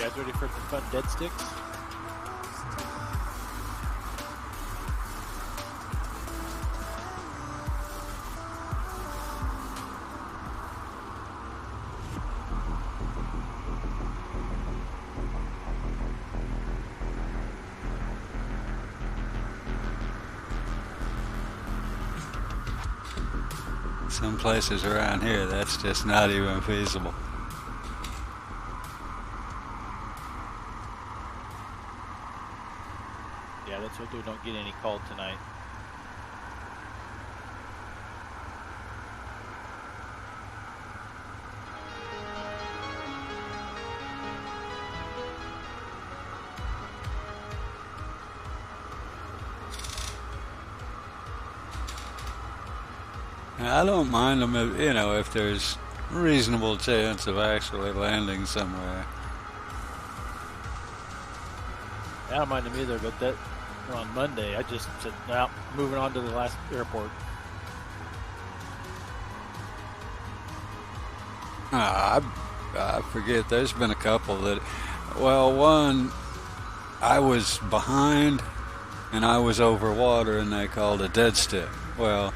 You guys ready for some fun dead sticks? Some places around here, that's just not even feasible. Yeah, let's hope we don't get any called tonight. I don't mind them if, you know, if there's reasonable chance of actually landing somewhere. I don't mind them either, but that on Monday, I just said, "Now, moving on to the last airport." I forget. There's been a couple that, well, one, I was behind and I was over water and they called a dead stick. Well,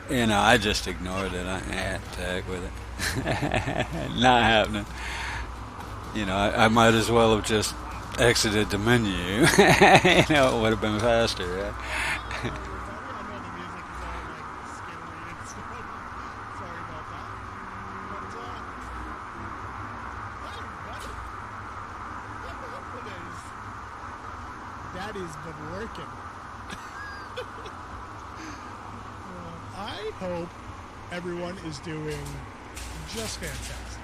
you know, I just ignored it. I had to heck with it. Not happening. You know, I might as well have just exited the menu. You know, it would have been faster, right? Daddy's been working. I hope everyone is doing just fantastic.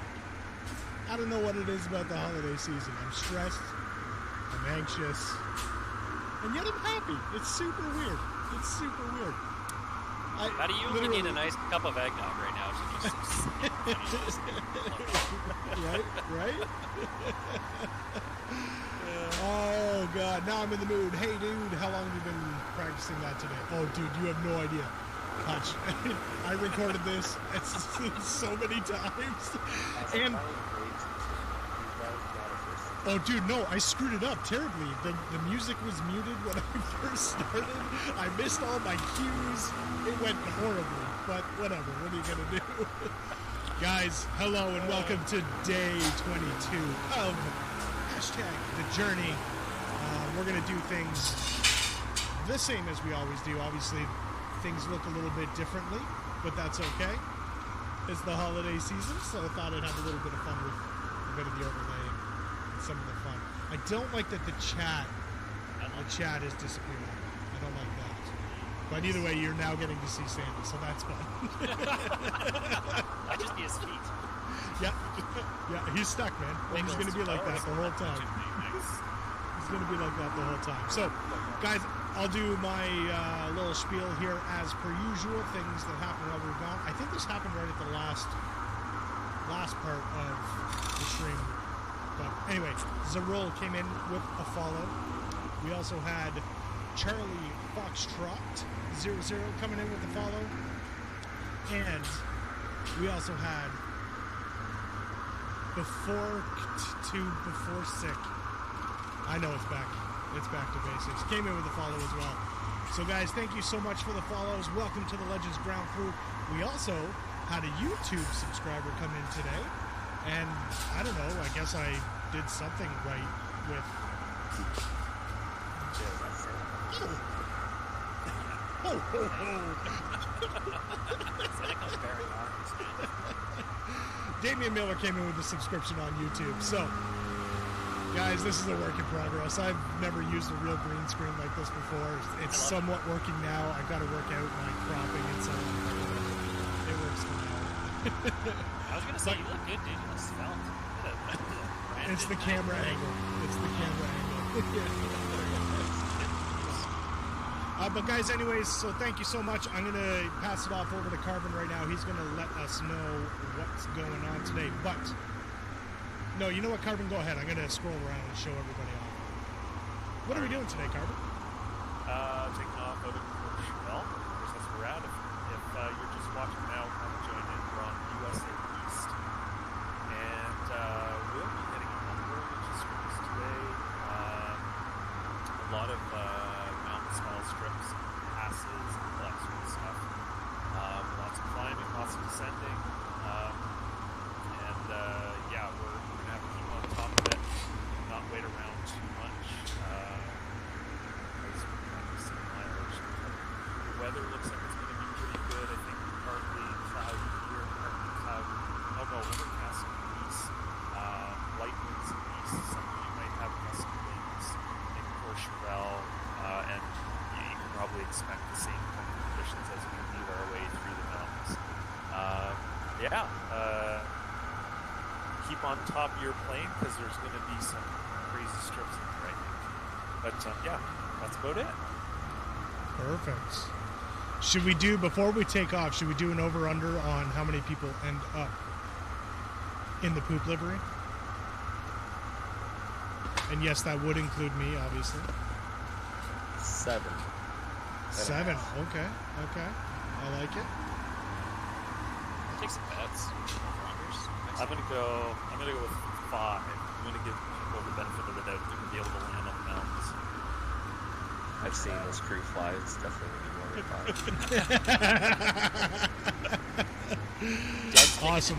I don't know what it is about the holiday season. I'm stressed, I'm anxious, and yet I'm happy. It's super weird. It's super weird. How do you even need a nice cup of eggnog right now to just right? Oh, God. Now I'm in the mood. Hey, dude, how long have you been practicing that today? Oh, dude, you have no idea. Hutch, I recorded this so many times. And oh, dude, no, I screwed it up terribly. The music was muted when I first started. I missed all my cues. It went horribly, but whatever. What are you going to do? Guys, hello and welcome to day 22 of #The Journey. We're going to do things the same as we always do. Obviously, things look a little bit differently, but that's okay. It's the holiday season, so I thought I'd have a little bit of fun with a bit of the overlay and some of the fun. I don't like that the chat is disappearing. I don't like that. But either way, you're now getting to see Santa, so that's fun. I just see his feet. Yeah, he's stuck, man. He's going to be like that the whole time. He's going to be like that the whole time. So, guys, I'll do my little spiel here as per usual, things that happened while we were gone. I think this happened right at the last part of the stream. But anyway, Zarul came in with a follow. We also had Charlie Foxtrot 00 coming in with a follow. And we also had Before Sick. I know it's back. It's back to basics. Came in with a follow as well. So guys, thank you so much for the follows. Welcome to the Legends Ground Crew. We also had a YouTube subscriber come in today. And I don't know, I guess I did something right with... Damian Miller came in with a subscription on YouTube. So, guys, this is a work in progress. I've never used a real green screen like this before. It's somewhat working now. I've got to work out my cropping and so on. It works for now. I was going to say, you look good, dude. You look svelte. It's the camera angle. It's the camera angle. But guys, anyways, so thank you so much. I'm going to pass it off over to Carbon right now. He's going to let us know what's going on today. But, no, you know what, Carbon? Go ahead. I'm going to scroll around and show everybody off. What are we doing today, Carbon? Taking off out of well, that's where we're at. If you're just watching now, come join in. We're on USA East. And we'll be heading over a lot of mountain style strips, passes, and all that sort of stuff. Lots of climbing, lots of descending, and yeah, we're gonna have to keep on top of it, not wait around too much. Because we're going to see mileage. The weather looks like it's going to be pretty good. I think partly cloudy here, partly cloudy. Oh no, overcast in the east, light winds in the east. Some of you might have gusty winds in Courchevel, and you can probably expect the same kind of conditions as we move our way through the mountains. Keep on top of your plane because there's going to be some crazy strips in there, I think. But yeah, that's about it. Perfect. Should we do, before we take off, should we do an over-under on how many people end up in the poop livery? And yes, that would include me, obviously. 7. 7. Okay. I like it. Take some bets. I'm gonna go with 5. I'm gonna give people the benefit of the doubt. They're gonna be able to land on the mountains. I've seen those crew fly. It's definitely going to be more than 5. Awesome.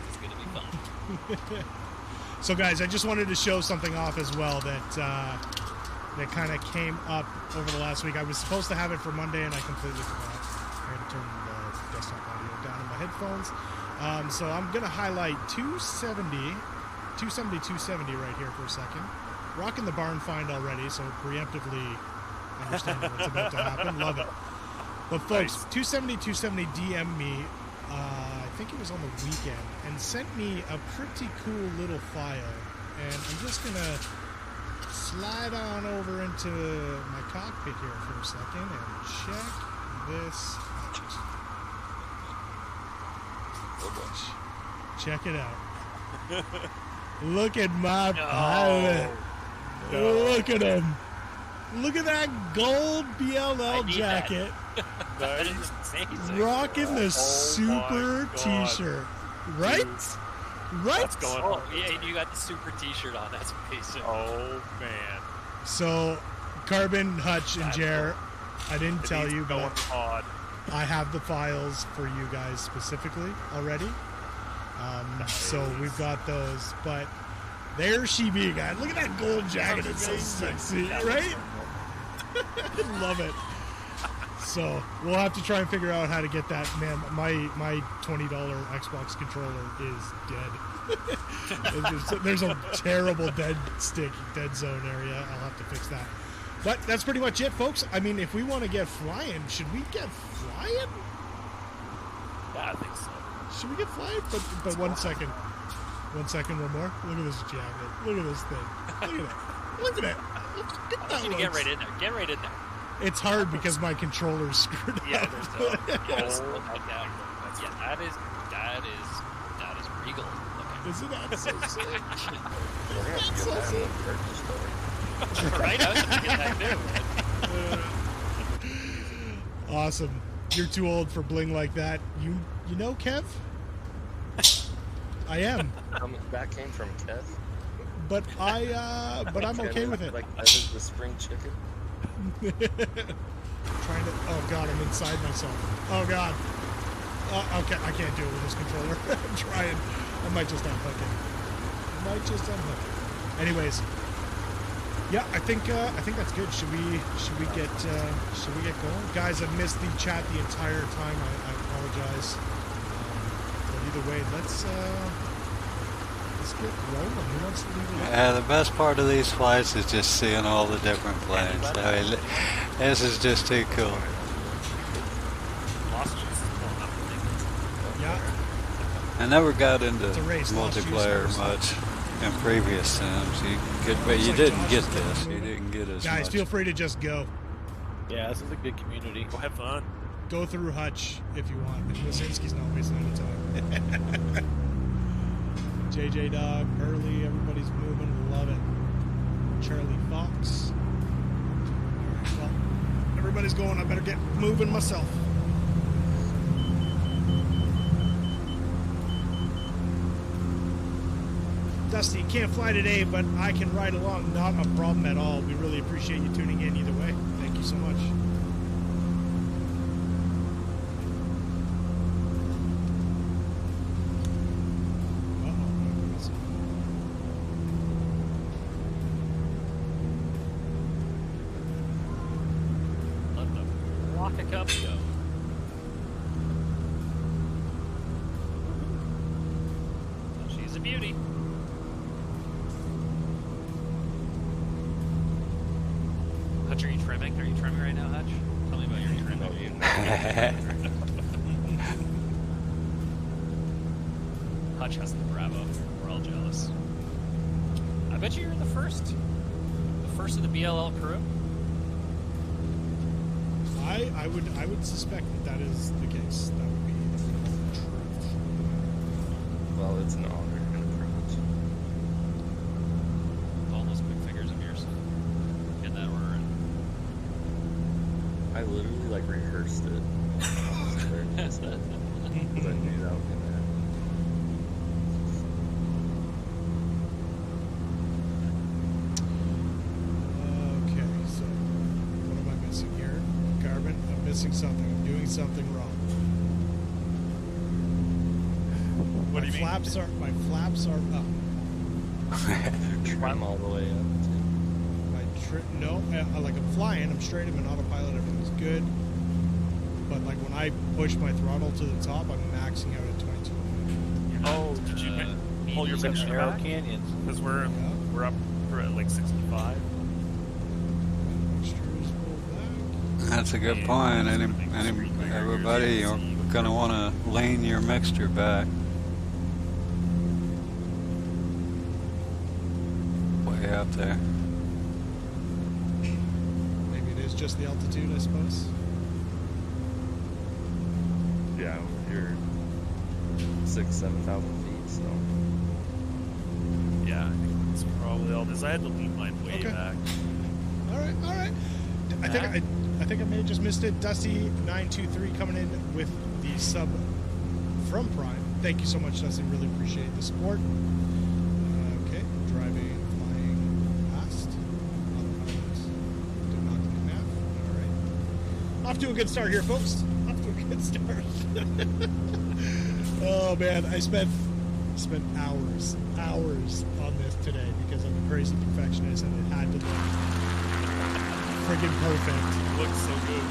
It's going to be fun. So guys, I just wanted to show something off as well that that kind of came up over the last week. I was supposed to have it for Monday and I completely forgot. I had to turn the desktop audio down in my headphones. So I'm going to highlight 270 right here for a second. Rocking the barn find already, so preemptively understanding what's about to happen. Love it. But folks, 270 DM'd me, I think it was on the weekend, and sent me a pretty cool little file. And I'm just going to slide on over into my cockpit here for a second and check this out. Oh boy. Check it out. Look at my pilot. Look at him. Look at that gold BLL jacket. That is amazing. Rocking the super t-shirt. Right? Right? What's going on? Oh, yeah, you got the super t-shirt on. That's amazing. Oh man. So, Carbon, Hutch, and Jer, I didn't tell you, but odd. I have the files for you guys specifically already. So we've got those, but there she be, guys. Look at that gold jacket. It's so sexy, right? Love it. So we'll have to try and figure out how to get that. Man, my $20 Xbox controller is dead. There's a terrible dead zone area. I'll have to fix that. But that's pretty much it, folks. I mean, if we want to get flying, should we get flying? Yeah, I think so. Should we get flying? But 1 second. 1 second, one more. Look at this jacket. Look at this thing. Look at it. Look at it. Look at I want you to get right in there. Get right in there. It's hard because my controller's screwed Yeah, up. there's no. Yes, look like that. Yeah, that is regal looking. Isn't that so sick? We're going to have to get that in the purchase story. Right? I was thinking that too. Awesome. You're too old for bling like that. You know, Kev? I am. That came from Kev. But I'm okay with it. Like that is the spring chicken. Trying to. Oh god, I'm inside myself. Oh god. Okay, I can't do it with this controller. I'm trying. I might just unhook it. Anyways, yeah, I think that's good. Should we get going, guys? I've missed the chat the entire time. I apologize. But either way, let's get rolling. Who wants to lead it up? Yeah, the best part of these flights is just seeing all the different planes. I mean, this is just too cool. Yeah. I never got into It's a race, lost multiplayer juice much in previous sims. But you didn't get this. You didn't get as Guys, much. feel free to just go. Yeah, this is a good community. Go have fun. Go through Hutch if you want. Wasinski's not wasting any time. JJ Dog, Early, everybody's moving. Love it. Charlie Fox. Alright, well, everybody's going. I better get moving myself. Dusty, can't fly today, but I can ride along. Not a problem at all. We really appreciate you tuning in either way. Thank you so much. Let the rocket cup go. Oh, she's a beauty. Hutch, are you trimming? Are you trimming right now, Hutch? Tell me about your trimming. No, you Hutch has the Bravo. We're all jealous. I bet you're the first of the BLL crew. I would suspect that is the case. That would be the truth. Well, it's an honor and a privilege. All those quick figures of yours. Get that order in. I literally like rehearsed it. Because I knew that was gonna happen. Okay, so what am I missing here? Carbon, I'm missing something. I'm doing something wrong. What do you mean? My flaps are up. Trim all the way up. No, like I'm flying, I'm straight, I'm in autopilot, everything's good. But like when I push my throttle to the top, I'm maxing out at 22. Oh, did you pull your Some mixture narrow back? canyons. Because we're up for like 65. Mixtures pulled back. That's a good point. Everybody, you're going to want to lean your mixture back. Way up there. Maybe it is just the altitude, I suppose. Yeah, you're 7,000 feet, so. Yeah, I think that's probably all this. I had to lean mine way Okay. back. All right. I think I may have just missed it. Dusty923 coming in with the sub from Prime. Thank you so much, Dusty. Really appreciate the support. Okay, driving, flying past. Autopilot. Did not click nav. All right. Off to a good start here, folks. Off to a good start. Oh man, I spent hours on this today because I'm a crazy perfectionist and it had to look friggin' perfect. Looks so good.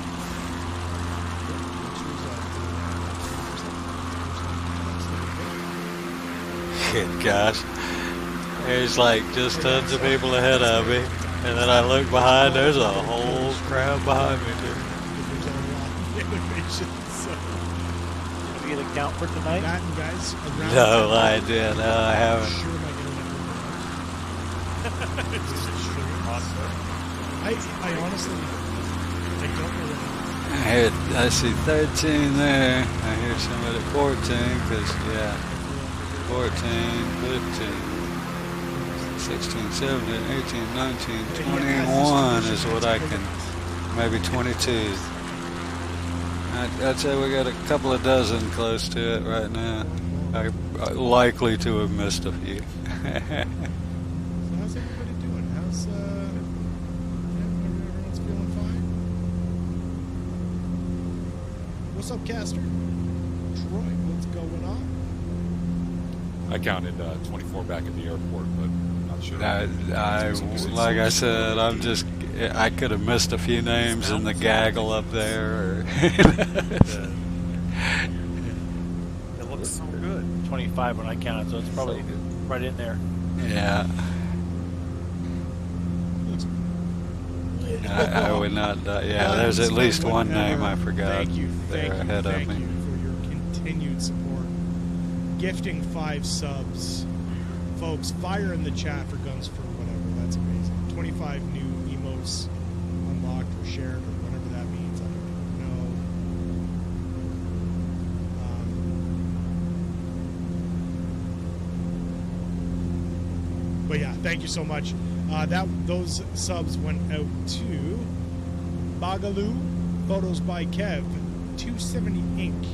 Good gosh. There's like just tons of people ahead of me. And then I look behind, there's a whole crowd behind me, dude. There's a lot of animation, so Did you get a count for tonight? that and guys around. No idea. No, I haven't. Sure, my internet will work. I honestly, I don't know what I see 13 there. I hear somebody at 14, because, yeah, 14, 15, 16, 17, 18, 19, 21 is what I can, maybe 22. I'd say we got a couple of dozen close to it right now. I'm likely to have missed a few. So how's everybody doing? How's everyone's feeling fine? What's up, Caster? Troy, what's going on? I counted 24 back at the airport, but I'm not sure. Like I said, I could have missed a few names in the gaggle up there. It looks so good. 25 when I counted, so it's probably right in there. Yeah. I would not. Yeah, there's at least one name I forgot. Thank you ahead of me. for your continued support. Gifting 5 subs. Folks, fire in the chat for Guns for whatever. That's amazing. 25 new emotes unlocked or shared or whatever that means. I don't know. But yeah, thank you so much. Those subs went out to Bagaloo, Photos by Kev, 270 Inc.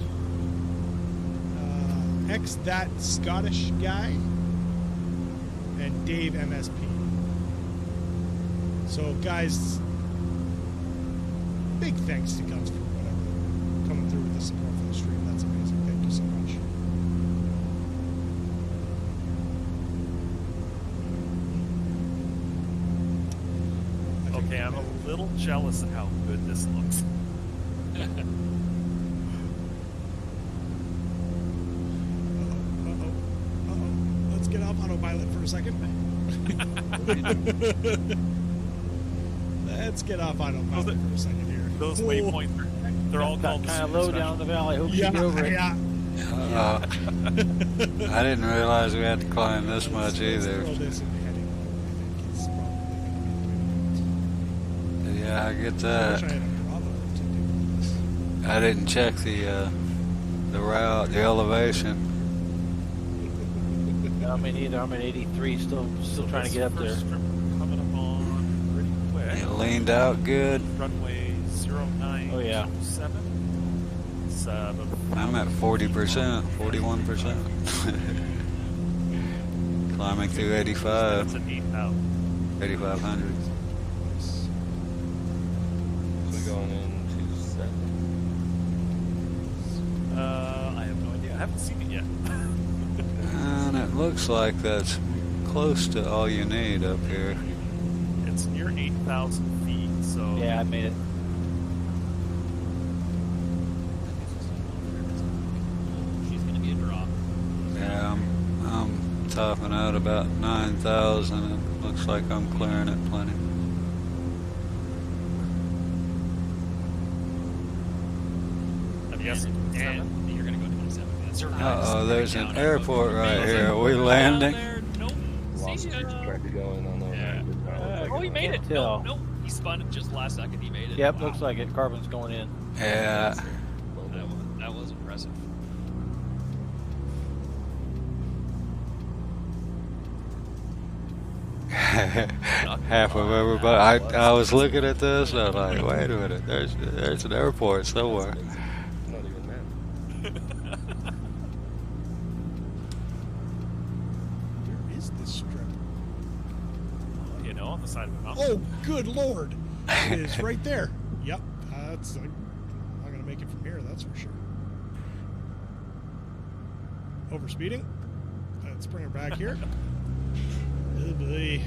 X That Scottish Guy, and Dave MSP. So, guys, big thanks to Guns for whatever coming through with the support for the stream. That's amazing. Thank you so much. Okay, I'm a little jealous of how good this looks. Let's get off autopilot for a second. Let's get off autopilot for a second here. Those waypoints, they're all called kind of low down the valley. Hope you Yeah, get over it. yeah. I didn't realize we had to climb this much either. Let's throw this in the heading. I think it's probably going to be the way to go. Yeah, I get I wish that. I had a Bravo to do this. I didn't check the route, the elevation. I mean, either I'm at 83, still trying to get up there. First strip coming up on pretty quick. It leaned out good. Runway 0927. Oh, yeah. It's I'm at 40%, 41%. Climbing through 85, That's an 8,000. 8,500. We're going into 7. I have no idea. I haven't seen it yet. And it looks like that's close to all you need up here. It's near 8,000 feet, so Yeah, I made it. She's going to be a draw. Yeah, I'm topping out about 9,000. It looks like I'm clearing it plenty. I'm guessing And 7. you're going to go to 27. That's her Uh-oh, there's an airport right Down here. Are we landing? there. Nope. Lost See, tried to go in on the yeah. Oh, he made it. Tell. Nope. He spun it just last second. He made it. Yep, Wow. looks like it. Carbon's going in. Yeah. That was impressive. Half of everybody. I was looking at this. And I was like, wait a minute. There's an airport somewhere. Not even that. Where is this strip? You know, on the side of the mountain. Oh, good lord! It is right there. Yep, that's. I'm not gonna make it from here. That's for sure. Overspeeding. Let's bring her back here. Oh boy.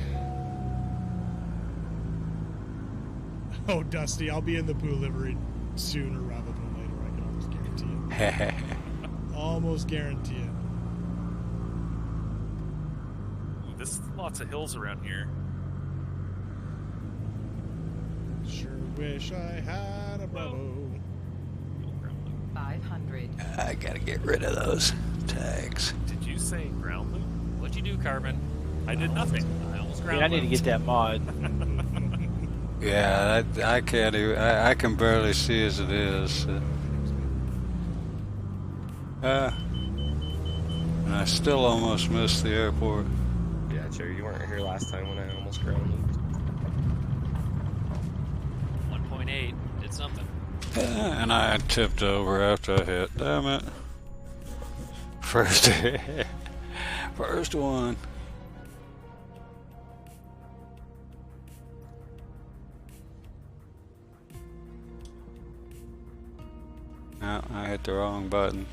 Oh, Dusty, I'll be in the Pooh livery sooner rather than later. I can almost guarantee it. Almost guarantee it. Ooh, there's lots of hills around here. Sure wish I had a Bravo. 500. I gotta get rid of those tags. Did you say ground loop? What'd you do, Carbon? I did nothing. I almost I ground mean, I need to get that mod. Yeah, I can't even. I can barely see as it is. And I still almost missed the airport. Yeah, Jerry, you weren't here last time when I almost ground looped. 1.8. Did something. And I tipped over after I hit. Damn it. First one. No, I hit the wrong button.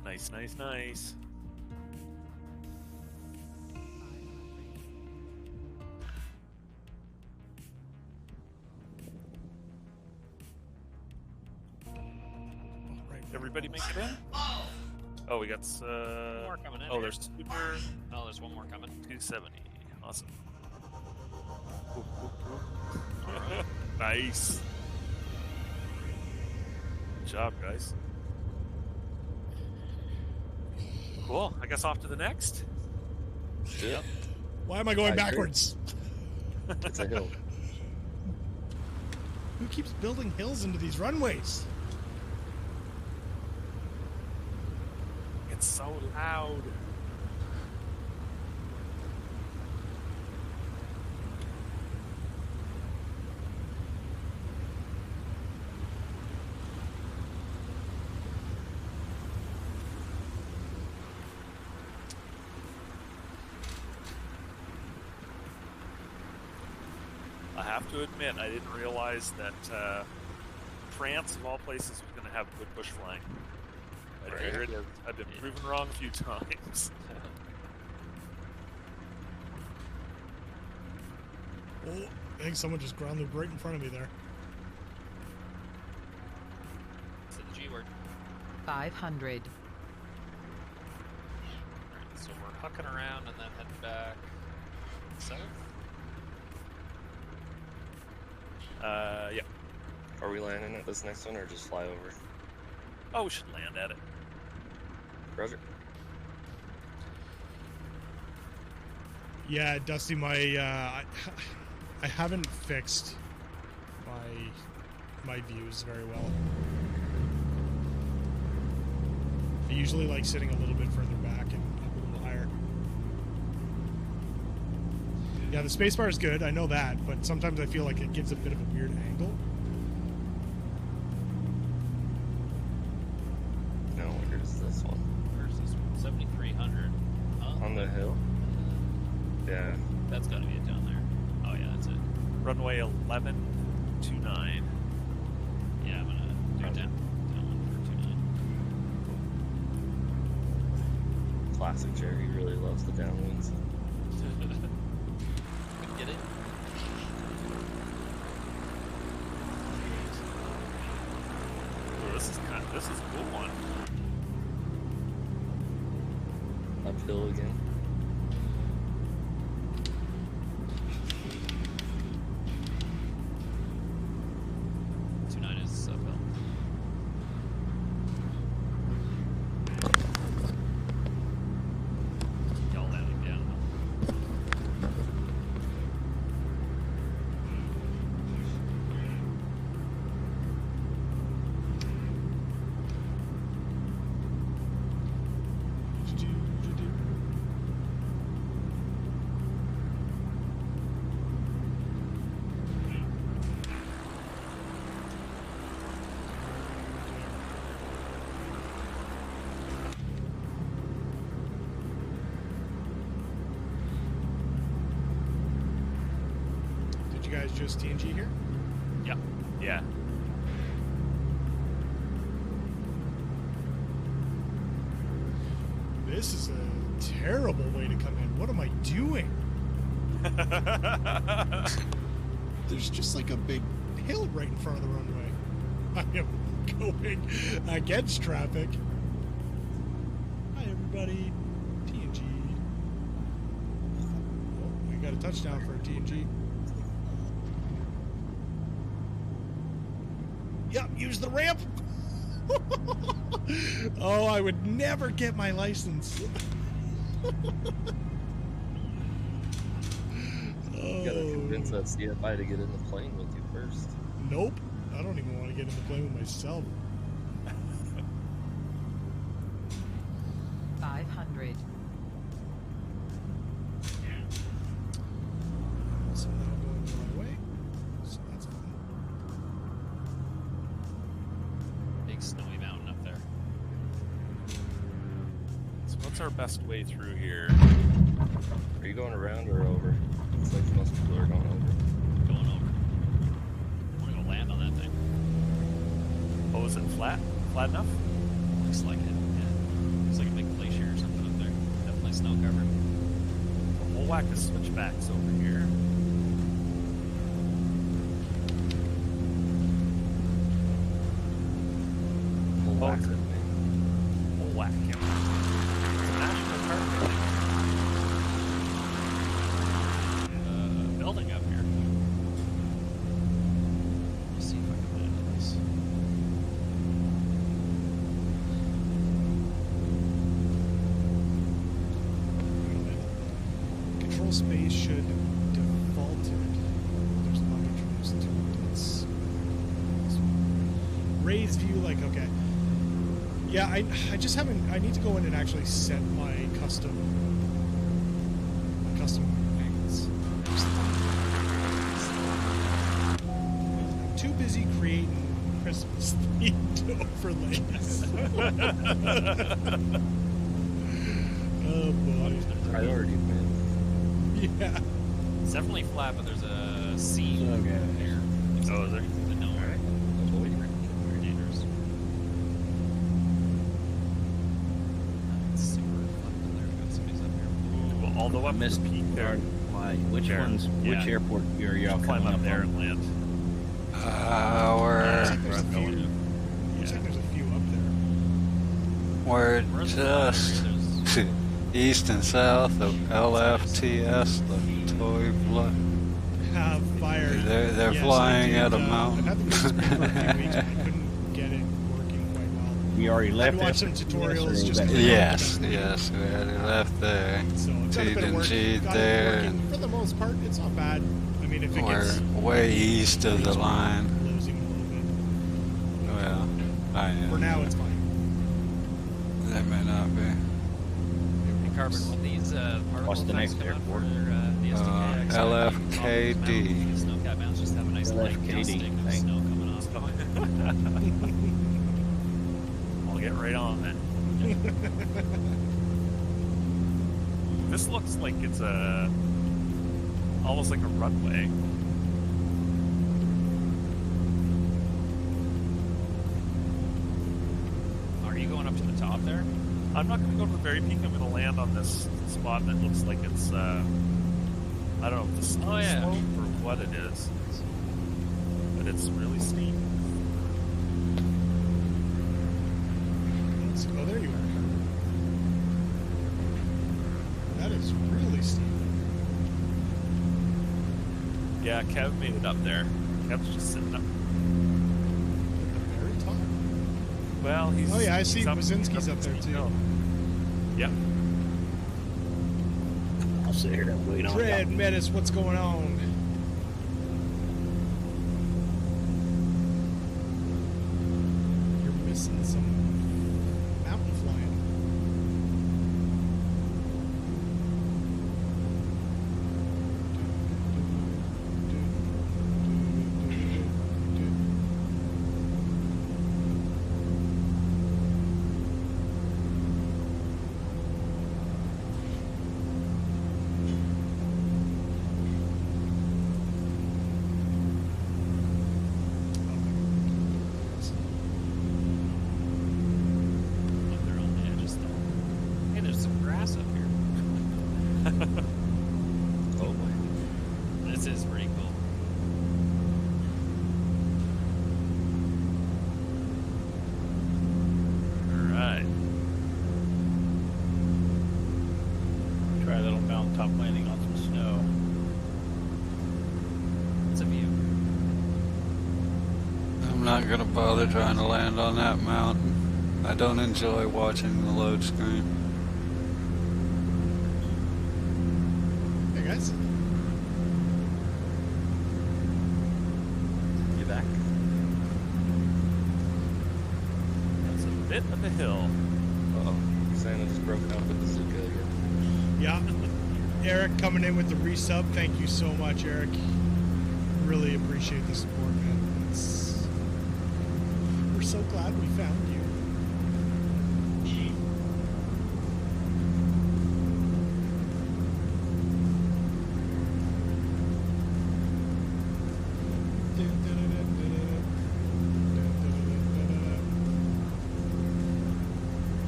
Nice, nice, nice. Right. Everybody make it in? Oh, we got More coming in oh, here. there's Super Oh, there's one more coming. 270. Awesome. Ooh, ooh, ooh. Nice. Good job, guys. Cool. I guess off to the next. Yep. Why am I going I agree. backwards? It's a hill. Who keeps building hills into these runways? It's so loud. have to admit, I didn't realize that France, of all places, was going to have good bush flying. But Right. here it is. I've been proven wrong a few times. Oh, I think someone just grounded right in front of me there. Say the G word. 500. Alright, so we're hucking around and then heading back south. Yeah. Are we landing at this next one or just fly over? Oh, we should land at it. Roger. Yeah, Dusty, I haven't fixed my views very well. I usually like sitting a little bit further back and up a little higher. Yeah, the spacebar is good, I know that, but sometimes I feel like it gives a bit of a weird angle. No, where's this one? Where's this one? 7,300. Huh? On the hill? Yeah. That's gotta be it down there. Oh yeah, that's it. Runway 1129. Yeah, I'm gonna do it down one for 29. Classic Jerry really loves the downwinds. Couldn't get it. Ooh, this is a cool one. Uphill again. Y'all landing down. Did you guys just TNG here? Yeah. Yeah. This is a terrible way to come in. What am I doing? There's just like a big hill right in front of the runway. I am going against traffic. Hi, everybody. TNG. Oh, we got a touchdown for a TNG. Yep, use the ramp. Oh, I would never get my license. You gotta convince that CFI to get in the plane with you first. Nope. I don't even want to get in the plane with myself. 500. Also now going the wrong way. So that's fun. Big snowy mountain up there. So what's our best way through here? Are you going around or over? It's like most people are going over. Going over. I wanna go land on that thing. Oh, is it flat? Flat enough? Looks like it. Yeah. Looks like a big glacier or something up there. Definitely snow covered. We'll whack the switchbacks over here. We'll Oh, whack it's it. We'll whack him. It's a national park, I think. Building up here. Let's see if I can land on this. Control space should defaulted. There's a bug introduced to it. It's raised view, like, okay. Yeah, I just haven't. I need to go in and actually set my custom angles. I'm too busy creating Christmas themed overlays. Oh boy. Priority, man. Yeah. It's definitely flat, but there's a sea Okay. there. Oh, is there? The dome. Alright. Very dangerous. It's super fun. There we go. Somebody's up here. Well, although I up missed the peak there, why. Which There. ones? Yeah. Which airport are y'all climb coming up up there on? and land. We're Looks like there's a few. Yeah. Looks like there's a few up there. we're We're in the flat just area. There's east and south of LFTS, the toy blood. Fire. They're Yes, flying I did, at a I've mountain. had them on screen for a few weeks, but I couldn't get it working quite well. You already left. watched some FTS, tutorials or just that- to- Yes, yes, we already left there. So it's got a T'd bit of and work. G'd Got it there. working. For the most part, it's not bad. I mean, if it We're gets way east of the line. losing a little bit. Well, I am. For now, it's fine. They may not be. Hey, Carbon, when these particle What's the effects next come out airport? for the SDK, LFKD. Snowcat mounts just have a nice light LFKD, dusting of thanks. snow coming off. I'll get right on it. This looks like it's almost like a runway. Are you going up to the top there? I'm not going to go to the very peak. I'm going to land on this spot that looks like it's, I don't know if the ski Oh, yeah. slope or what it is. But it's really steep. Oh, there you are. That is really steep. Yeah, Kev made it up there. Kev's just sitting up. At the very top. Well, he's... Oh, yeah, I see he's Wazinski's up there, steep too. hill. Yep. I'll sit here and wait on Dread y'all. Menace, what's going on? You're missing some mountain flying. Look, they're on the edge of stuff. Hey, there's some grass up here. Oh boy. This is pretty cool. Alright. Try a little mountaintop landing on some snow. It's a view. I'm not going to bother trying to land on that mountain. I don't enjoy watching the load screen. Hey, guys. You back? That's a bit of a hill. Uh-oh. Santa just broke out the bazooka again. Yeah. Eric coming in with the resub. Thank you so much, Eric. Really appreciate the support, man. We're so glad we found you.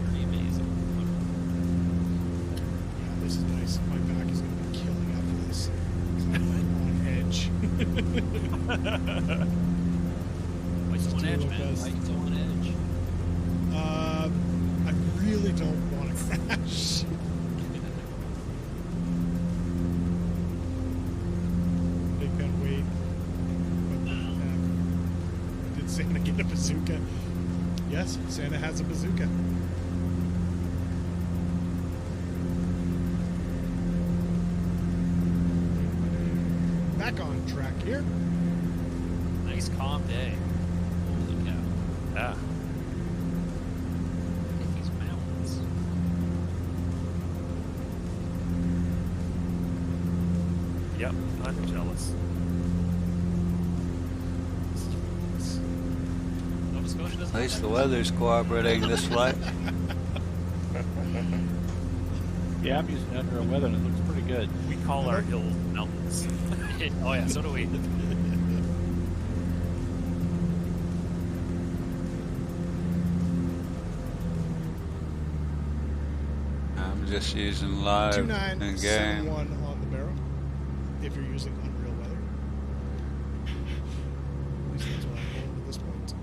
Pretty amazing. Yeah, this is nice. My back is going to be killing after this. 'Cause I'm on edge. Why you so on Still edge, with man? us. Why you so on edge? I really don't want to crash. Big Ben wait. But, did Santa get a bazooka? Yes, Santa has a bazooka. Back on track here. Nice calm day. Holy cow. Yeah. Look at these mountains. Yep, I'm jealous. Nova Scotia doesn't At least the look like weather's cooperating this flight. Yeah, I'm using under weather and it looks pretty pretty good. We call our hills mountains. Oh yeah, so do we. I'm just using live in game. 2971 on the barrel if you're using Unreal Weather. At least that's what I'm going at this point.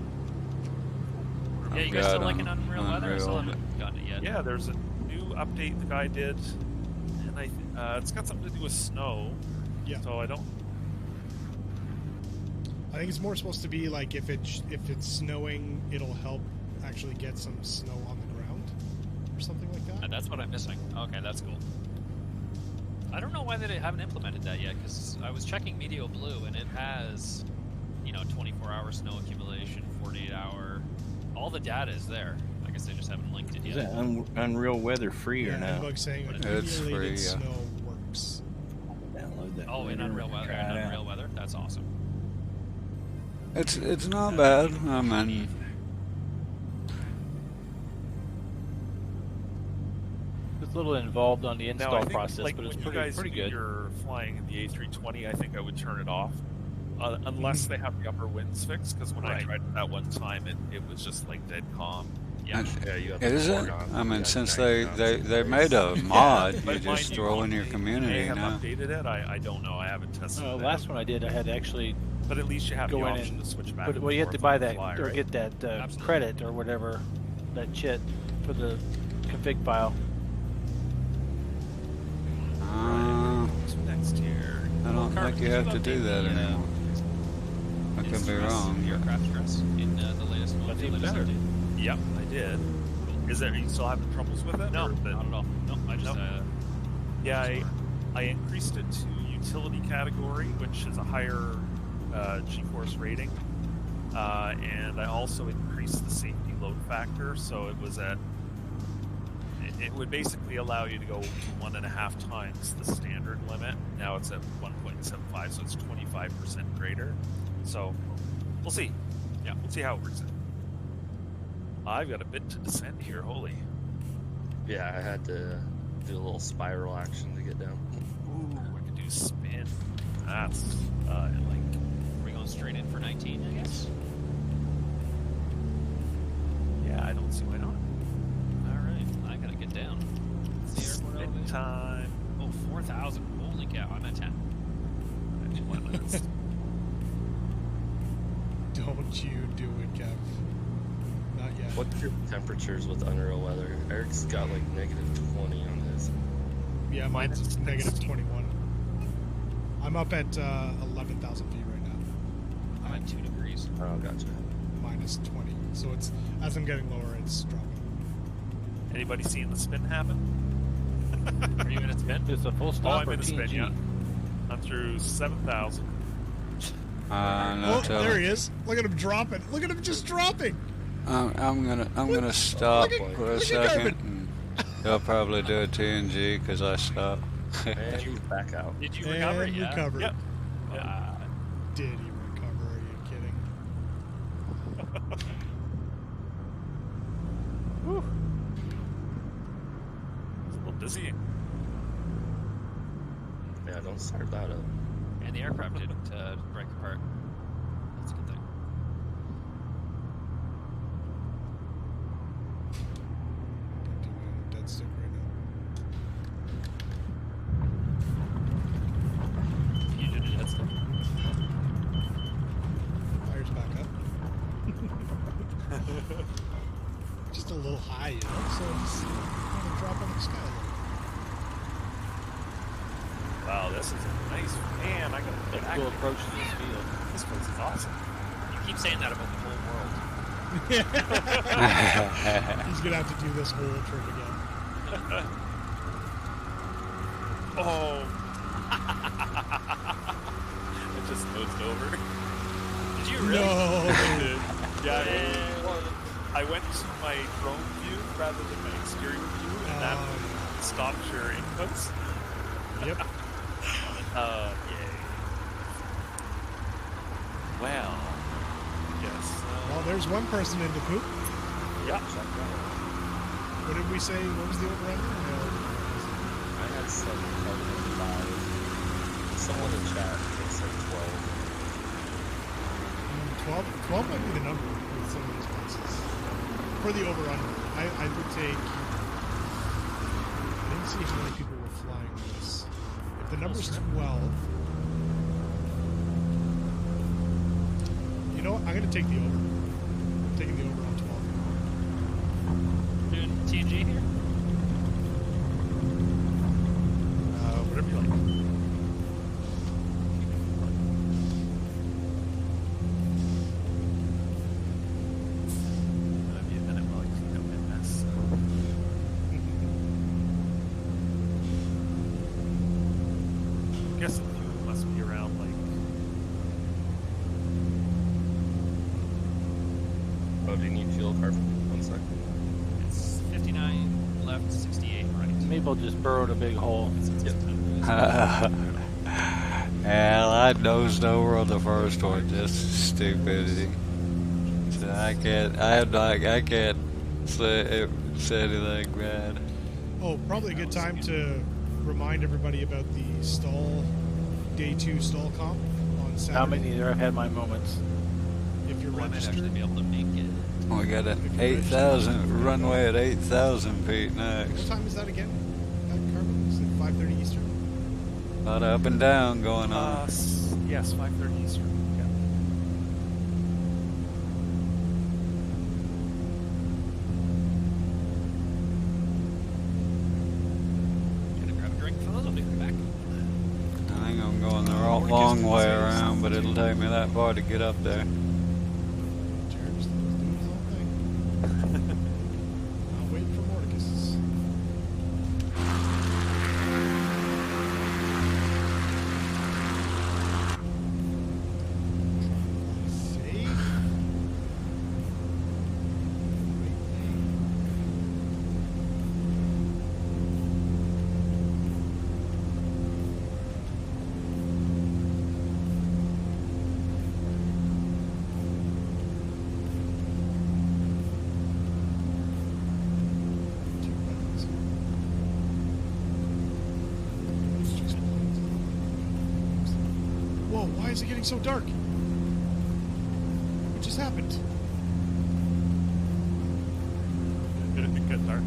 Yeah, you guys still liking Unreal Weather? I still haven't gotten it yet. Yeah, there's a new update the guy did, and it's got something to do with snow. Yeah. So I think it's more supposed to be like if it's snowing, it'll help actually get some snow on the ground or something like that. That's what I'm missing. Okay, that's cool. I don't know why they haven't implemented that yet, because I was checking Meteor Blue and it has, 24-hour snow accumulation, 48-hour. All the data is there. I guess they just haven't linked it Is yet. that Unreal Weather free or no? Bug saying It's free, accumulated yeah. snow works. Download that. Oh, in later Unreal and Weather. try In it out. Unreal Weather. That's awesome. It's not bad. I mean, It's a little involved on the now install I think, process, like, but it's when you guys pretty good. You're flying in the A320. I think I would turn it off, unless they have the upper winds fixed. Because when I tried it that one time, it was just like dead calm. Yeah. Yeah, you got the is it? board on. I You mean, got since giant they mountains made a in mod, you But mind just throw in your they community may have now. updated it. I don't know. I haven't tested it. Last one I did, I had to actually But at least you have the go in option and to switch back. But and well, you have forth to buy on the that fly, or right? get that Absolutely. credit or whatever, that chit for the config file. What's next here? I don't Carmen, think you did have to update do that the, anymore. I could be wrong. The aircraft stress in the latest one. That's the even latest better. update. Yep, I did. Are you still having troubles with it? No, or not at all. No, I just Yeah, I increased it to utility category, which is a higher G-force rating, and I also increased the safety load factor, so it was at. It would basically allow you to go to 1.5 times the standard limit. Now it's at 1.75, so it's 25% greater. So we'll see. Yeah, we'll see how it works out. I've got a bit to descend here. Holy. Yeah, I had to do a little spiral action to get down. Ooh, I could do spin. That's are we going straight in for 19, I guess? yeah, I don't see why not. Alright, I gotta get down. It's the airport Spin elevator. time. Oh, 4,000. Holy cow, I'm at 10. Don't you do it, Kev. Not yet. What's your temperatures with Unreal Weather? Eric's got like -20 on his. Yeah, mine's Minus negative 16. 21. I'm up at 11,000 feet right now. I'm at 2 degrees. Oh, gotcha. Minus 20. So it's as I'm getting lower, it's dropping. Anybody seeing the spin happen? Are you gonna spin? It's a full Oh, stop I'm or in a spin, TNG. yeah. I'm through 7,000. No Oh, telling. there he is. Look at him dropping. Look at him just dropping. I'm gonna stop look at- for a look at second. Garvin. And they'll probably do a TNG because I stopped. And he's back out. Did you recover? And Yeah. recovered. Yep. Did he recover? Are you kidding? Whew. It's a little dizzying. Yeah, don't start that up. And the aircraft didn't break apart. That's a good thing. I'm dead stick right now. You did it. That's Fire's back up. Just a little high, you know, so it's kind of drop out of the sky a little. Wow, this is a nice. Man, I got a Take big a cool approach to this field. This place is awesome. You keep saying that about the whole world. He's gonna have to do this whole trip again. Oh. It just nosed over. Did you really? No. I did. Yeah, I went to my drone view rather than my exterior view, and that stopped your inputs. Yep. Yay. Well, yes. Well, there's one person in the poop. Yeah. What did we say? What was the over-under? I had had 7,505. Someone in chat said 12. 12 might be the number with some of these places. For the over-under, I would take... I didn't see how many people were flying with this. If the number's 12... You know what? I'm going to take the over. I'm taking the over on 12. Doing TNG here? Whatever you like. That'd be a minute while I clean up my mess. I'm guessing fuel must be around like. Oh, do you need fuel card? 1 second. It's 59 left, 68 right. Maple just burrowed a big hole. Hell, I dozed over on the first one, just stupidity. So I can't say anything bad. Oh, probably a good time to remind everybody about the Day 2 stall comp on Saturday. How many there? I've had my moments. If you're I might registered. actually be able to make it. We got an 8,000 runway at 8,000 feet What next. time is that again? Carbon? Is it 5:30 Eastern? A lot of up and down going on. Yes, 5:30 Eastern. Yeah. Gonna grab a drink, fellas. I'll be right back. I think I'm going the long way around, but it'll take me that far to get up there. Jared's doing his own thing. I'll wait for Mordecus. Safe. Whoa, why is it getting so dark? What just happened? It got dark.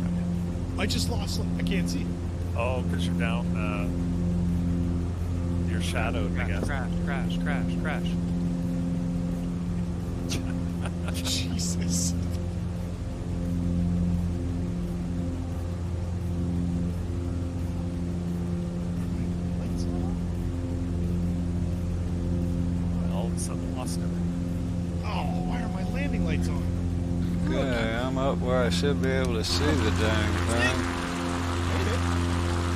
I just lost, I can't see. Oh, because you're down. You're shadowed, I guess. Crash. Jesus. Lights on? All of a sudden, lost everything. Oh, why are my landing lights on? Okay, I'm up where I should be able to see the dang thing.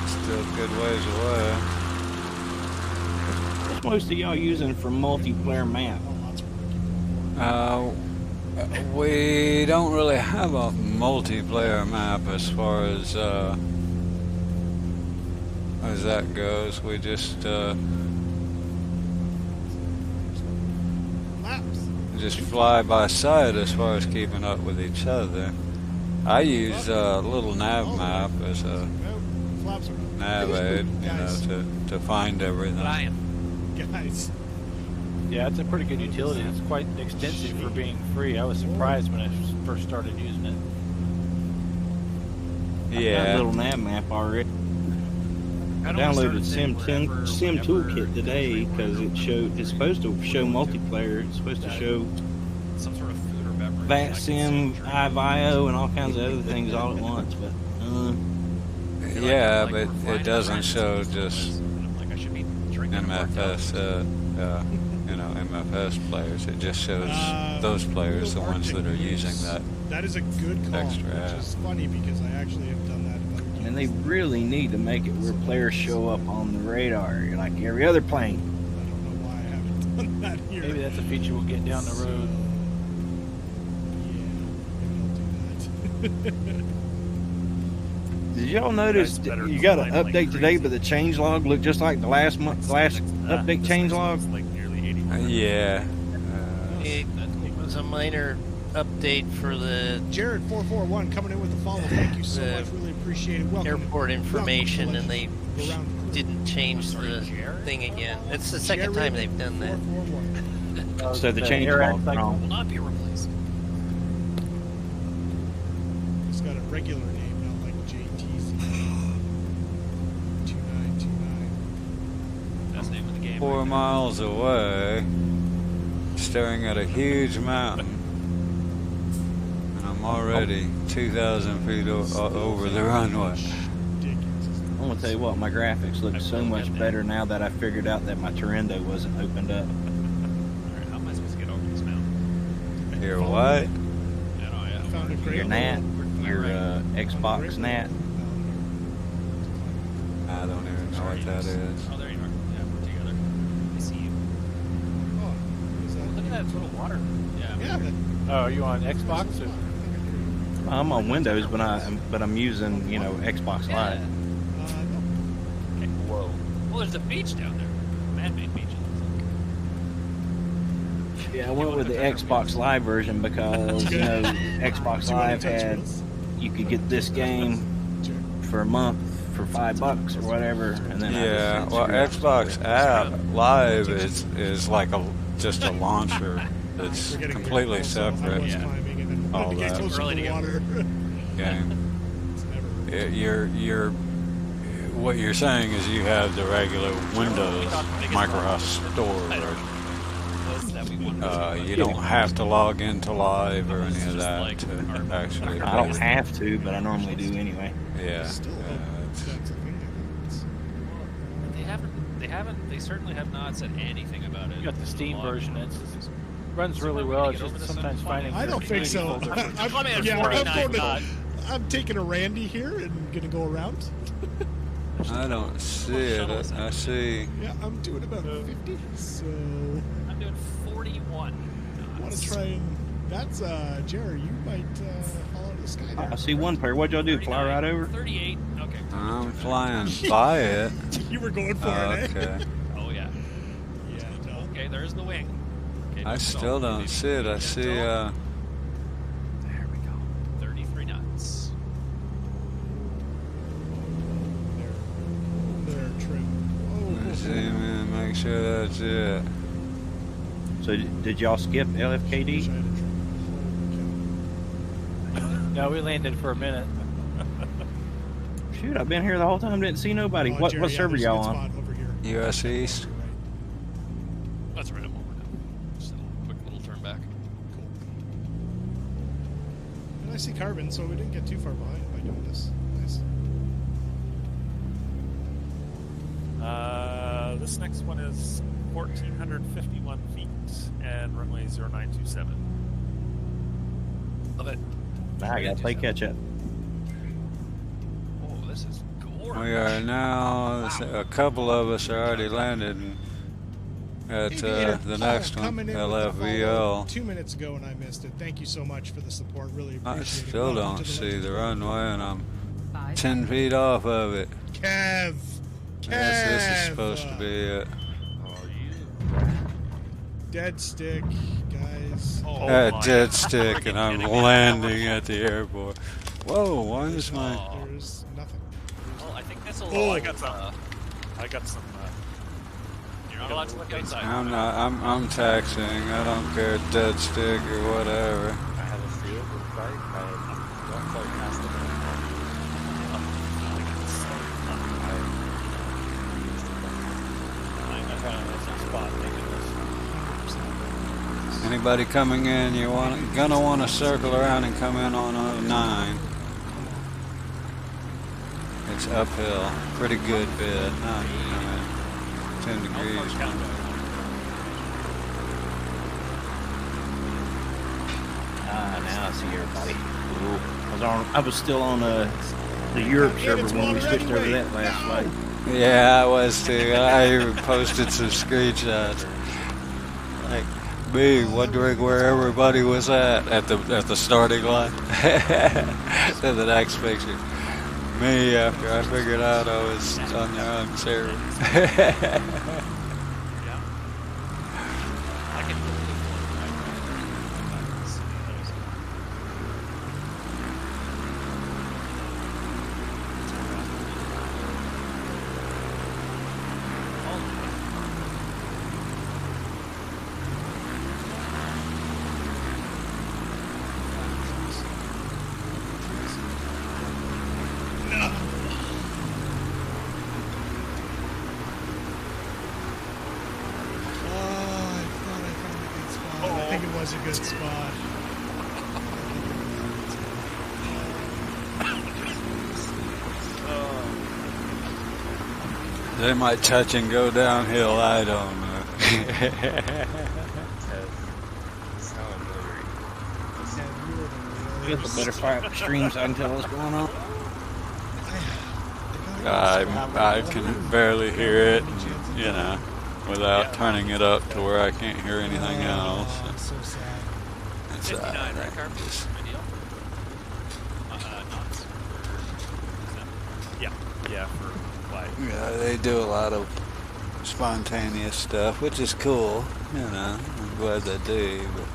Still a good ways away. What's most of y'all using for multiplayer map? We don't really have a multiplayer map as far as that goes. We just fly by sight as far as keeping up with each other. I use a little nav map as a nav aid, you know, to find everything. Guys. Yeah, it's a pretty good utility. It's quite extensive for being free. I was surprised when I first started using it. I've got a little nav map already. I downloaded Sim Toolkit today because it's supposed to show multiplayer. It's supposed to show some sort of food or beverage. VAT Sim, iBio, and all kinds of other things all at once. But yeah, but it doesn't show just MFS, you know, MFS players. It just shows those players, the ones that are using that. That is a good call, extra which is funny because I actually have done that. And they really need to make it where players show up on the radar like every other plane. I don't know why I haven't done that here. Maybe that's a feature we'll get down the road. Yeah, maybe I'll do that. Did y'all notice you got an update today, but the changelog looked just like the last update changelog? Like nearly 80. Yeah. It was a minor update for the Jared441 coming in with the follow. Thank you so much. Really appreciate it. Welcome. Airport information, and they Go around. didn't change the thing again. It's the second time they've done that. 441. So the change air log act cycle wrong. Will not be replaced. It's got a regular name, not like JTZ. 2929. Best name of the game. 4 miles away, staring at a huge mountain, and I'm already 2,000 feet over the runway. I'm gonna tell you what, my graphics look so much better now that I figured out that my Torrendo wasn't opened up. Alright, how am I supposed to get over this mountain? Your what? Found a great Your NAT, little- your Xbox NAT. I don't even know what that is. Oh, there you are. Yeah, we're together. I see you. Oh, is that? Look at that little water. Yeah. Yeah, but Oh, are you on Xbox? Or? I'm on Windows, but I'm using Xbox Live. No. Okay. Whoa. Well, there's a beach down there. Man-made beach. Yeah, I went with the Xbox Live version because Xbox Live had you could get this game for a month for $5 or whatever, and then Yeah, well, Xbox app Live is like just a launcher that's We're getting completely very close. I separate. was climbing and then All wanted to get that. closer Early to to the get water. Game. It's never. You're what you're saying is you have the regular Windows Microsoft Store version. You don't have to log into Live or any of that to actually. I don't have to, but I normally do anyway. Yeah. Still, it's- that's a thing. They certainly have not said anything about it. You got the Steam Log version. on. It runs really well. It's just sometimes finding. I don't think so. I'm taking a Randy here and gonna go around. I don't see it. I see. Yeah, I'm doing about 50, so I'm doing 41. I want to try and. That's Jerry. You might fall out of the sky there. I see one pair. What'd y'all do? Fly right over? 38. Okay. I'm flying by it. You were going for it, eh? Okay. Oh yeah. Yeah, no. Okay, there's the wing. Okay, I still don't see it. I see. There we go. 33 knots. There, trim. Let's see, man. Make sure that's it. So did y'all skip LFKD? No, we landed for a minute. Shoot, I've been here the whole time. Didn't see nobody. What Jerry, server there's a y'all good on? spot over here. US East. That's right. I'm over now. Just a quick little turn back. Cool. And I see carbon, so we didn't get too far behind by doing this. Nice. This next one is 1,451 feet and runway 0927. Love it. Now I gotta play catch up. Oh, this is gorgeous. We are now. A couple of us are already landed at the next one, Coming in with the follow LFVL. 2 minutes ago and I missed it. Thank you so much for the support. Really appreciate I it. still Welcome don't to see the 124. runway, and I'm 5 10 feet off of it. Kev. Yes, this is supposed to be it. Dead stick, guys. Oh, At my. dead stick, and I'm landing at the airport. Whoa, why is my... There's nothing. Well, I think this will. Oh, I got some. You're not allowed to look outside. I'm taxiing. I don't care, dead stick or whatever. I have a field in sight. I don't quite past the Anybody coming in, gonna want to circle around and come in on 09. It's uphill, pretty good bit. Not, 10 degrees. Now I see everybody. Cool. I was still on the Europe server when we switched over to that last flight. Yeah, I was too. I even posted some screenshots. Like me, wondering where everybody was at the starting line. To the next picture. Me, after I figured out I was on the wrong server. I can think it was a good spot. They might touch and go downhill. I don't know. Get the better fire streams. I can tell what's going on. I can barely hear it, you know, without turning it up to where I can't hear anything else. So sad. It's 59, right, Carp? just, Ideal? Knots? Yeah, for like. yeah, they do a lot of spontaneous stuff, which is cool. You know, I'm glad they do. But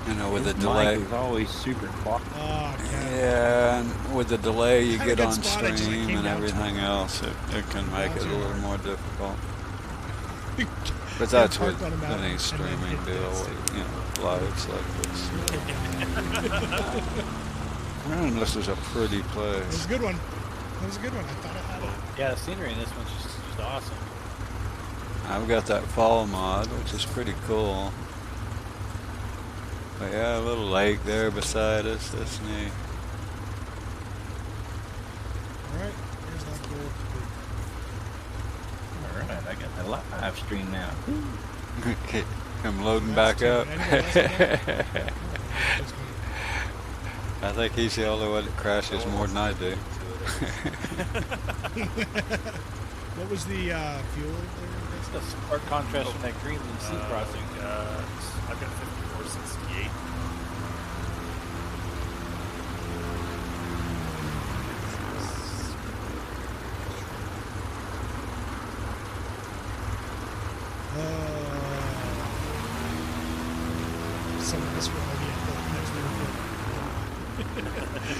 you know, with the His delay. mic is always super quiet. Oh, God. Yeah, and with the delay you Had a get good on spot, I just, stream came and down to everything it. else, it can make it a too little hard. more difficult. But But that's parked with on a mountain any and streaming then hit deal, this. you know, lives like this. And this is a pretty It was place. a good one. It was a good one. I thought I had it. Yeah, the scenery in this one's just awesome. I've got that fall mod, which is pretty cool. But yeah, a little lake there beside us, that's neat. Alright, here's that gold. All right, I got the live stream now. I'm loading That's back up. too- anyway, that's okay. I think he's the only one that crashes more than I do. What was the fuel there? The stark contrast from that green and sea crossing. I've got 5468. Some of us were already at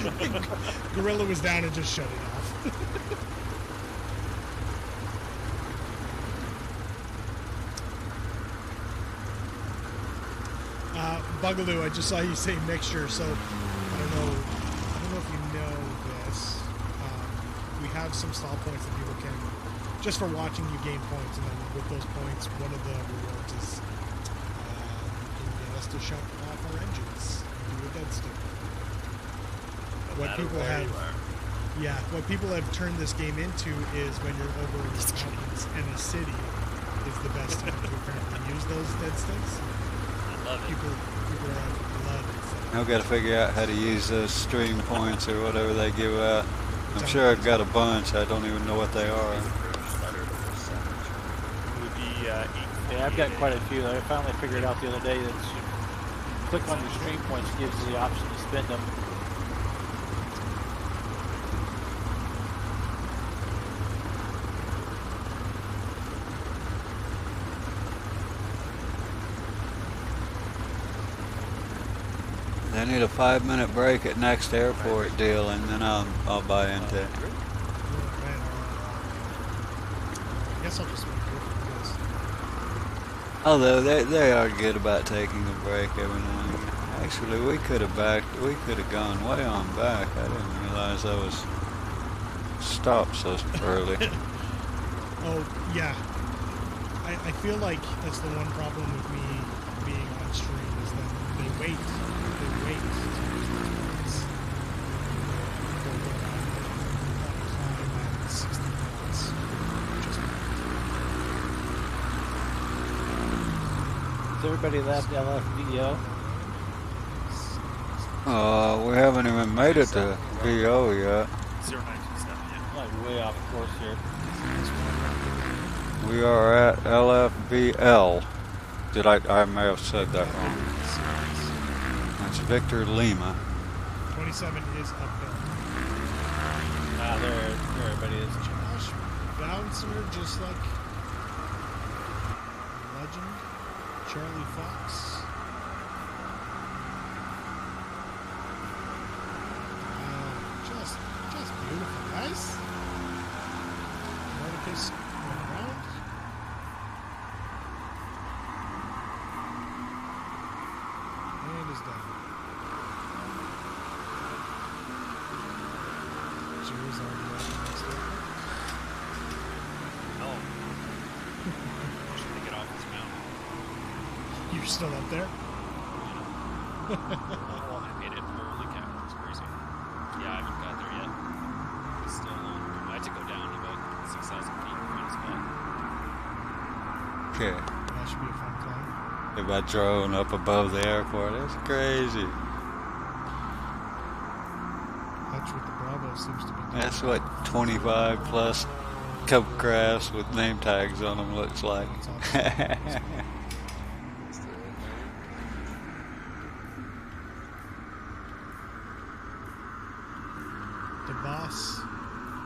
the next Gorilla was down and just shut it off. Bugaloo, I just saw you say mixture, so I don't know if you know this. We have some stall points that people can, just for watching you gain points, and then with those points, one of the rewards is you can get us to shut off our engines and do a dead stick. What people have, yeah, what people have turned this game into is when you're over in the mountains and a city is the best time to apparently use those dead sticks. I love it. People love it. I've got to figure out how to use those stream points or whatever they give out. I'm sure I've got a bunch. I don't even know what they are. It would be 8. Yeah, I've got quite a few. I finally figured out the other day that you click on your stream points, gives you the option to spend them. They need a 5-minute break at next airport deal, and then I'll buy into it. I guess I'll just wait here for you guys. Although they are good about taking a break every now and again. Actually, we could have gone way on back. I didn't realize I was stopped so early. Oh, yeah. I feel like that's the one problem with me being on stream is that they wait. They wait to use those points. They'll go on climb at 60 minutes. Just Has everybody left LFVO? We haven't even made it to VO yet. 0927, yeah. Like way off course here. We are at LFVL. I may have said that wrong. That's Victor Lima. 27 is uphill. There everybody is. Josh Bouncer, just like legend. Charlie Fox. Just beautiful, guys. Mordecus going around. And is down. Jerry's already at the next level. No. Should we get off this mountain? You're still up there? Oh, I made it. Holy cow, that's crazy. Yeah, I haven't got there yet. It's still I had to go down about 6,000 feet to find a spot. Okay. That should be a fun climb. If I drone up above the airport, it's crazy. Hutch with the Bravo seems to be doing. That's what 25 plus coke crafts with name tags on them looks like.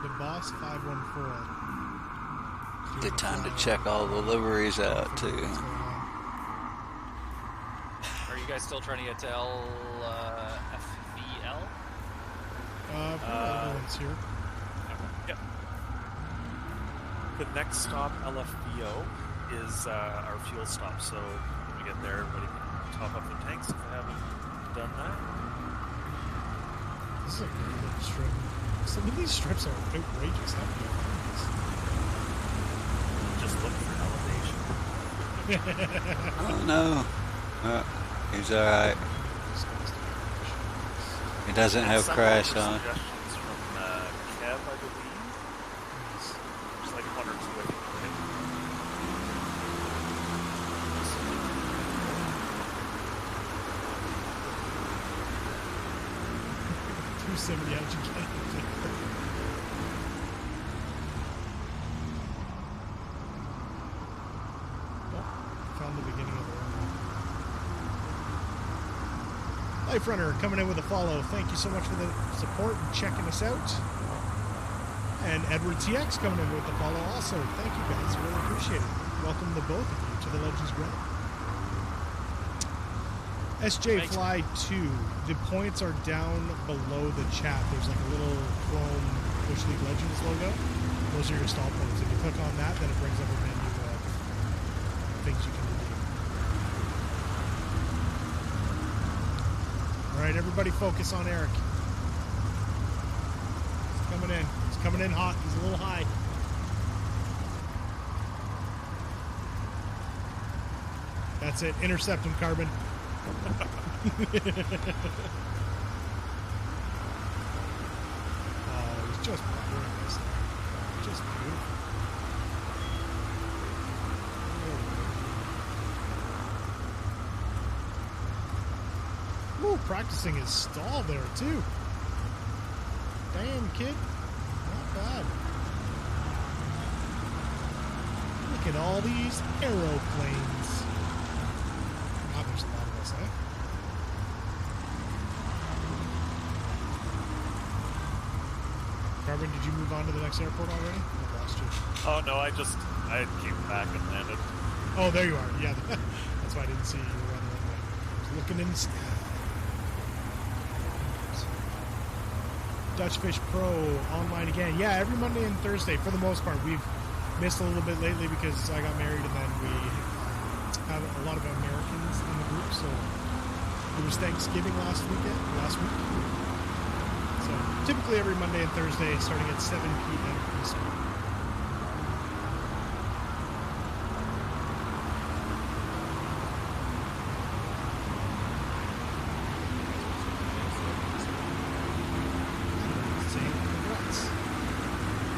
The boss 514. Good time to check all the liveries out too. Are you guys still trying to get to FVL? Everyone's here. Yep. The next stop, LFBO, is our fuel stop. So when we get there, everybody can top up their tanks if they haven't done that. This is a great little strip. Some of these strips are outrageous. How do you find Just look for elevation. Oh no. He's alright. He doesn't have crash on. Suggestions from Kev, I believe. There's like one or two, I think. 270, how'd you get it? Found the beginning of the run. Life Runner coming in with a follow. Thank you so much for the support and checking us out. And Edward TX coming in with the follow also. Thank you guys. Really appreciate it. Welcome the both of you to the Legends Ground. SJ Fly 2. The points are down below the chat. There's like a little chrome Bush League Legends logo. Those are your stall points. If you click on that, then it brings up a menu of things you can redeem. Alright, everybody focus on Eric. He's coming in. He's coming in hot. He's a little high. That's it. Intercept him, Carbon. He's just glorious. Just beautiful. Ooh, practicing his stall there too. Damn, kid. Not bad. Look at all these aeroplanes. God, there's a lot of us, eh? Carbon, did you move on to the next airport already? I lost you. Oh no, I came back and landed. Oh, there you are. Yeah, that's why I didn't see you around the runway. I was looking instead. Dutchfish Pro online again. Yeah, every Monday and Thursday for the most part. We've missed a little bit lately because I got married and then we have a lot of Americans in the group. So it was Thanksgiving last week. So typically every Monday and Thursday starting at 7 p.m. Eastern.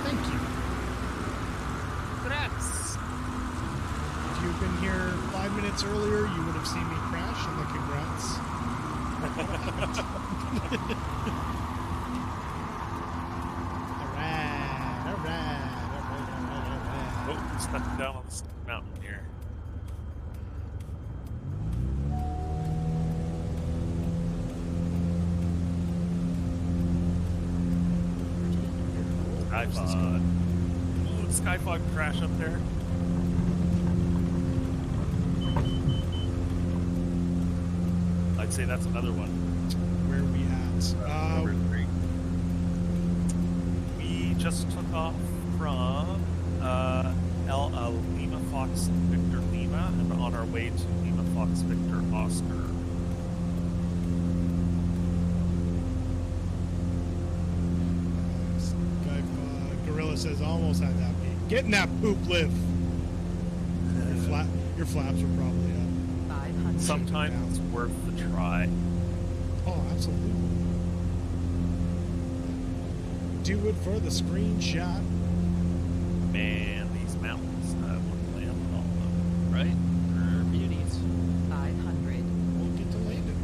Thank you. Congrats. If you've been here 5 minutes earlier, you would have seen me crash on the congrats. Oh, stepping down on this mountain here. Skyfog. Ooh, Skyfog crash up there. I'd say that's another one. Where are we at? Number 3. We just took off from Lima Fox Victor Lima and on our way to Lima Fox Victor Oscar. Gorilla says almost had that beat. Getting that poop lift. Your flaps are probably up. sometimes it's worth the try. Oh, absolutely. Do it for the screenshot. Man, these mountains, I want to land on all of them. Right? They're beauties. 500. We'll get to land it.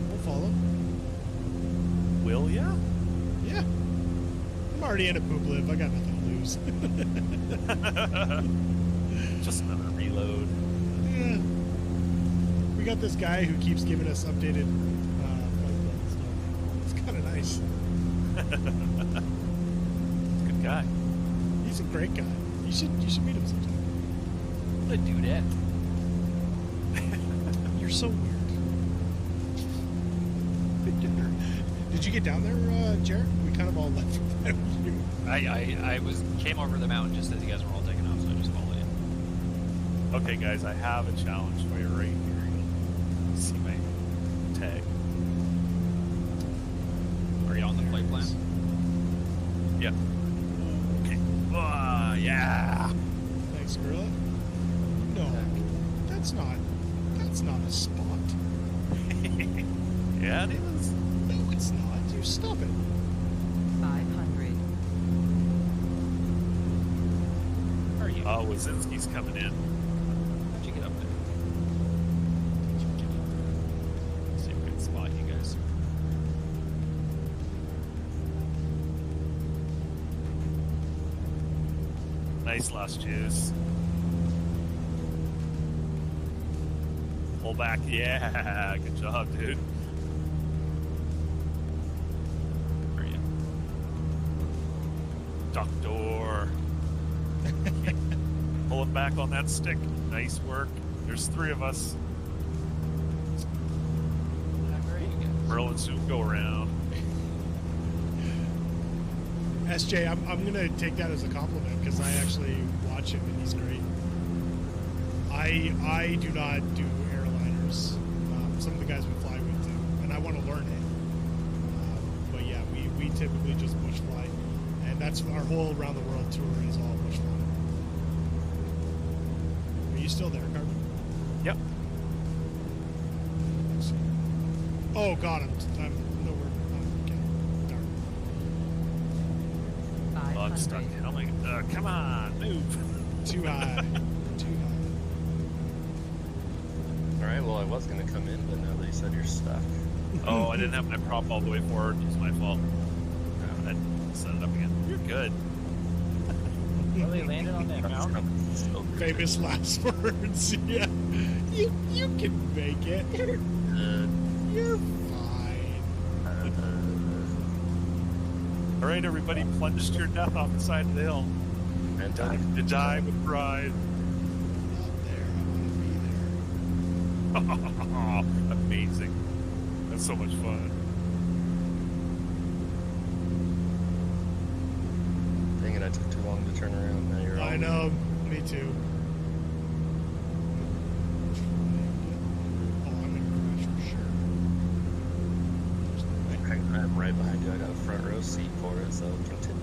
We'll follow. Will ya? Yeah. I'm already in a poop live. I got nothing to lose. Just another reload. Yeah. We got this guy who keeps giving us updated flight plans. It's kind of nice. Good guy. He's a great guy. You should meet him sometime. The dudette. You're so weird. Did you get down there, Jared? We kind of all left without you. I came over the mountain just as you guys were all taking off, so I just followed you. Okay, guys, I have a challenge for you right here. You'll see my tag. Are you on the flight plan? Yeah. Okay. Yeah. Thanks, Gorilla. No, that's not a spot. Yeah, it is. No, it's not. You stop it. 500. Where are you? Wazinski's coming in. How'd you get up there? See if we can spot you guys. Nice last juice. Pull back. Yeah. Good job, dude. Where are you? Doctor. Pulling back on that stick. Nice work. There's 3 of us. Where are you guys? Merle and soon go around. SJ, I'm gonna take that as a compliment because I actually watch him and he's great. I do not do airliners. Some of the guys we fly with do, and I want to learn it. But yeah, we typically just bush fly, and that's our whole around the world tour is all bush flying. Are you still there, Carmen? Yep. Oh God, I'm nowhere. Okay, darn. Oh, I'm stuck. 500. Oh my God. Come on, move. Too high. Too high. Alright, well, I was going to come in, but now that you said you're stuck. Oh, I didn't have my prop all the way forward. It's my fault. I set it up again. You're good. Really landed on that mountain? So Famous last words. Yeah. You can make it. good. You're fine. All right, everybody, plunge to your death off the side of the hill. And To die with pride. Not there. I want to be there. Amazing. That's so much fun. dang it, I took too long to turn around. Now you're I on. know. Me too. Oh, I'm in crash for sure. There's no way. I'm right behind you. I got a front row seat for it, so continue.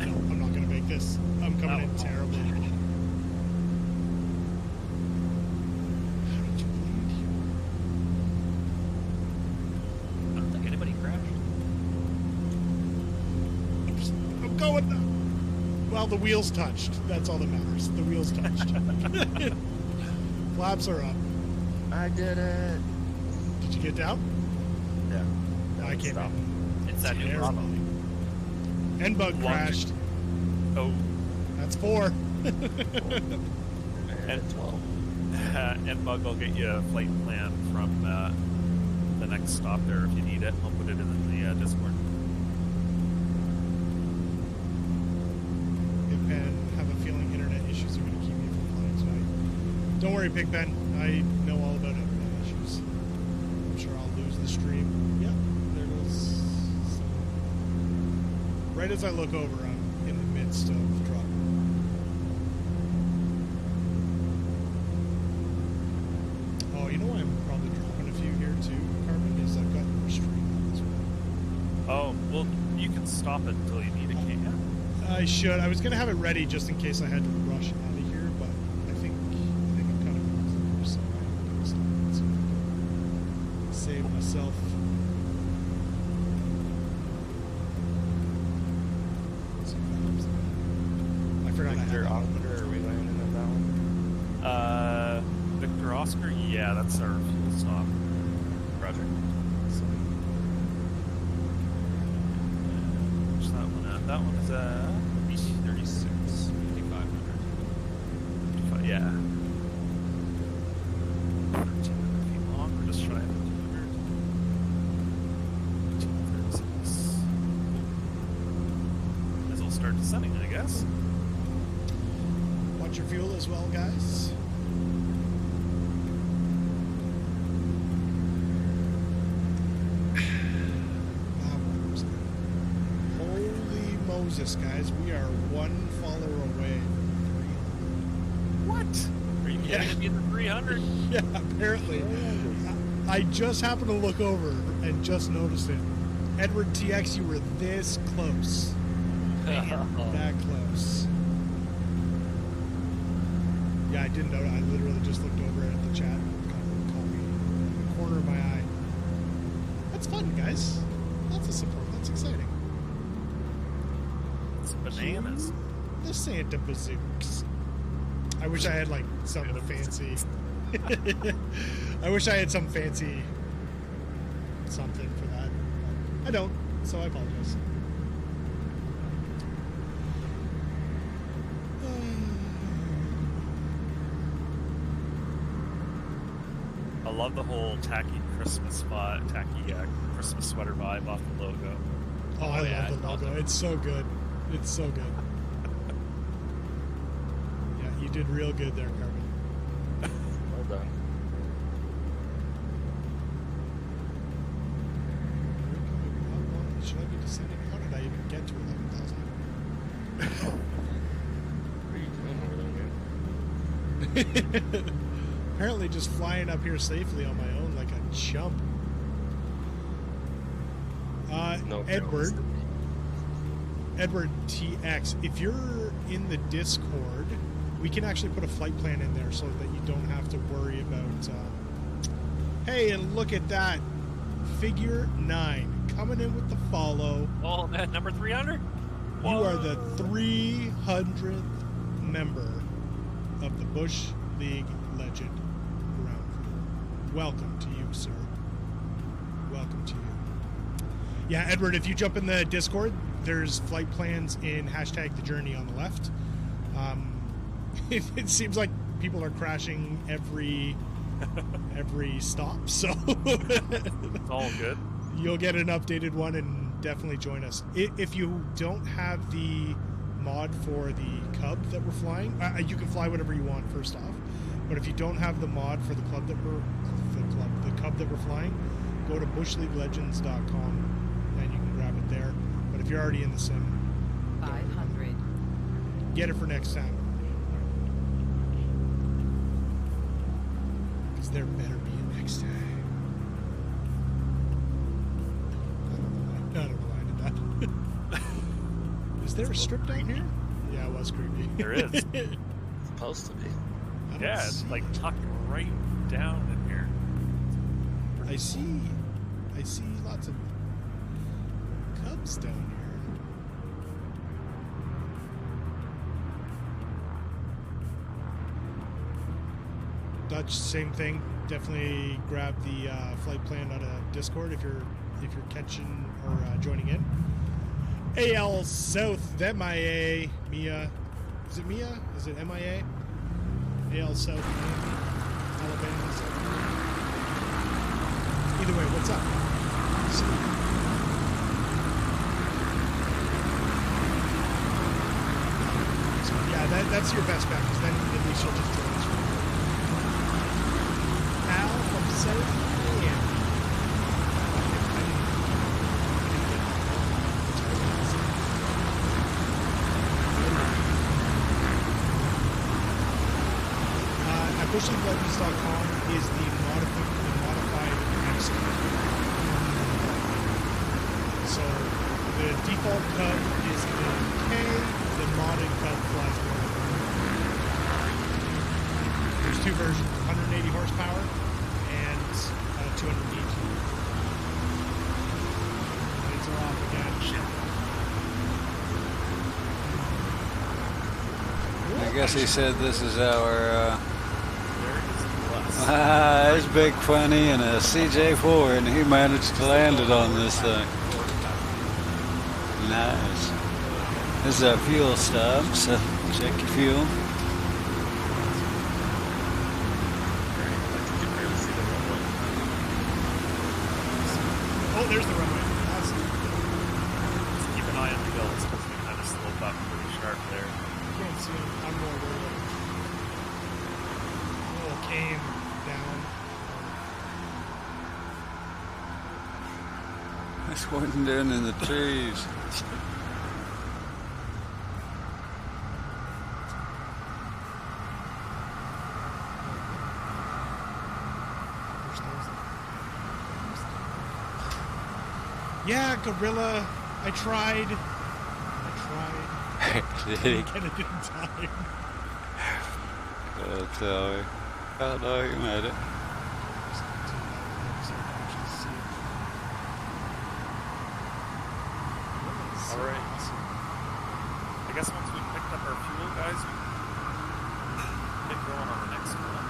I'm not gonna make this. I'm coming in terribly. How did you land here? I don't think anybody crashed. I'm going now. Well, the wheels touched. That's all that matters. The wheels touched. Flaps are up. I did it. Did you get down? Yeah. I came Stop. in. It's that new Terrible. problem. N-Bug crashed. Oh, That's 4. And 12. and Bug, I'll get you a flight plan from the next stop there if you need it. I'll put it in the Discord. Pigpen, have a feeling internet issues are going to keep me from flying tonight. Don't worry, Pigpen. I know all about internet issues. I'm sure I'll lose the stream. Yep, there goes. Right as I look over, I'm in the midst of trouble. Oh, you know why I'm probably dropping a few here too, Carmen? Is I've got more stream on as well. Oh, well, you can stop it until you need it, can't you? I should. I was gonna have it ready just in case I had to rush out of here, but I think I'm kind of close. So save myself. I forgot. Victor Oscar, are we landing at that one? Victor Oscar, yeah, that's our fuel stop. Roger. Where's that one at? That one is at BC36, 5500. yeah. 1,300 feet long. We're just shy of 1,500. 236. As we'll start descending, I guess. Watch your fuel as well, guys. Holy Moses, guys. We are one follower away from What? Are you Yeah. getting to be in the 300? 300. Yeah, apparently. I just happened to look over and just noticed it. Edward TX, you were this close. That close. Yeah, I didn't know. I literally just looked over at the chat and caught me in the corner of my eye. That's fun, guys. Lots of support. That's exciting. It's bananas. The Santa Bazooks. I wish I had like some fancy. I wish I had some fancy something for that. I don't, so I apologize. I love the whole tacky Christmas Christmas sweater vibe off the logo. Oh, I yeah, love the logo. awesome. It's so good. It's so good. Yeah, you did real good there, Carmen. Well done. Should I be descending? How did I even get to 11,000? What are you doing over there, man? Apparently just flying up here safely on my own like a chump. No, Edward TX, if you're in the Discord, we can actually put a flight plan in there so that you don't have to worry about hey, and look at that, figure 9 coming in with the follow. Oh, that number 300? You are the 300th member of the Bush League Legend Ground Crew. Welcome to you, sir. Welcome to you. Yeah, Edward, if you jump in the Discord, there's flight plans in hashtag the journey on the left. It seems like people are crashing every stop, so It's all good. you'll get an updated one and definitely join us. If you don't have the mod for the Cub that we're flying, you can fly whatever you want first off. But if you don't have the mod for the Cub that we're flying, go to bushleaguelegends.com and you can grab it there. But if you're already in the sim, 500. get it for next time. Because there better be a next time. I don't know why I did that. Is there a strip down here? Yeah, it was creepy. There is. It's supposed to be. I don't Yeah, it's see like it. tucked right down in here. I see lots of cubs down here. Dutch, same thing. Definitely grab the flight plan out of Discord if you're catching or joining in. AL South, MIA, Mia. Is it Mia? Is it MIA? AL South, Alabama. Either way, what's up? So, yeah, that's your best bet, because then at least you'll just join us. Al from South Miami. At bushleaguelegends.com is the modified X card. So the default Cub is the okay. The modded Cub flies more. There's two versions, 180 horsepower and 200 kg. Lights are off again. I guess he said this is our. It's Big Funny and a CJ4, and he managed to land it on this thing. Nice. This is a fuel stop, so check your fuel. Oh, there's the runway. Awesome. Just keep an eye on the hills because we kind of slope up pretty sharp there. Can't see him. I'm more worried. Little came down. It's winding down in the trees. Yeah, Gorilla. I tried. Did he? Get it in time. Tell me. Oh no, he made it. Alright. I guess once we picked up our fuel, guys, we can get going on the next one.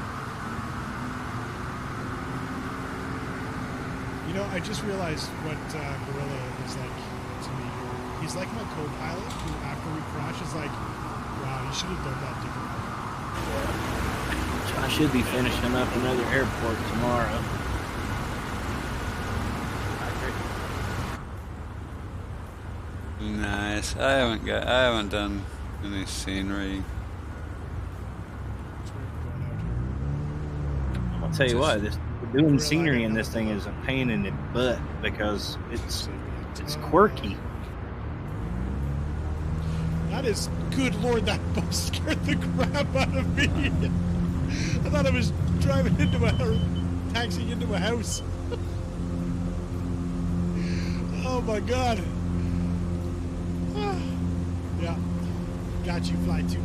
You know, I just realized what Gorilla is like to me. He's like my co-pilot who, after we crash, is like, wow, you should have done that differently. I should be finishing up another airport tomorrow. Nice. I haven't done any scenery. I'll tell you what, doing scenery in this thing is a pain in the butt because it's quirky. That is, good lord, that bus scared the crap out of me. I thought I was driving into taxiing into a house. Oh my god. Yeah. Got you, fly too.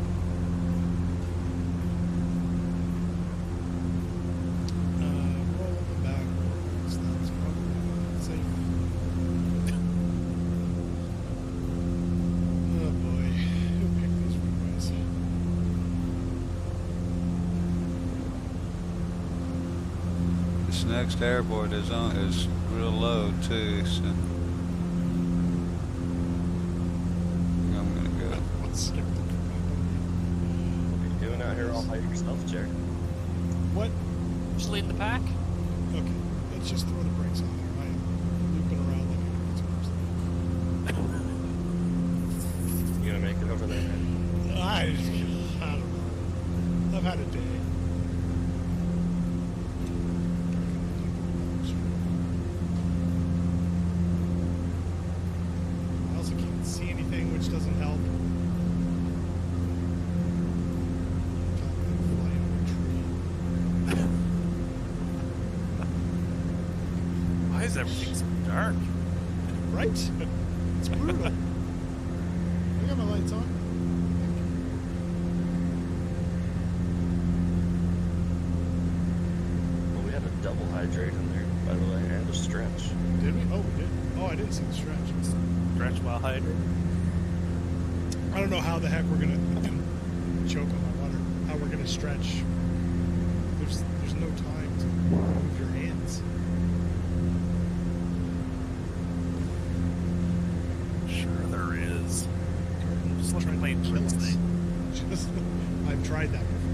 Rolling backwards. That's probably not safe. Oh boy. Who picked these runways? This next airport is real low too, so I'm gonna go. What's scared the crap out of me? What are you doing out here all by yourself, Jared? What? Just leading the pack. Okay, let's just throw the brakes on there. I am looping around like a crazy person. You gonna make it over there, man? I don't know. I've had a day. I also can't see anything, which doesn't help. Fly over a tree. Why is everything so dark? Right? It's brutal. I got my lights on. Well, we had a double hydrate in there, by the way, and a stretch. Did we? Oh, we did. Oh, I didn't see the stretch. Stretch while hydrating. I don't know how the heck we're gonna choke on my water. How we're gonna stretch. There's no time to move your hands. Sure there is. Just look Trying to plain kill Prince us. thing. I've tried that before.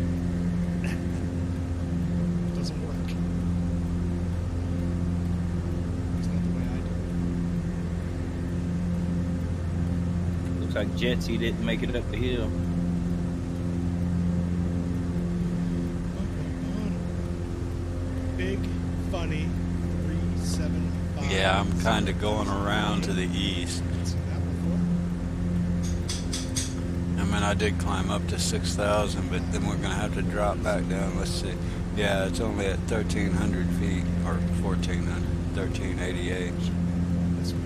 It doesn't work. It's not the way I do it. Looks like Jetsy didn't make it up the hill. Big, funny, 375. Yeah, I'm kind of going around to the east. Seen that before? I mean, I did climb up to 6,000, but then we're gonna have to drop back down. Let's see. Yeah, it's only at 1,300 feet, or 1,400, 1,388. This way.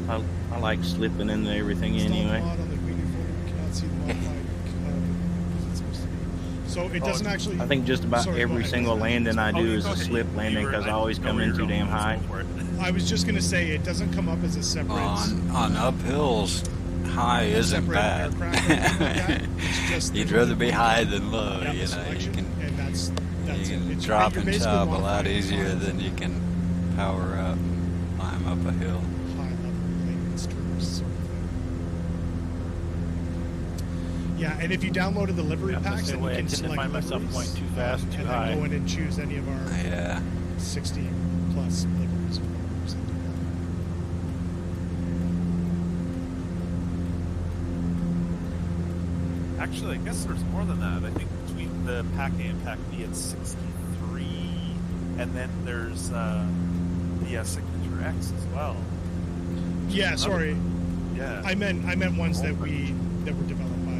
I like slipping into everything Install anyway. mod on the community folder. We cannot see the modified because it's supposed to be. So it doesn't actually. I think just about Sorry, go every ahead. single landing I Oh, do you is go a ahead. slip landing because I always come in too damn high. I was just gonna say it doesn't come up as a separate. On uphills, high isn't separate bad. aircraft or anything like that. It's just You'd there's rather only be one high than low. Yeah, You know, you selection, can and that's you it. can It's drop you're and basically chop a lot modifying easier files than you can power up, climb up a hill. high level maintenance terms sort of thing. Yeah, and if you downloaded the livery Yeah, packs, that's the then you way I can tend to select find myself liveries, going too fast, too and high. then go in and choose any of our Yeah. 60 plus liveries. Actually, I guess there's more than that. I think between the Pack A and Pack B, it's 63, and then there's the Signature X as well. Yeah, sorry. Yeah. I meant ones that were developed by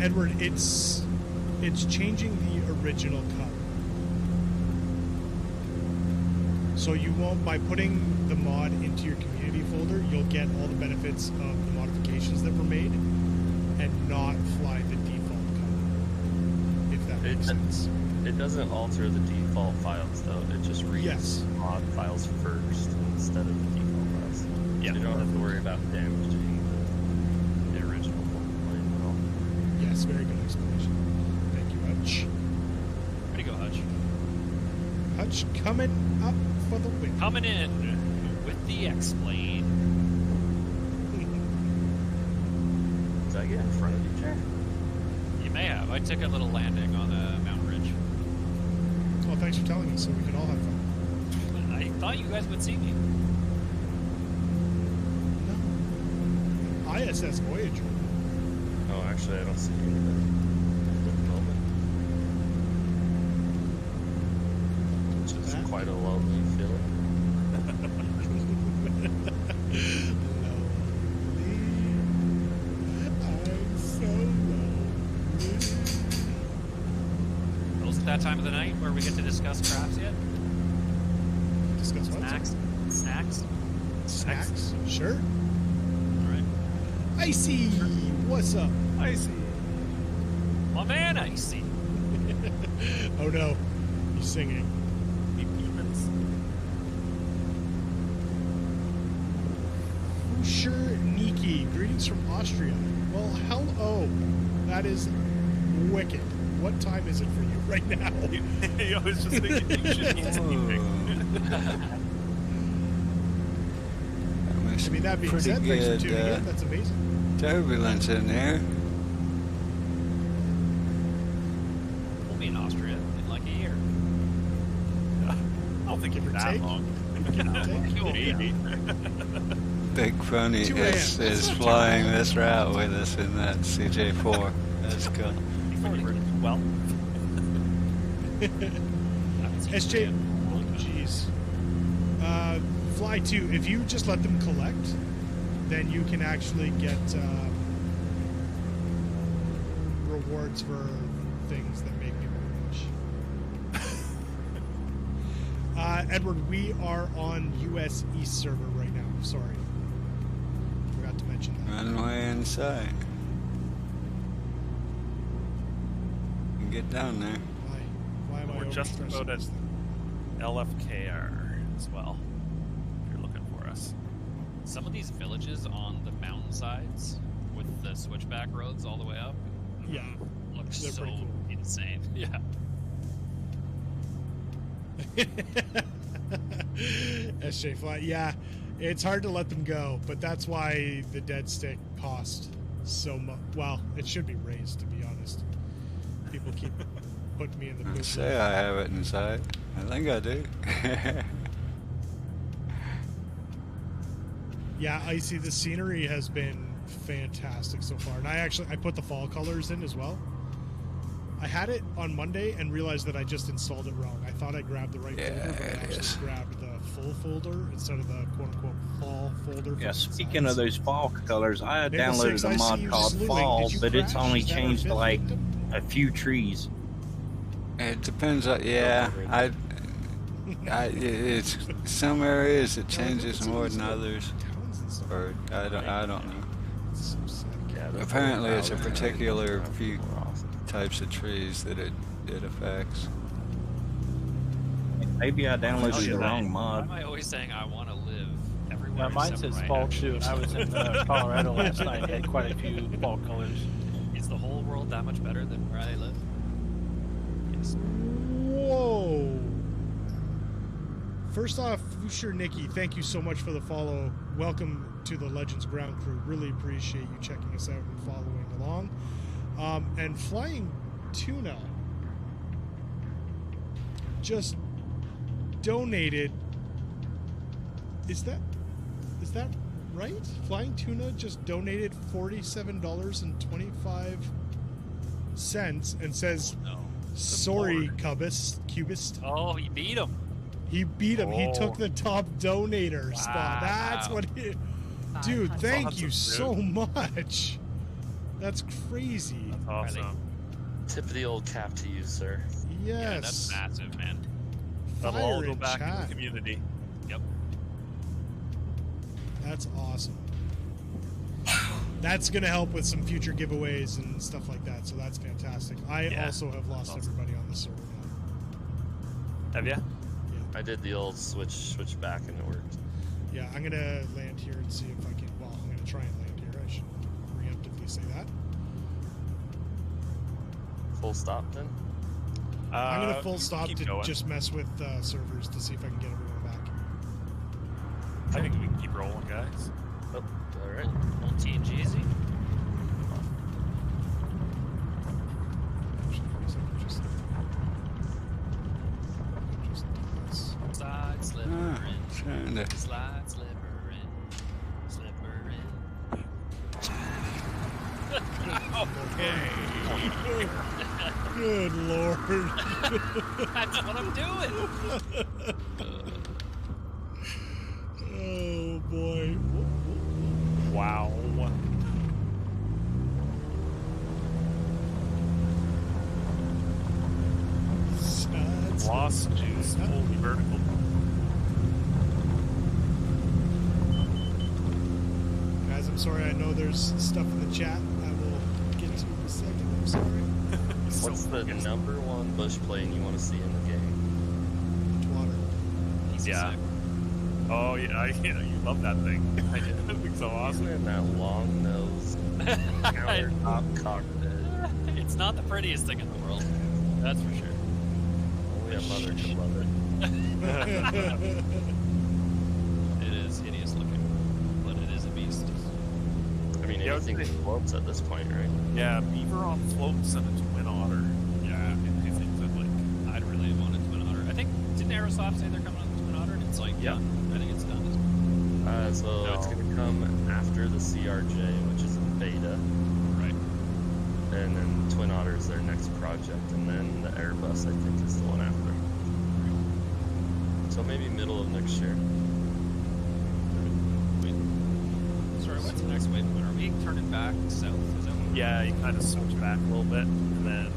Edward. It's changing the original cut. So you won't, by putting the mod into your community folder, you'll get all the benefits of the modifications that were made and not fly the default cut. If that makes sense. It doesn't alter the default files though. It just reads Yes. mod files first instead of the default files. Yeah. So you don't have to worry about damaging the original plane at all. Yes, very good explanation. Thank you, Hutch. Way to go, Hutch. Hutch coming up for the win. Coming in with the X-Plane. Did I get in front of you, Jared? You may have. I took a little landing on a mountain ridge. Well, thanks for telling me so we could all have fun. I thought you guys would see me. No. ISS Voyager. Oh, actually, I don't see anybody at the moment. Which is That? quite a lonely feeling. I'm so lonely. Well, is it that time of the night where we get to discuss crafts yet? Discuss what? Snacks? Snacks? Snacks? Sure. Alright. Icy! What's up? Icy. My man, Icy. Oh no. He's singing. Me demons. Usher Niki. Greetings from Austria. Well, hello. That is wicked. What time is it for you right now? I was just thinking you should be sleeping. I mean, that being Pretty said, thanks for good, tuning in. That's amazing. turbulence in there. We'll be in Austria in like a year. I don't think Give or it's that take. long. Maybe. Big Funny 2 a.m. is That's not flying too bad. this route with us in that CJ4. That's cool. Well, SJ, oh jeez. Fly 2, if you just let them collect, then you can actually get rewards for things that make people rich. Edward, we are on US East server right now. Sorry. Forgot to mention that. Runway inside. You can get down there. Why am I We're just overstressing about at this thing? LFKR as well. If you're looking for us. some of these villages on the mountainsides with the switchback roads all the way up Yeah. look They're so pretty cool. insane. Yeah. SJ Fly. Yeah, it's hard to let them go, but that's why the dead stick cost so much. Well, it should be raised, to be honest. People keep putting me in the I boot. say I have it inside. I think I do. Yeah, Icy, the scenery has been fantastic so far. And I put the fall colors in as well. I had it on Monday and realized that I just installed it wrong. I thought I grabbed the right folder, but I it is. actually grabbed the full folder instead of the quote-unquote fall folder. Yeah, for speaking of sides. those fall colors, I had Maple downloaded Six, a I see mod you called slewing. Fall, Did you but it's crash? only Is that our changed to fifth like victim? a few trees. It depends on, yeah, It's some areas it Yeah, changes look at more some than of these others, towns and stuff. or I don't know. It's so sick. Yeah, the Apparently, it's a Valley particular sounds few more awesome. types of trees that it affects. Maybe I Oh, downloaded yeah, the that- wrong Why mod. am I always saying I want to live everywhere? Yeah, mine except says where I fall actually too, and I was in Colorado last night. Had quite a few fall colors. Is the whole world that much better than where I live? Yes. Whoa. First off, Fusher Nikki, thank you so much for the follow. Welcome to the Legends Ground Crew. Really appreciate you checking us out and following along. And Flying Tuna just donated. Is that right? Flying Tuna just donated $47.25 and says, No. "Sorry, Cubist." Oh, he beat him. He beat him. He Oh. took the top donator spot. That's Wow. what he... Dude, thank That's you so rude. much. That's crazy. That's awesome. Tip of the old cap to you, sir. Yeah, that's Yes. massive, man. That'll all Fire go in back in chat. the community. Yep. That's awesome. That's going to help with some future giveaways and stuff like that, so that's fantastic. I Yeah, also have lost awesome. everybody on the server now. Have ya? I did the old switch back and it worked. Yeah, I'm going to land here and see if I can... Well, I'm going to try and land here. I should preemptively say that. Full stop then? I'm going to full stop keep to going. just mess with servers to see if I can get everyone back. I think we can keep rolling, guys. Oh, alright. Old TNGZ. Slide, slipper Trying to. in. Slide, slipper in. Slipper in. Good lord. That's what I'm doing. Oh boy. Wow. Spuds. Lost juice. Holy vertical. Guys, I'm sorry. I know there's stuff in the chat. I will get to in a second. I'm sorry. What's the number one bush plane you want to see in the game? Water. He's Yeah. sick. Oh, yeah, yeah, you love that thing. I did. That thing's so awesome. Isn't it that long nose countertop cockpit? It's not the prettiest thing in the world. That's for sure. Only a mother could love it. It is hideous looking, but it is a beast. I mean, Yeah, anything I would say- floats at this point, right? Yeah, beaver on floats and a twin otter. Yeah, I think that like. I'd really want a twin otter. I think didn't Aerosoft say they're coming on the twin otter? And it's like, yeah, I think it's done. So it's No. going to come after the CRJ, which is in beta, Right. and then Twin Otter is their next project, and then the Airbus, I think, is the one after. So maybe middle of next year. Wait. Sorry, what's the next waypoint? Are we turning back south? Is that what Yeah, you kind of switch back a little bit, and then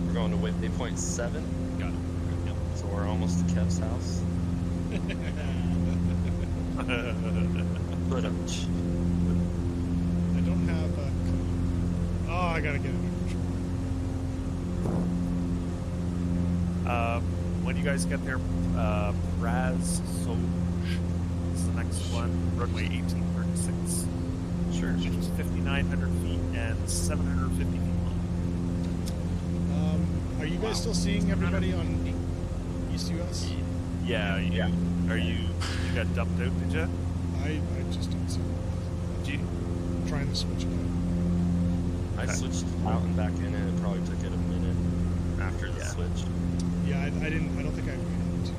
We're going to waypoint 7, we got it? Yep. so we're almost to Kev's house. But I don't have a... Oh, I gotta get a new controller. when you guys get there, Raz Soj is the next one. Runway 1836, sure. which is 5,900 feet and 750 feet long. Are you guys still seeing everybody on East US? Yeah, yeah. You got dumped out, did you? I just don't see it. Did you? I'm trying to switch it out. I switched out and back in, and it probably took it a minute after the Yeah. switch. Yeah, I don't think I waited too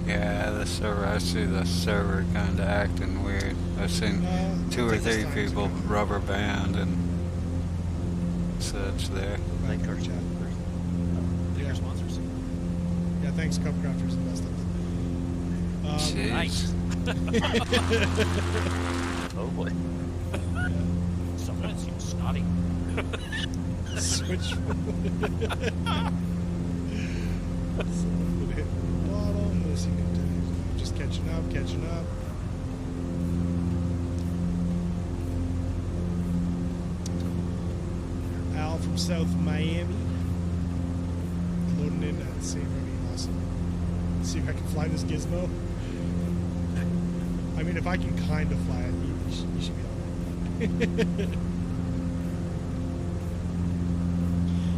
Yeah, the server. I see the server kind of acting weird. I've seen long. two or Take this three time to people go. rubber band and such there. Thank our chat first. Thank Yeah. our sponsors. Yeah, thanks, Cupcrafters and Best Jeez. Nice. Oh boy. naughty. Switch. Someone hit the bottom. Listening to just catching up. Al from South Miami. Loading in at St. Remy. Awesome. Let's see if I can fly this gizmo. I mean, if I can kind of fly it, you should be alright.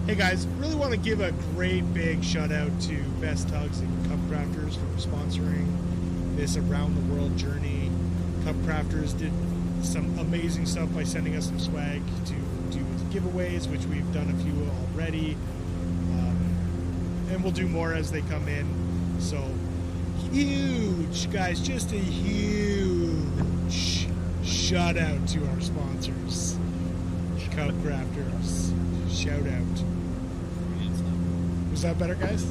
Hey guys, really want to give a great big shout out to Best Tugs and Cup Crafters for sponsoring this around the world journey. Cup Crafters did some amazing stuff by sending us some swag to do giveaways, which we've done a few already, and we'll do more as they come in. So huge, guys, just a huge shout out to our sponsors, Cup Crafters. Shout out. Was that better, guys?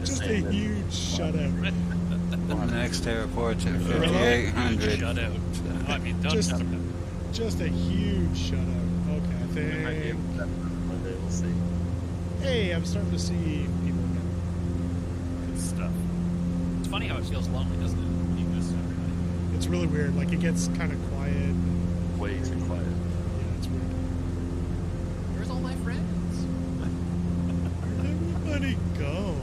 Just a huge shout out. The next airport's at 5,800. Shut out. No, I mean, don't Just- shut him Just a huge shout out. Okay, I think. Monday, we'll see. Hey, I'm starting to see people again. Good stuff. It's funny how it feels lonely, doesn't it? When you miss everybody. It's really weird. Like, it gets kind of quiet. Way too quiet. Yeah, it's weird. Where's all my friends? Where'd everybody go?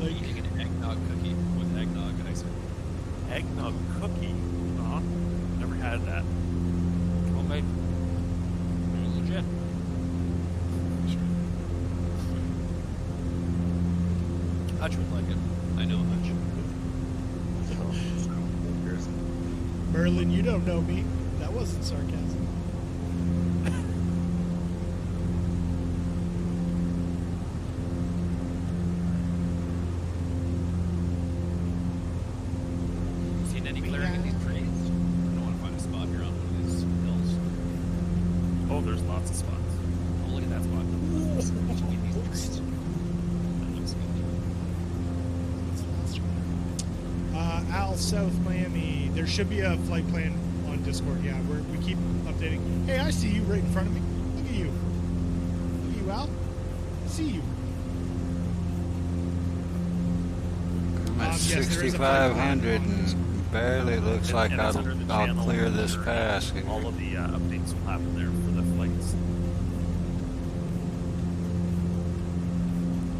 Like, You make an eggnog cookie with eggnog icing. Eggnog cookie. Uh-huh. Never had that. Homemade. Legit. Hutch would like it. I know Hutch. Merlin, you don't know me. That wasn't sarcasm. Seen any clearing in these trees? I don't want to find a spot here on one of these hills. Oh, there's lots of spots. Oh, look at that spot. Between these trees. That looks good. Al, South Miami. There should be a flight plan on Discord. Yeah, we keep updating. Hey, I see you right in front of me. Look at you. Look at you, Al. I see you. I'm at Yes, there is a flight plan 6,500 on Discord. and barely looks like And it's under the I'll channel clear this where, pass here. all of the updates will happen there for the flights.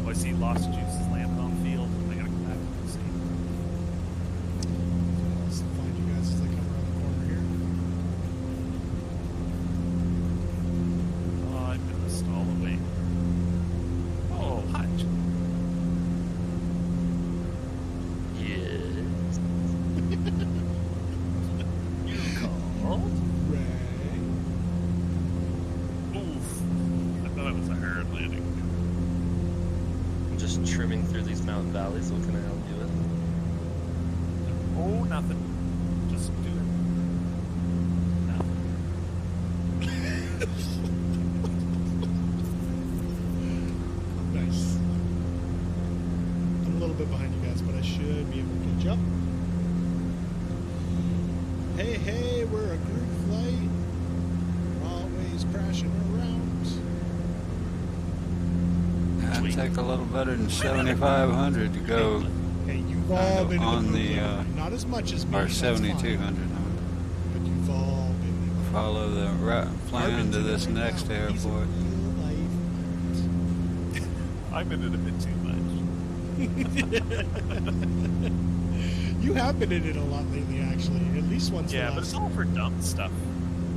Oh, I see Lost Juices landed on field. I gotta come back and see. Let's find you guys as they come around the corner here. Oh, I'm gonna stall away. Oh, Hutch. Yes. You called? Ray. Oof. I thought it was a hard landing. I'm just trimming through these mountain valleys. What can I help you with? Oh, nothing. Just do it. Nice. I'm a little bit behind you guys, but I should be able to catch up. Hey, we're a group flight. We're always crashing around. That'd take a little better than 7,500 to go, Hey, you've all been on in the, not as much as me. or that's fine, 7,200. But you've all been in the Follow the plan to this next airport. I'm in it a bit too much. You have been in it a lot lately, actually. At least once. Yeah, the but it's last. all for dumb stuff.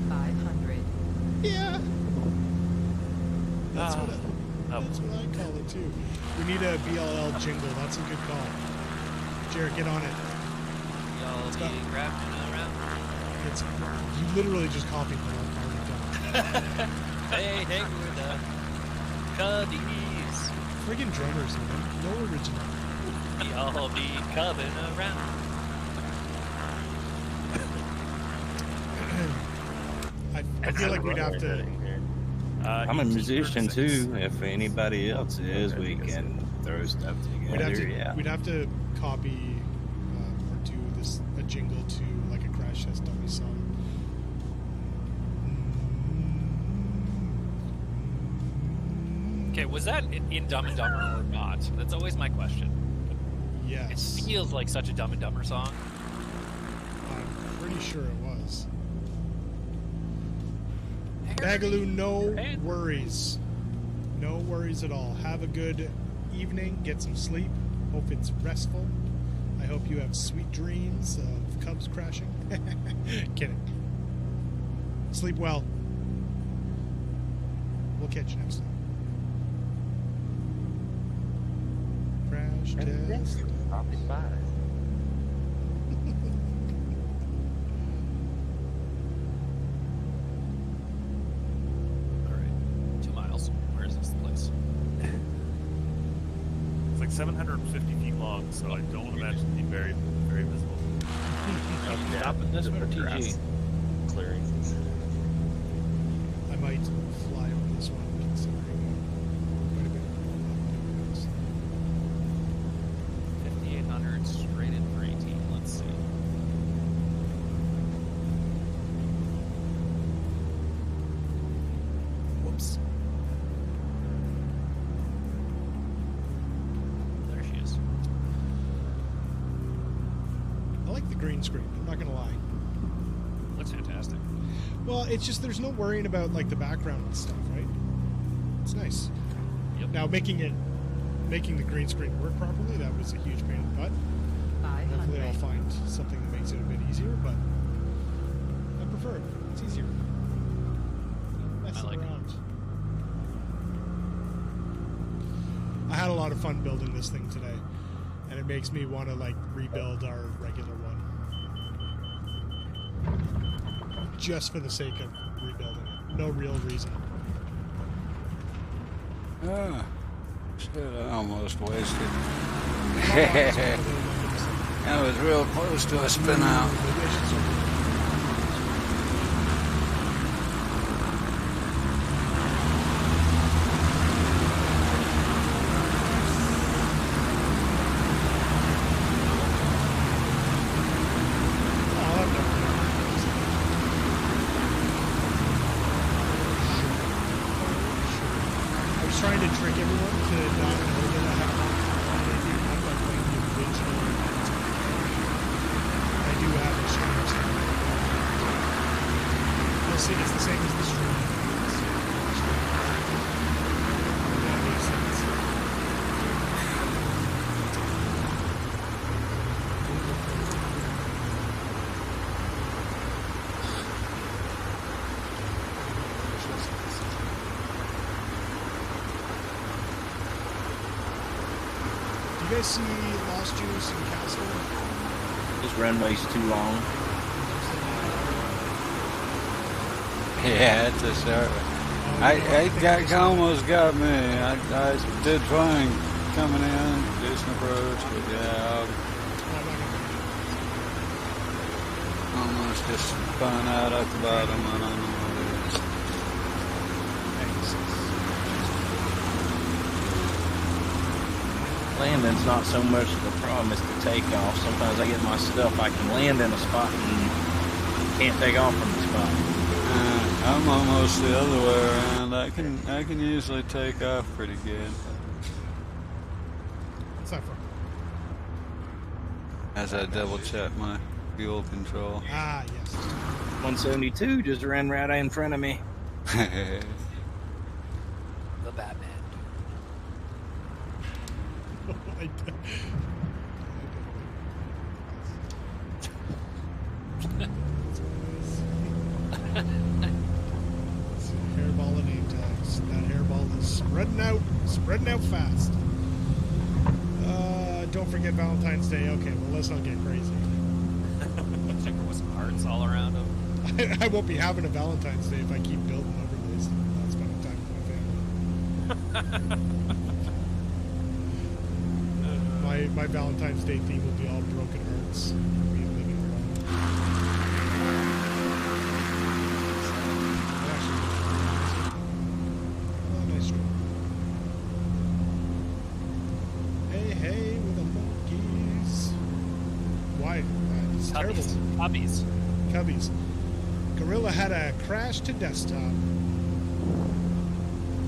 500. Yeah. That's, Ah. what that's what I call it too. We need a BLL jingle. That's a good call. Jared, get on it. Y'all Stop. be grafting around. It's you literally just copied me. Hey, we're the Cubbies. Friggin' drummers, man. No original. Y'all be coming around. I feel like we'd have to. I'm a Heat musician 36. too. If anybody else is, we can throw stuff together. Yeah. We'd have to copy or do a jingle to like a Crash Test Dummy song. Okay, was that in Dumb and Dumber or not? That's always my question. Yes. It feels like such a Dumb and Dumber song. I'm pretty sure it was. Bagaloo, no worries. No worries at all. Have a good evening. Get some sleep. Hope it's restful. I hope you have sweet dreams of Cubs crashing. Kidding. Sleep well. We'll catch you next time. Crash test. Probably 5. All right, 2 miles. Where is this place? It's like 750 feet long, so I don't imagine it being very, very visible. Stopping this one or TG? Clearing. I might fly over this one considering quite a bit of 5,800 straight in for 18. Let's see. Whoops. There she is. I like the green screen, I'm not gonna lie. Looks fantastic. Well, it's just there's no worrying about like the background and stuff, right? It's nice. Yep. Now making the green screen work properly, that was a huge pain in the butt. Hopefully I'll 500. find something that makes it a bit easier, but I prefer it. It's easier. Messing like it. around. I had a lot of fun building this thing today, and it makes me want to like rebuild our regular one. Just for the sake of rebuilding it. No real reason. Ah, shit, I almost wasted. I was real close to a spin out. I was trying to trick everyone to not know that I have anything on by playing the original. I do have a stream still. You'll see it's the same as the stream. That makes sense. Do you guys see Lost Juice and Castle? This runway's too long. Yeah, it's a short one. I almost got me. I did fine coming in, decent approach, but yeah, almost just spun out at the bottom. I don't know what it is. Landing's not so much the problem as the takeoff. Sometimes I get my stuff, I can land in a spot and can't take off from the spot. I'm almost the other way around. I can usually take off pretty good. It's not fun. As I double check my fuel control. Ah, yes. 172 just ran right in front of me. The Batman. I did. Hairball and name tags. That hairball is spreading out fast. Don't forget Valentine's Day. Okay, well, let's not get crazy. Check with some hearts all around him. I won't be having a Valentine's Day if I keep building overlays. Not spending time with my family. My Valentine's Day theme will be all broken hearts. Me living alone. Nice one. Hey, with the monkeys. Why? It's terrible. Puppies. Cubbies. Gorilla had a crash to desktop.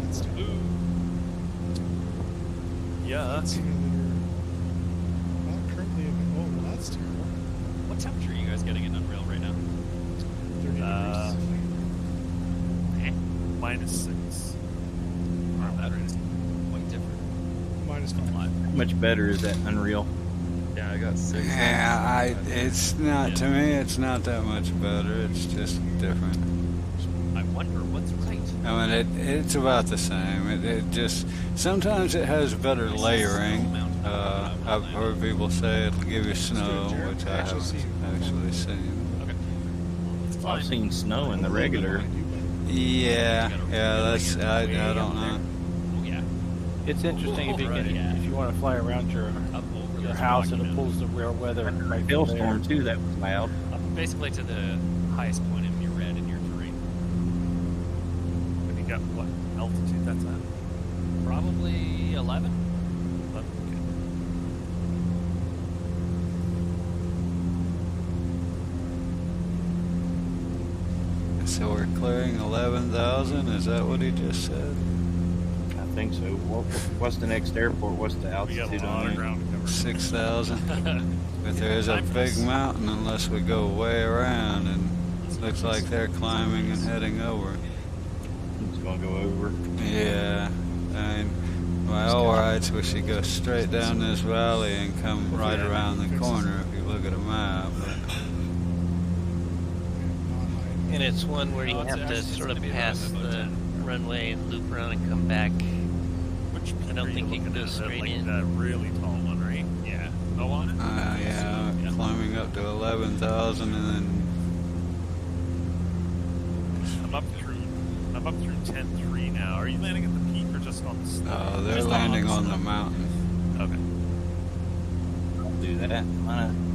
That's terrible. Flight Simulator. Not currently in. Oh, well, that's terrible. What temperature are you guys getting in Unreal right now? 30 degrees. -6. That is quite different. -5. How much better is that Unreal? Yeah, I got 6. Yeah, it's not, to me, it's not that much better. It's just different. I wonder what's right. I mean, it's about the same. It just, sometimes it has better layering. I've heard people say it'll give you snow, which I haven't actually seen. Okay. It's I've fine. seen snow in the regular. Yeah, that's, I don't know. Oh, yeah. It's interesting if you can, if you want to fly around your Up over your those house and it documents. pulls the real weather right from there. Hailstorm too. That was loud. Up basically to the highest point in your red in your terrain. Have you got what altitude that's at? Probably 11. 11. Okay. So we're clearing 11,000. Is that what he just said? I think so. What's the next airport? What's the We got altitude a lot on of it? ground to cover. 6,000. But there is a big mountain unless we go way around, and it looks like they're climbing and heading over. It's gonna go over. Yeah, I mean, my alrights we should go straight down this valley and come right around the corner if you look at a map. But And it's one where you Oh, it's have to actually- sort of it's gonna be pass about the 10. runway and loop around and come back. Which I don't think you can go straight like in. that really tall one, right? Yeah. Oh, on it? yeah, climbing up to 11,000 and then I'm up through 10.3 now. Are you landing at the peak or just on the snow? they're Just landing the on snow. the mountain. Okay. I'll do that.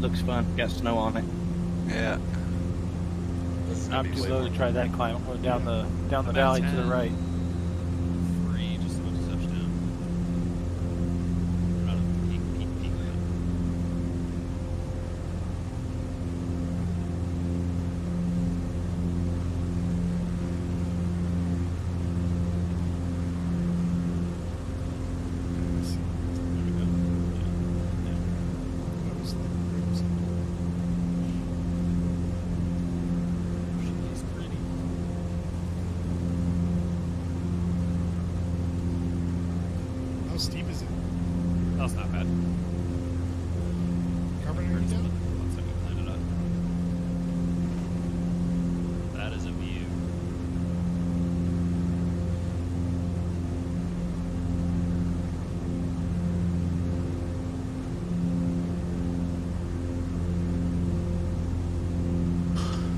Looks fun. Got snow on it. Yeah. I'm too low to try that climb. Go down the About valley to 10. the right. 3, just about to touch down. We're not at the peak yet. That was like rooms. She's pretty. How steep is it? That's not bad. Carbon already down? Once I can plan it up. That is a view.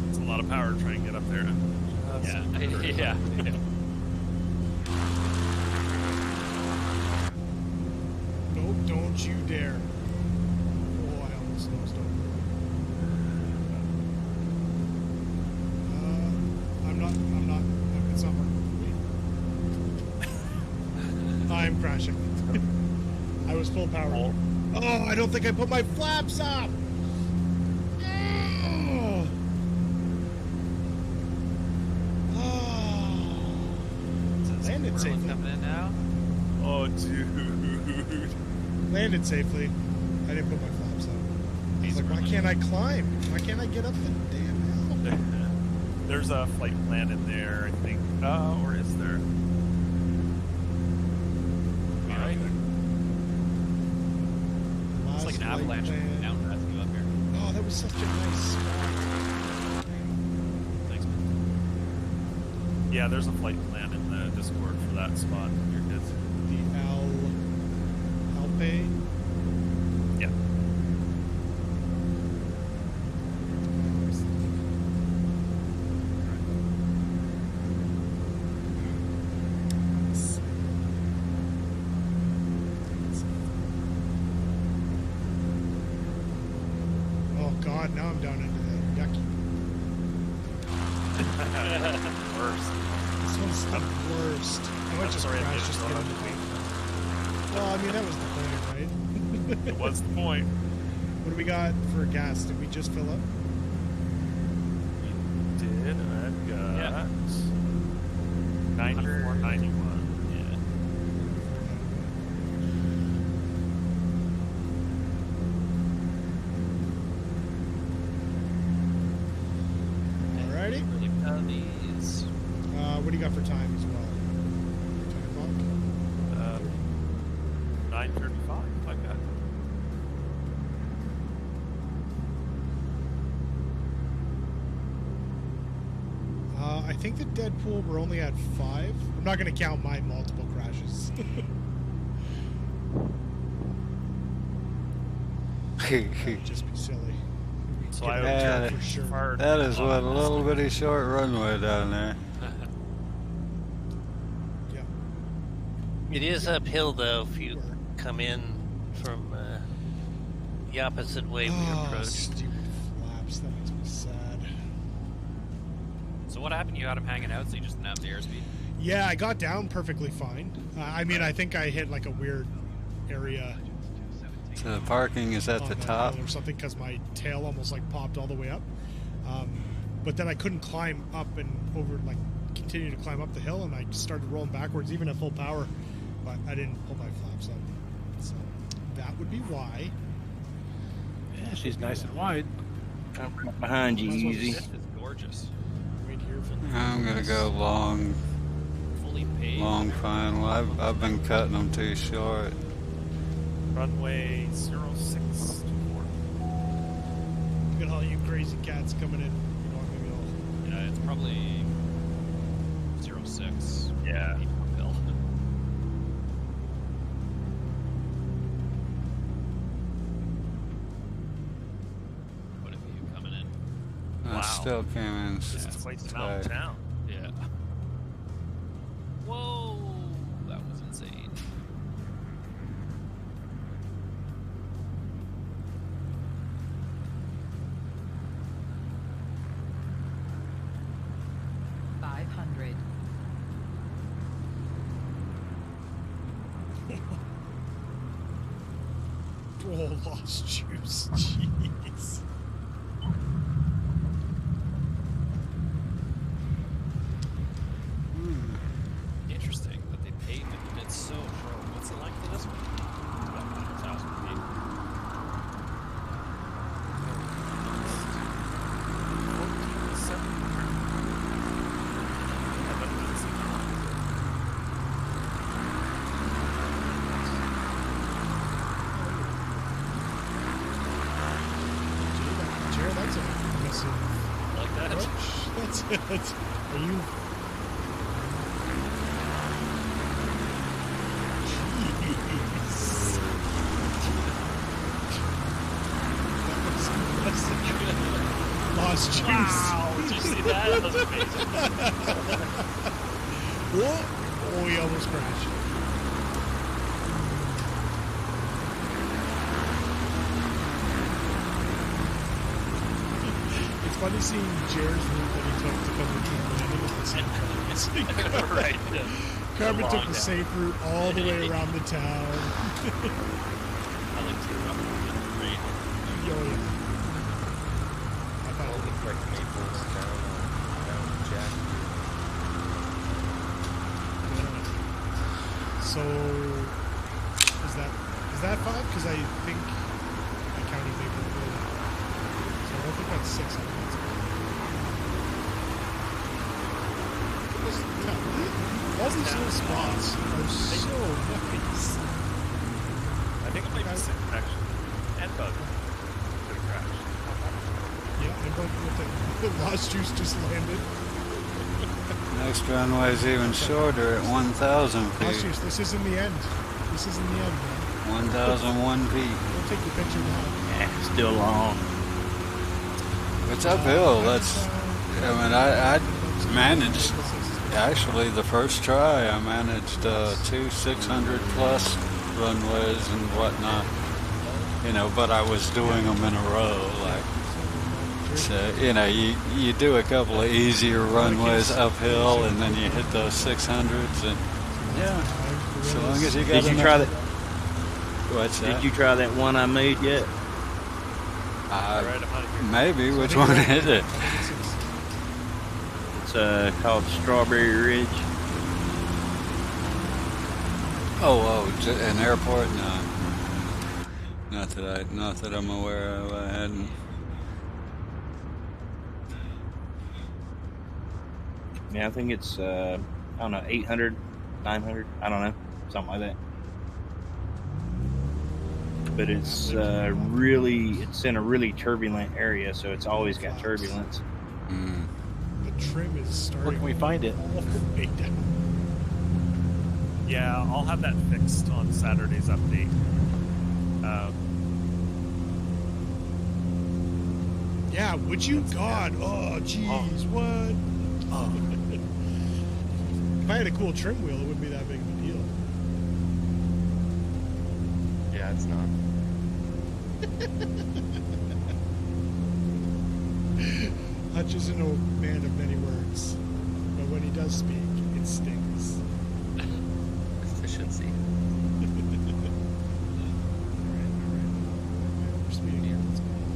It's a lot of power to try and get up there. Yeah. Nope, don't you dare. Oh, I almost nosed over. It's not working. I'm crashing. I was full power. Oh, I don't think I put my flaps up! Oh. Oh. Landed safely. Coming in now. Oh, dude. Landed safely. I didn't put my flaps up. I was like, why can't I climb? Why can't I get up the damn hill? There's a flight plan in there, I think. Or is there? All right. It's like an Last avalanche flight plan. down you up here. Oh, that was such a nice spot. Thanks, man. Yeah, there's a flight plan in the Discord for that spot. You're good. The Alpe. Yeah. Oh God, now I'm down into the yucky. Worst. This one's the worst. I might I'm just sorry I crash didn't just to run get on into the the thing. Well, I mean, that was the point, right? It was the point. What do we got for gas? Did we just fill up? Did I've got Yeah. 94, 91. Yeah. for time as well? 10 o'clock? 9:35. I've got. I think the Deadpool we're only at 5. I'm not going to count my multiple crashes. That would just be silly. So I Yeah, for sure. fired that is on what a last little week. bitty short runway down there. Yeah. It is uphill though if you come in from the opposite way we Oh, approached. stupid flaps. That makes me sad. So what happened? You had him hanging out, so you just didn't have the airspeed? Yeah, I got down perfectly fine. I mean, I think I hit like a weird area So the parking is at on the the top. hill or something because my tail almost like popped all the way up. But then I couldn't climb up and over, like continue to climb up the hill, and I started rolling backwards even at full power. But I didn't pull my flaps up, so that would be why. Yeah, she's nice and wide. I'm right behind you, Easy. This is gorgeous. Wait here for the I'm gonna go long, Fully paved. long final. I've been cutting them too short. Runway 0624. Look at all you crazy cats coming in. You know what, maybe I'll... Yeah, it's probably 06. Yeah. Uphill. What have you coming in? I Wow. still came in. This is quite the mountain tight. town. Yeah. Whoa, that was insane. $500. Oh, lost juice. Jeez. Interesting that they paved it, but it's so short. What's the length of this one? About 100,000 feet. Jared, that's a massive Like that? approach. That's are you? Jeez. That was impressive. Lost juice. Wow, did you see that? That was amazing. Oh, he almost crashed. It's funny seeing Jared's route that he took to come into landing at the same time. Right. Yeah. Carbon Long took the down. safe route all the way around the town. I like to up in green. Yo, yeah. I thought it Look like Maples down Jack. So is that 5? Because I think I counted Maple Grove. So I don't think that's 6. I think that's 5. All these little spots are so nice. I think it might be 6 actually. And Bug could have crashed. Yeah, and both with the lost juice just landed. Next runway is even shorter at 1,000 Lost feet. juice, this isn't the end. This isn't the end, man. 1,001 feet. Don't take the picture now. Yeah, still long. It's uphill. That's. I mean, I managed. Actually, the first try, I managed 2 600 plus runways and whatnot. You know, but I was doing them in a row, like. So, you know, you do a couple of easier runways uphill, and then you hit those 600s, and yeah, so long as you got Did you enough- try that? What's that? Did you try that one I made yet? Alright, I'm out of here. Maybe. Which one is it? It's called Strawberry Ridge. An airport? No, not that I'm aware of. I hadn't. Yeah, I think it's I don't know, 800, 900, I don't know, something like that. But it's it's in a really turbulent area, so it's always got turbulence. The trim is starting. Where can we find it? All the way down. Yeah, I'll have that fixed on Saturday's update. Yeah, would you? God, oh, jeez, what? If I had a cool trim wheel, it wouldn't be that big of a deal. Yeah, it's not. Hutch isn't a man of many words, but when he does speak, it stings. Efficiency.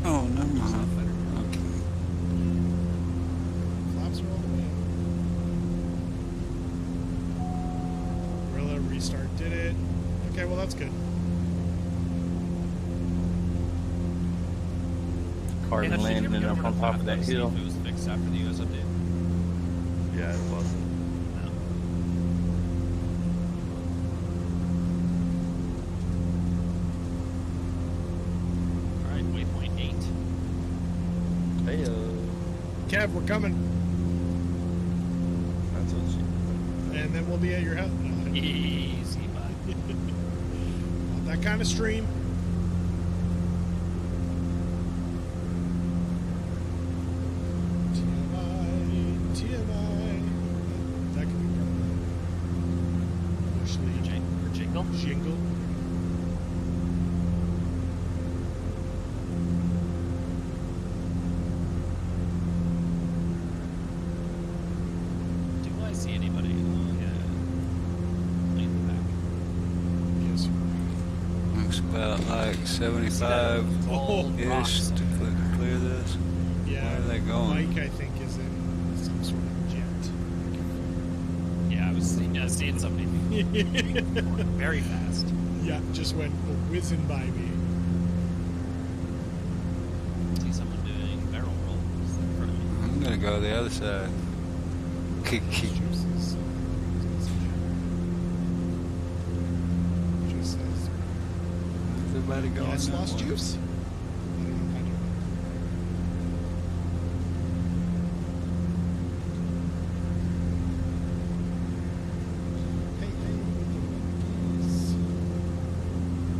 Oh, never mind. Flaps are all the way up. Gorilla restart did it. Okay, well that's good. Carbon Hey, Hutch, did you ever landing get up over on to top of that Flatbush, see hill. if it was fixed after the US update? Yeah, it wasn't. No. All right, waypoint 8. Hey, Kev, we're coming, that's what she. and then we'll be at your house. No, Easy, bud. not that kind of stream. TMI. That could be Bushly. For Jingle? Jingle. Do I see anybody? Lead the pack. Yes. Looks about like 75 Old box. ish to clear this. Yeah. Where are they going? Mike, I think, is in some sort of jet. Yeah, I was seeing somebody very fast. Yeah, just went whizzing by me. See someone doing barrel rolls in front of me. I'm gonna go the other side. Juices. Juice says, Everybody going yes, that lost way. juice? I don't know. Hey, monkeys.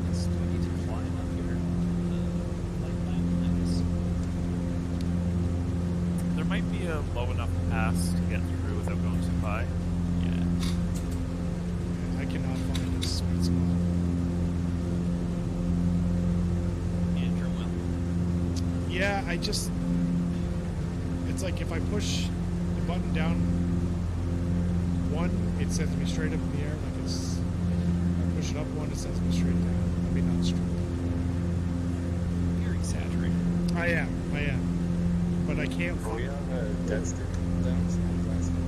Yes, do I need to climb up here? Like that? There might be a low enough pass to get through without going too high. Yeah. I cannot find a sweet spot. Andrew will. Yeah, it's like if I push the button down one, it sends me straight up in the air. Like if I push it up one, it sends me straight down. I mean, not straight. You're exaggerating. I am. But I can't Are find. we on a dead stick down last one?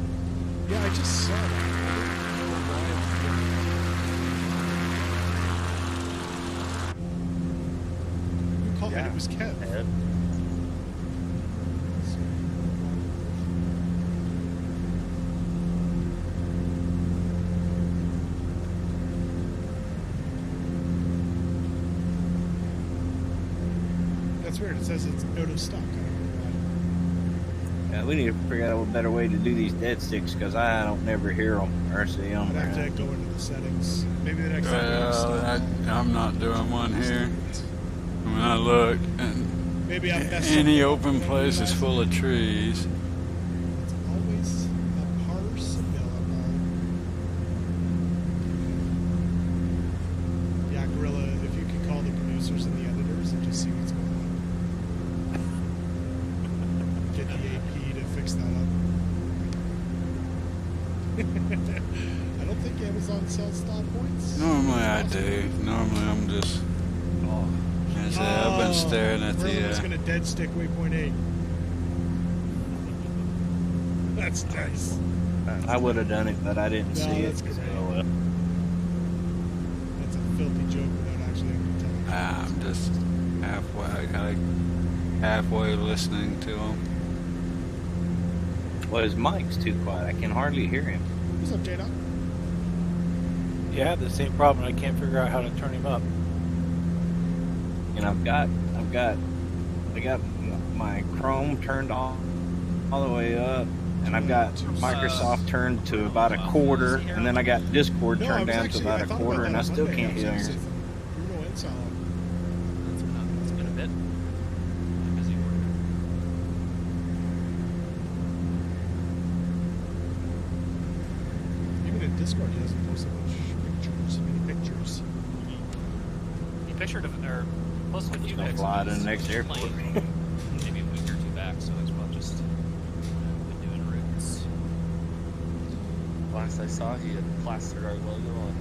Yeah, I just saw that. Who called it? It was Kev. Ed? That's weird. It says it's out of stock. I don't know Yeah, we need to figure out a better way to do these dead sticks because I don't never hear them or see why. them. I'd have to go into the settings. Maybe the next time. I'm not doing one here. I mean, I looked, and Maybe I messed any something up open when I place is realized full of trees. It's always a possibility. Yeah, Gorilla, if you could call the producers and the editors and just see what's going on. Get the AP to fix that up. I don't think Amazon sells stop points. Normally I do. Normally I'm just. As I say, I've been staring at Gorilla's the. gonna dead stick waypoint 8. That's nice. I would have done it, but I didn't No, see that's it. great. So, That's a filthy joke without actually having to tell you. I'm just halfway listening to them. well, his mic's too quiet. I can hardly hear him. What's up, J-Dog? Yeah, I have the same problem. I can't figure out how to turn him up. And I got my Chrome turned on all the way up, and I've got Microsoft turned to about a quarter, and then I got Discord turned down to about a quarter, and I still can't hear him. Bruno and Sal. It's been a bit. I'm busy working. Even in Discord, he doesn't post many pictures. He pictured or posted a few gonna pics. fly of to the his next airport. plane maybe a week or two back, so it's well just been doing routes. Last I saw, he had plastered our logo on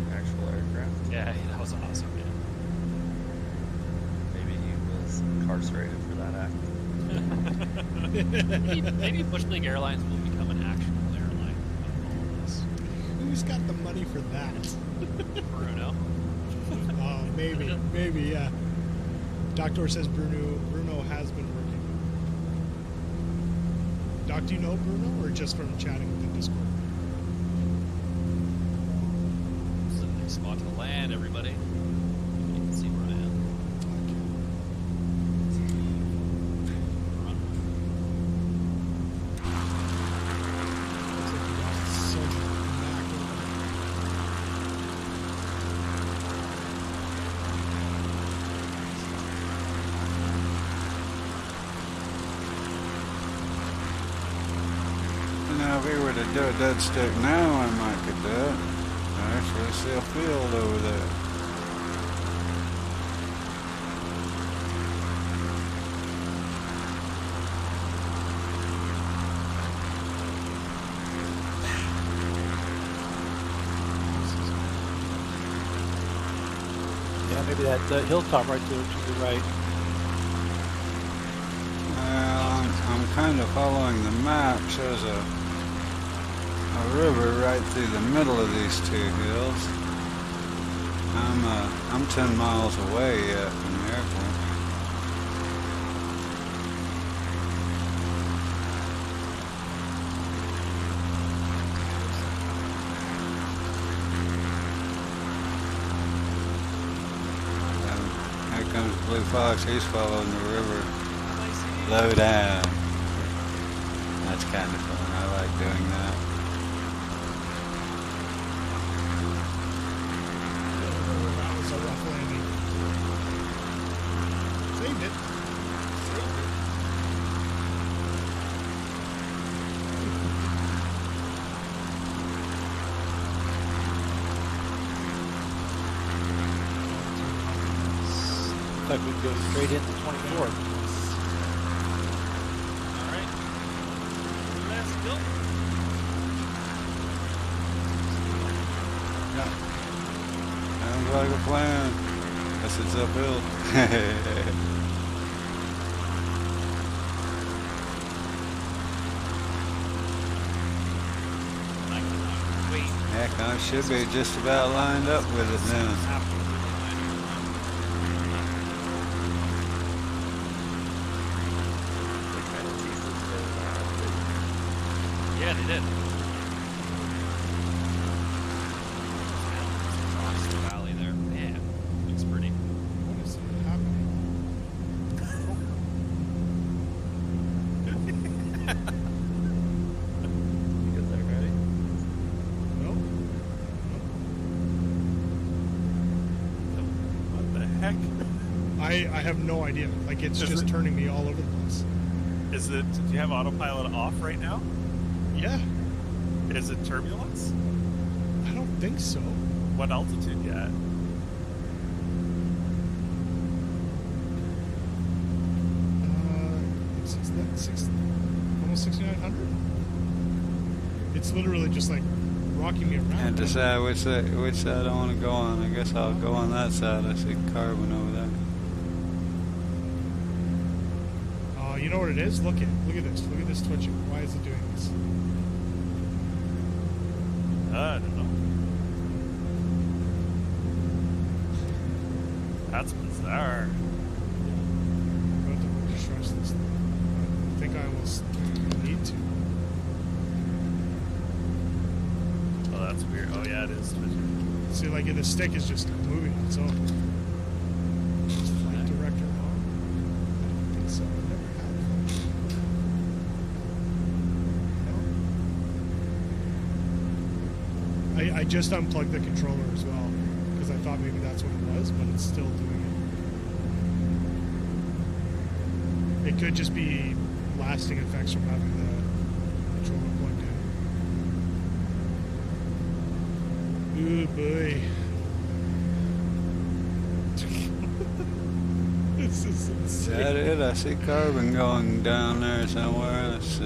the actual aircraft. Yeah, that was awesome. Yeah. Maybe he was incarcerated for that act. Maybe Bush League Airlines will become an actual airline of all of this. Who's got the money for that? Bruno. Oh, maybe, yeah. Doctor says Bruno has been working. Doc, do you know Bruno, or just from chatting with the Discord? This is a nice spot to land, everybody. You can see where I am. Looks like you got so much back over there. Now, if we were to do a dead stick now, I might could do it. I actually see a field over there. Yeah, maybe that hilltop right to the right. Well, I'm kind of following the map. Shows a river right through the middle of these two hills. I'm 10 miles away yet from the airport. Here comes Blue Fox. He's following the river. Low down. That's kind of fun. I like doing that. That was a rough landing. Saved it. Looks like we go straight into 24. Alright. Let's go. Sounds like a plan. Guess it's uphill. Wait. Heck, I should be just about lined up with it now. They kind of teased us with that. Yeah, they did. Across the valley there. Man, looks pretty. What is happening? You get there ready? No? What the heck? I have no idea. Like, it's Is just it- turning me all over the place. Is it? Do you have autopilot off right now? Yeah, Is it turbulence? I don't think so. What altitude you at? It's that almost 6,900. It's literally just like rocking me around. Can't decide which side I want to go on. I guess I'll go on that side. I see carbon over there. Oh, you know what it is? Look at this. Look at this twitching. Why is it doing this? I don't know. That's bizarre. I'm about to distress this thing. I think I almost need to. that's weird. Oh yeah, it is twitching. See, like the stick is just moving on its own. Flight director on? I don't think so. I've never had one. No? I just unplugged the controller as well because I thought maybe that's what it was, but it's still doing it. It could just be lasting effects from having the controller plugged in. Ooh boy. This is insane. Is that it? I see carbon going down there somewhere. Let's see.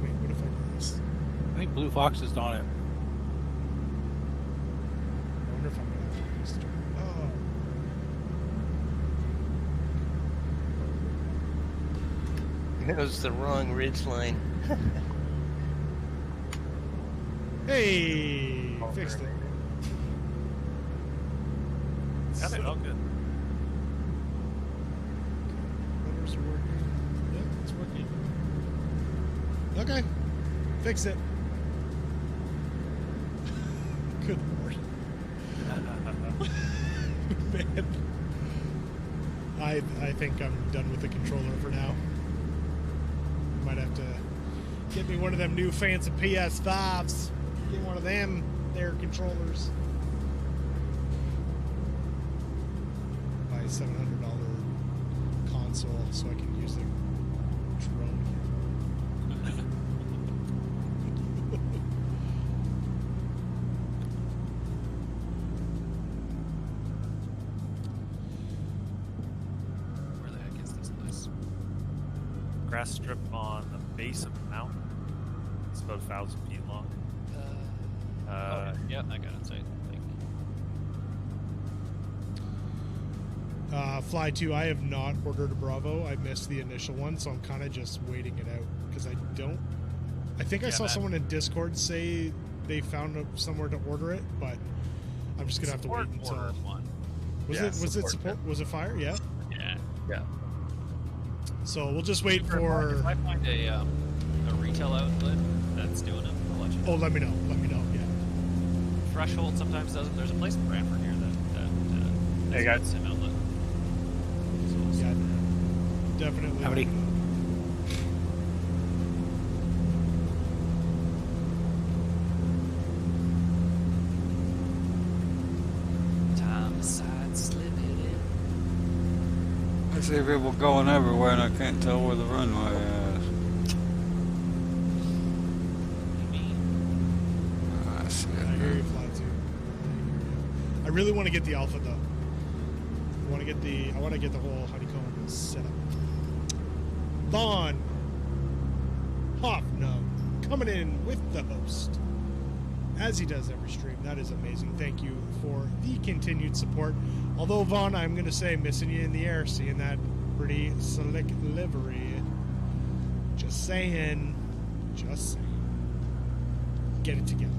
Wait, what if I do this? I think Blue Fox is on it. I wonder if I'm gonna have to restart. Oh. It was the wrong ridge line. Hey! Fixed it. Got it all good. Motors are working. Yeah, it's working. Okay. Fix it. Good lord. Man. I think I'm done with the controller for now. Might have to get me one of them new fancy PS5s. Get one of them there controllers. Buy a $700 console so I can use the drone again. Where the heck is this place? Grass strip on the base of the mountain. It's about 1,000 feet long. Yeah, I got it. So I think. Fly 2, I have not ordered a Bravo. I missed the initial one, so I'm kind of just waiting it out because I think I saw someone in Discord say they found somewhere to order it, but I'm just gonna have to wait until. One. Was it support? Was it fire? Yeah. Yeah. So we'll just wait for. If I find a retail outlet that's doing it, I'll let you know. Oh, let me know. Let me know. Yeah. Threshold sometimes doesn't. There's a place in Brantford here that Hey, guys. sim outlet. So we'll see. Yeah. Definitely. Howdy. Time side slipping in. I see people going everywhere, and I can't tell where the runway is. I see I it. hear you, Fly 2. I really want to get the Alpha though. I want to get the whole honeycomb set up. Vaughn Hoffnum coming in with the host, as he does every stream. That is amazing. Thank you for the continued support. Although, Vaughn, I'm going to say, missing you in the air, seeing that pretty slick livery. Just saying. Just saying. Get it together.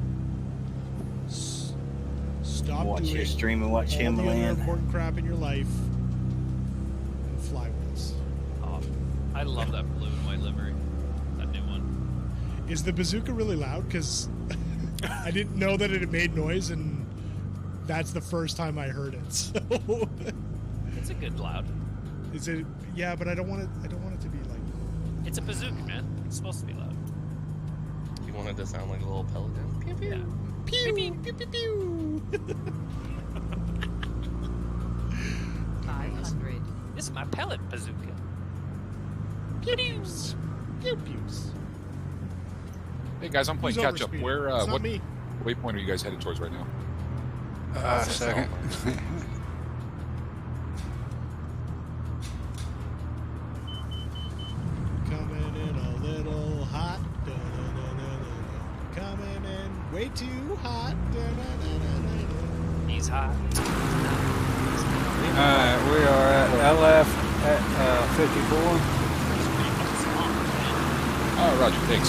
Stop Watch doing your stream and watch all him the other land. important crap in your life and fly with us. Oh, I love that blue and white livery. That new one. Is the bazooka really loud? Because I didn't know that it made noise, and that's the first time I heard it. So It's a good loud. is it? Yeah, but I don't want it. I don't want it to be like. It's a bazooka, man. It's supposed to be loud. You want it to sound like a little pelican? Pew, pew. Yeah. Pew pew pew pew pew. 500. This is my pellet bazooka. Pew pews. Pew pews. Hey guys, I'm playing Who's catch up. overspeeding? Where, It's not what me. waypoint are you guys headed towards right now? Second. Coming in a little hot. Da-da-da-da-da-da. Coming in way too hot. Da-da-da-da-da-da. He's hot. Alright, we are at LF at 54. Oh, Roger, thanks.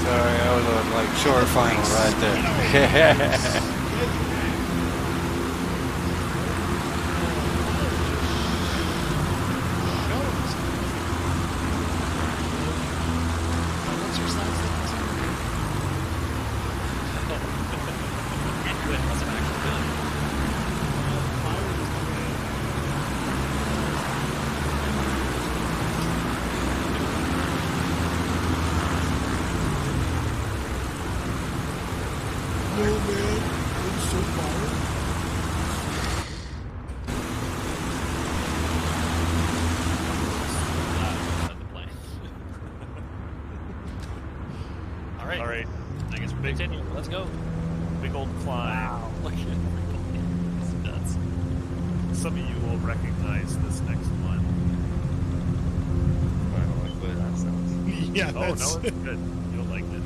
Sorry, I was on like short final right there. What's your Continue. Let's go. Big old climb. Wow. Look at everybody. It's nuts. Some of you will recognize this next one. I don't like the way that sounds. Yeah, Oh, that's... no, it's good. You'll like it.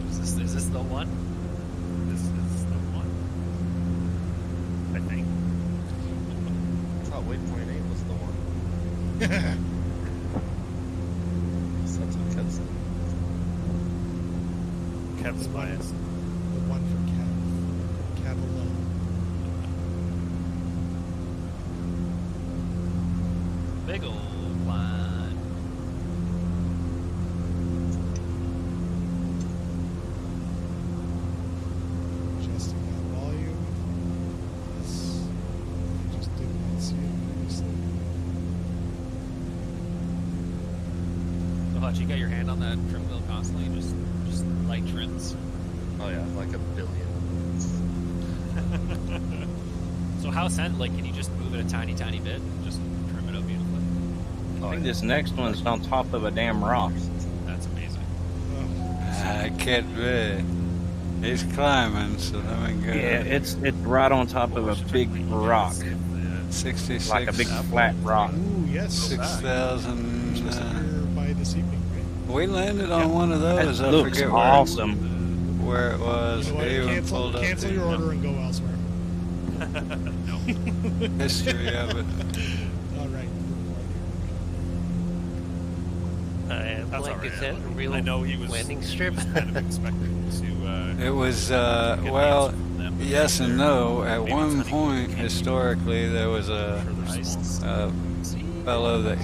Is this the one? This is the one. I think. I thought waypoint 8 was the one. So that's what Kev said. Kev's bias. The one for Cav alone. Big old climb. Adjusting that volume. Yes. I just did not see it previously. So Hutch, you got your hand on that trim wheel constantly, just light trims. Oh yeah, like a billion. So how like can you just move it a tiny bit and just trim it up beautifully? I think this next one's on top of a damn rock. That's amazing. I can't be. He's climbing, so let me go. Yeah, it's right on top of a big rock, 66. like a big flat rock. Ooh, yes. 6,000. Just up here by this evening, right? We landed on one of those. That I looks forget awesome. where it was. You know what? We even pulled up Cancel your order and go elsewhere. the history of it. All right. Like all right. is that a real I know he was landing strip? kind of expecting to. It was, get an well, answer from them, but yes and no. At maybe one it's point, historically, there was a fellow that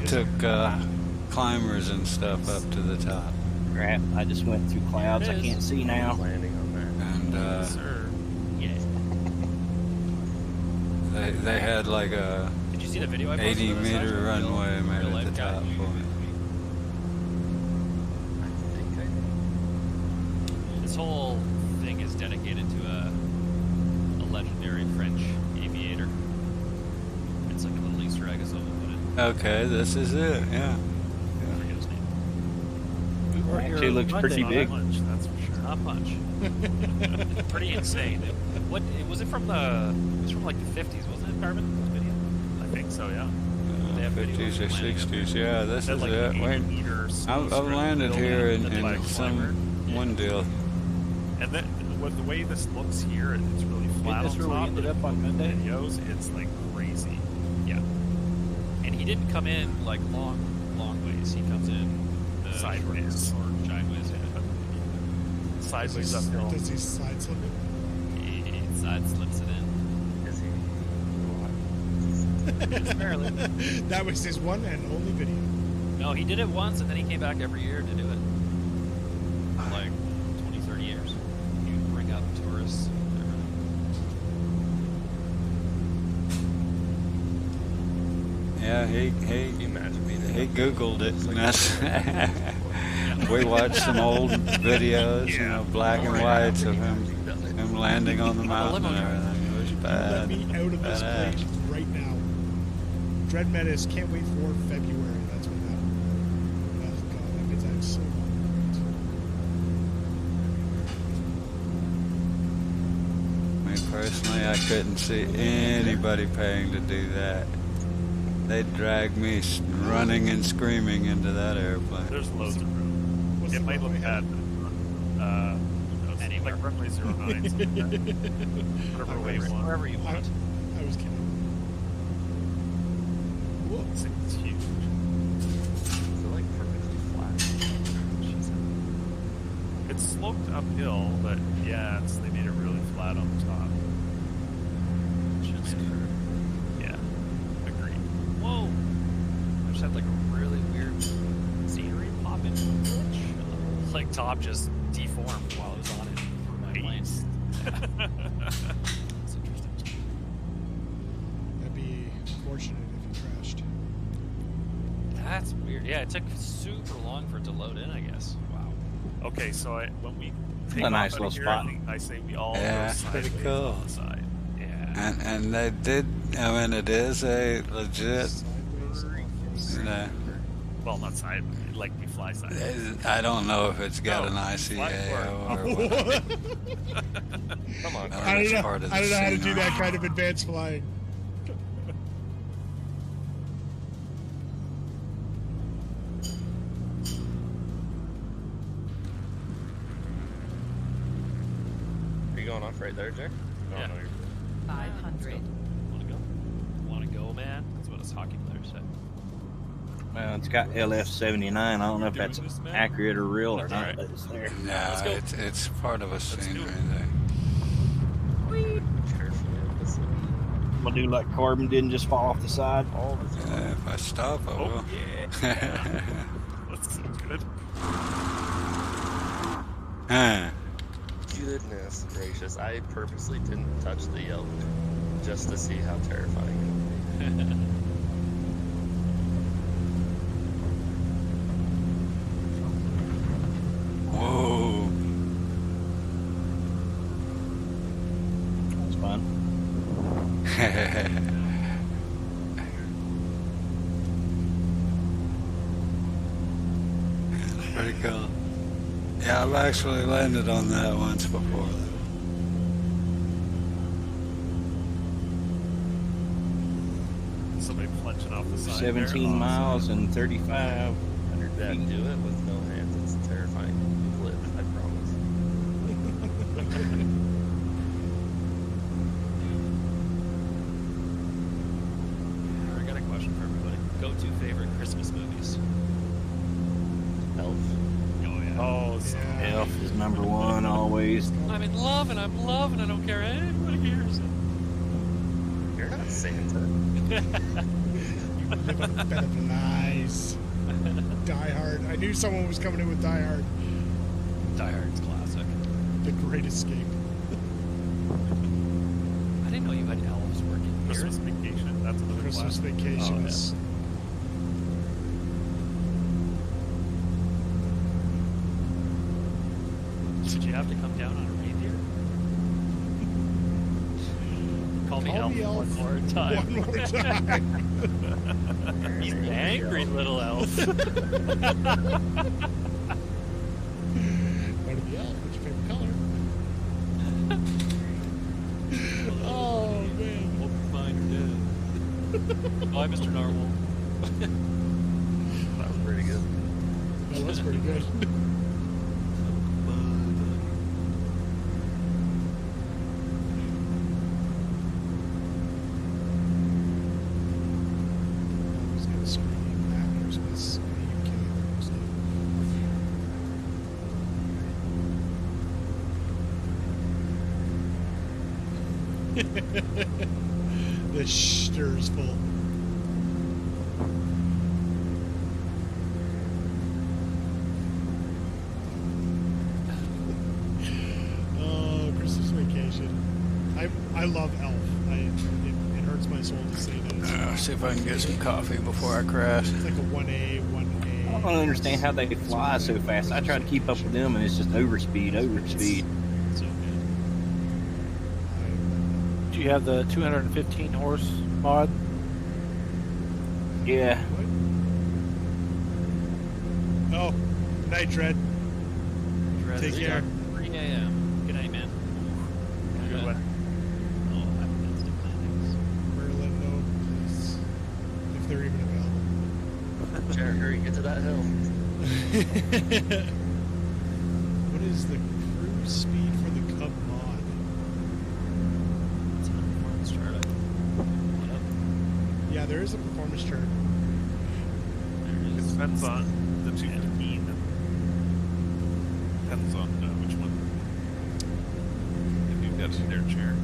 took climbers and stuff up to the top. Crap, I just went through clouds I can't see now. Landing on there. And Sir. Yeah. they had like a Did you see the video I posted? 80-meter runway made Real at life the guy. top for it. I think I This whole thing is dedicated to a legendary French aviator. It's like a little Easter egg, as someone put it. Okay, this is it, yeah. I forget his name. Actually looks pretty big. Punch, that's for sure. Not much. Pretty insane. What was it from the? It was from like the 50s, wasn't it? Carbon video. I think so, yeah. They have video 50s or of landing up 60s, yeah, this Had is like it. 80 Wait, meters I've landed here in some one deal. And then the way this looks here, it's really flat This on where we top. ended but up on Monday? videos, it's like crazy. Yeah. And he didn't come in like long ways. He comes in Sideways. or sideways. Yeah. Sideways uphill. Does he side slip it? He side slips it in. is he. Apparently. That was his one and only video. No, he did it once, and then he came back every year to do it. Like 20, 30 years. He would bring up tourists. Yeah, he Can you imagine being in he that Googled it. It's like- And that's we watched some old videos, you know, black and whites of him landing on the mountain and everything. It was Let bad. me out of this badass. place right now. Dread Menace, can't wait for February. That's when that. Oh god, that means I have so long. Me personally, I couldn't see anybody paying to do that. They'd drag me running and screaming into that airplane. There's loads of room. What's It the might look runway bad, but Anywhere. like runway 09, something like that. Whatever way you want. Wherever you want. I was kidding. Whoa. It's huge. Is it like perfectly flat? It's sloped uphill, but yeah, they made it really flat on the top. Yeah, agreed. Whoa! I just had like a really weird scenery pop into the glitch. Like top just deformed while I was on it for my plane. That's interesting. That'd be unfortunate if you crashed. That's weird. Yeah, it took super long for it to load in, I guess. Wow. Okay, so when we take A off nice out little of here, spot. I say we all Yeah, go pretty sideways cool. on the side. Yeah. And they did. I mean, it is a legit. Sideways. You know, Well, not side, like you fly side. I don't know if it's got No, an fly ICA forward. or what. Come on, No, Carter. I it's don't know. part of I don't the know how to do scenery. that kind of advanced flying. Are you going off right there, Jack? No, Yeah. no, you're 500. Want to go? Want to go, man? That's what his hockey player said. Well, it's got LF79. I don't know if Doing that's this, man? accurate or real or That's not, alright. but it's there. Let's go. No, it's part of a do scenery it. there. Carefully up this way. I'm gonna do like Corbin didn't just fall off the side. All the time. If I stop, I will. Oh, yeah. That's so good. Huh. Goodness gracious. I purposely didn't touch the yelp just to see how terrifying it would be. Whoa. That's fun. Pretty cool. Yeah, I've actually landed on that once before. Somebody plunging off the side. 17 there. miles and 35. Dad, do it with no hands. It's terrifying. You've lived, I promise. I got a question for everybody. Go-to favorite Christmas movies? Elf. Oh, yeah. Oh, so Yeah. Elf is number one always. I'm in love and I'm loving. I don't care anybody hears it. You're not Santa. You live on a bed of lies. Die Hard. I knew someone was coming in with Die Hard. Die Hard's classic. The Great Escape. I didn't know you had elves working here. Christmas Vacation. That's another Christmas classic. Vacation Oh, yeah. is. Did you have to come down on a reindeer? Call me Call elf me elf one more time. One more time. He's an angry little elf. What are the elf? What's your favorite color? Oh man. Hope you find her dead. Bye, Mr. Narwhal. That was pretty good. That was pretty good. I was gonna scream that Christmas. Are you kidding me? The stir's full. Oh, Christmas Vacation. I love Elf. It hurts my soul to say that. See if I can get some coffee before I crash. It's like a 1A, 1A. I don't understand how they fly so fast. I try to keep up with them, and it's just overspeed. So good. Do you have the 215 horse mod? Yeah. Oh, night, Dread. Take care. 3 a.m. Good night, man. Good one. Oh, happy instant landings. Merlin, no, please. If they're even available. Jared, hurry, get to that hill. What is the cruise speed for the Cub mod? It's on the performance chart. What up? Yeah, there is a performance chart. There it It is. depends on the 215. Depends on which one. If you've got an air chair.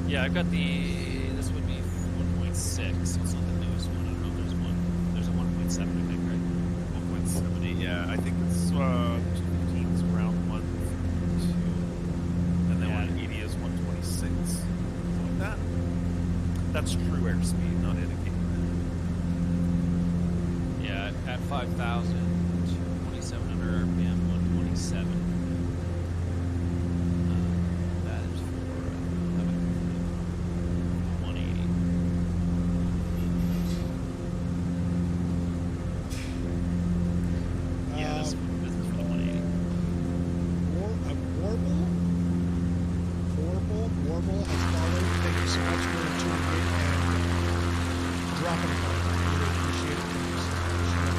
Yeah, I've got this would be 1.6, so it's not the newest one. I don't know if there's one. There's a 1.7, I think, right? 1.70. Yeah, I think it's 215 is around 1.2. And then Yeah. 180 is 126. Something like that. That's true airspeed, not indicated. Yeah, at 5,000, 2,700 RPM, 127. That is for 180. so much for tuning in and dropping a comment. Really appreciate it.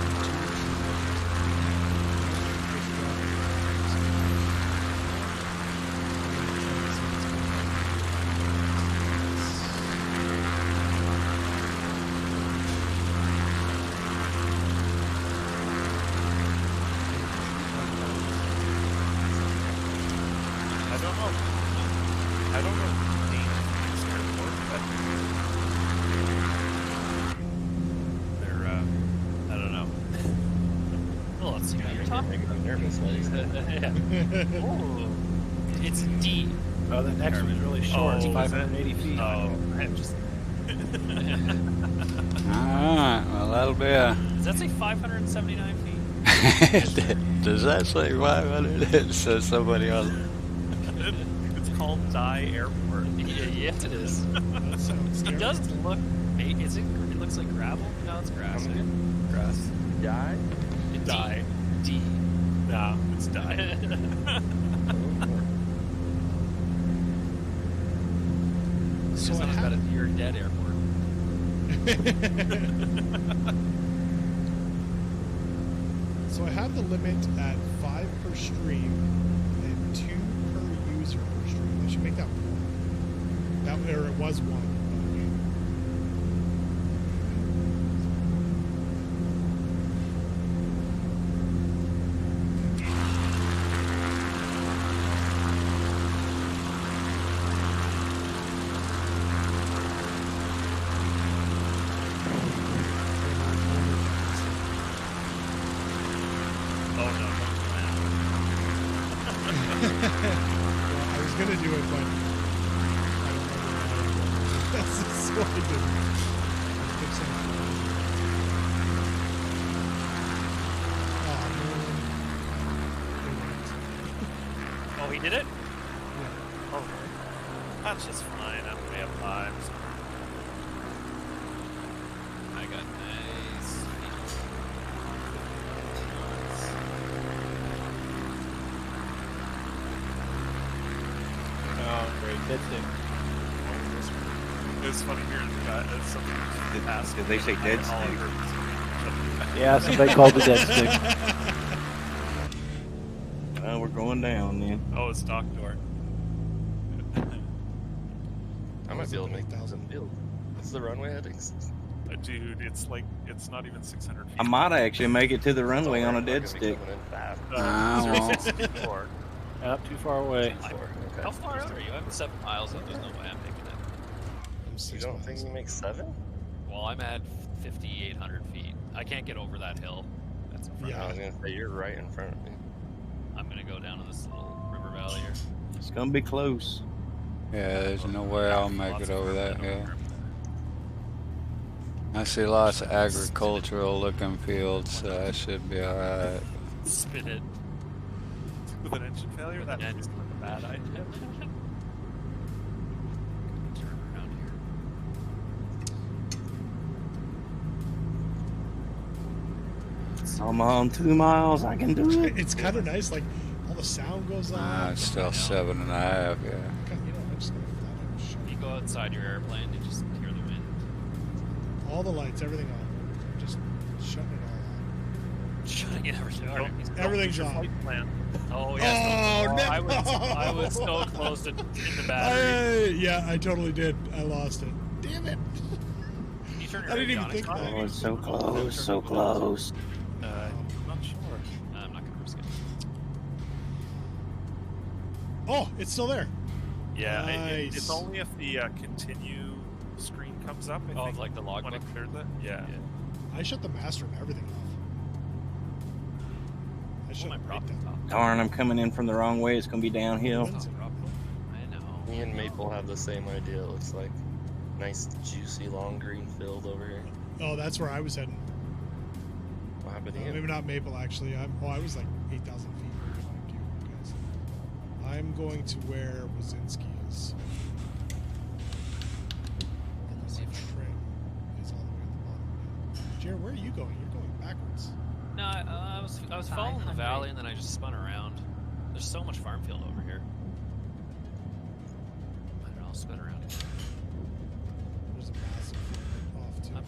I don't know the name of this airport, but They're, I don't know. Well, let's see what you're talking about. I'm nervous while you said that. Yeah. Ooh. It's D. Oh, the next one's really short. It's Oh, is 580 feet. Oh, I'm just. Alright, well, that'll be a. Does that say 579 feet? Does that say 500? It says somebody on. it's called Dye Airport. Yes, it is. That sounds It does look. Is it? It looks like gravel. No, it's grass. Grass. Die? Dye. D. Nah, it's Dye. So It's I not have- about a near dead airport. So I have the limit at 5 per stream and 2 per user per stream. I should make that 1. That, or it was 1. Oh no, don't Well, I was gonna do it, but I don't remember how so I didn't. I kept saying, oh man. Oh, he did it? Yeah. Oh, that's just fine. I'm way up high. I got nice. Oh, great. That's it. It was funny hearing the guy. Something asked. Did they say dead all I stick? heard was- Yeah, somebody called it dead stick. We're going down then. Oh, it's dock door. I might be able to make 1,000 field. What's the runway headings? Dude, it's like, it's not even 600 feet. I might actually make it to the runway on a dead It's stick. coming in fast. I won't. 064. Not too far away. Okay. How far out are you? I'm 7 miles in. There's no way I'm making it. I'm You 6 don't miles. think you make 7? Well, I'm at 5,800 feet. I can't get over that hill. That's in front Yeah. I was gonna say you're right in front of me. I'm gonna go down to this little river valley here. It's gonna be close. Yeah, there's no way I'll make Lots it of over that farmland hill. over I see lots of agricultural looking fields, so I should be alright. there. Spin it. With an engine failure, that Yeah. is a bad idea. Turn around here. I'm on 2 miles. I can do it. It's kind of nice, like all the sound goes on. It's still 7.5, yeah. You know, I'm just gonna flat out shut You go outside your airplane and just hear the wind. all the lights, everything on. Just shutting it all Shutting everything on. Everything's Don't lose your on. flight plan. Oh, yes. Oh, no. I was so close to in the on. battery. Yeah, I totally did. I lost it. Damn it. Can you turn your I didn't even avionics think on? that. Oh, it's so close, so close. I'm not sure. I'm not gonna risk it. Oh, it's still there. Yeah, Nice. it's only if the continue screen comes up. I Oh, think, like the when logbook? it cleared that. Yeah. I shut the master and everything off. I shut my it prop right down. top. Darn, I'm coming in from the wrong way. It's gonna be downhill. When's it? I know. Me and Maple have the same idea. It looks like nice, juicy, long green field over here. Oh, that's where I was heading. What happened to Maybe you? not Maple, actually. I was like 8,000 feet behind you guys. I'm going to where Wazinski is. Although my trim is all the way at the bottom. Jared, where are you going? You're going backwards. No, I was following the 500. valley and then I just spun around. There's so much farm field over here. I don't know, I'll spin around here.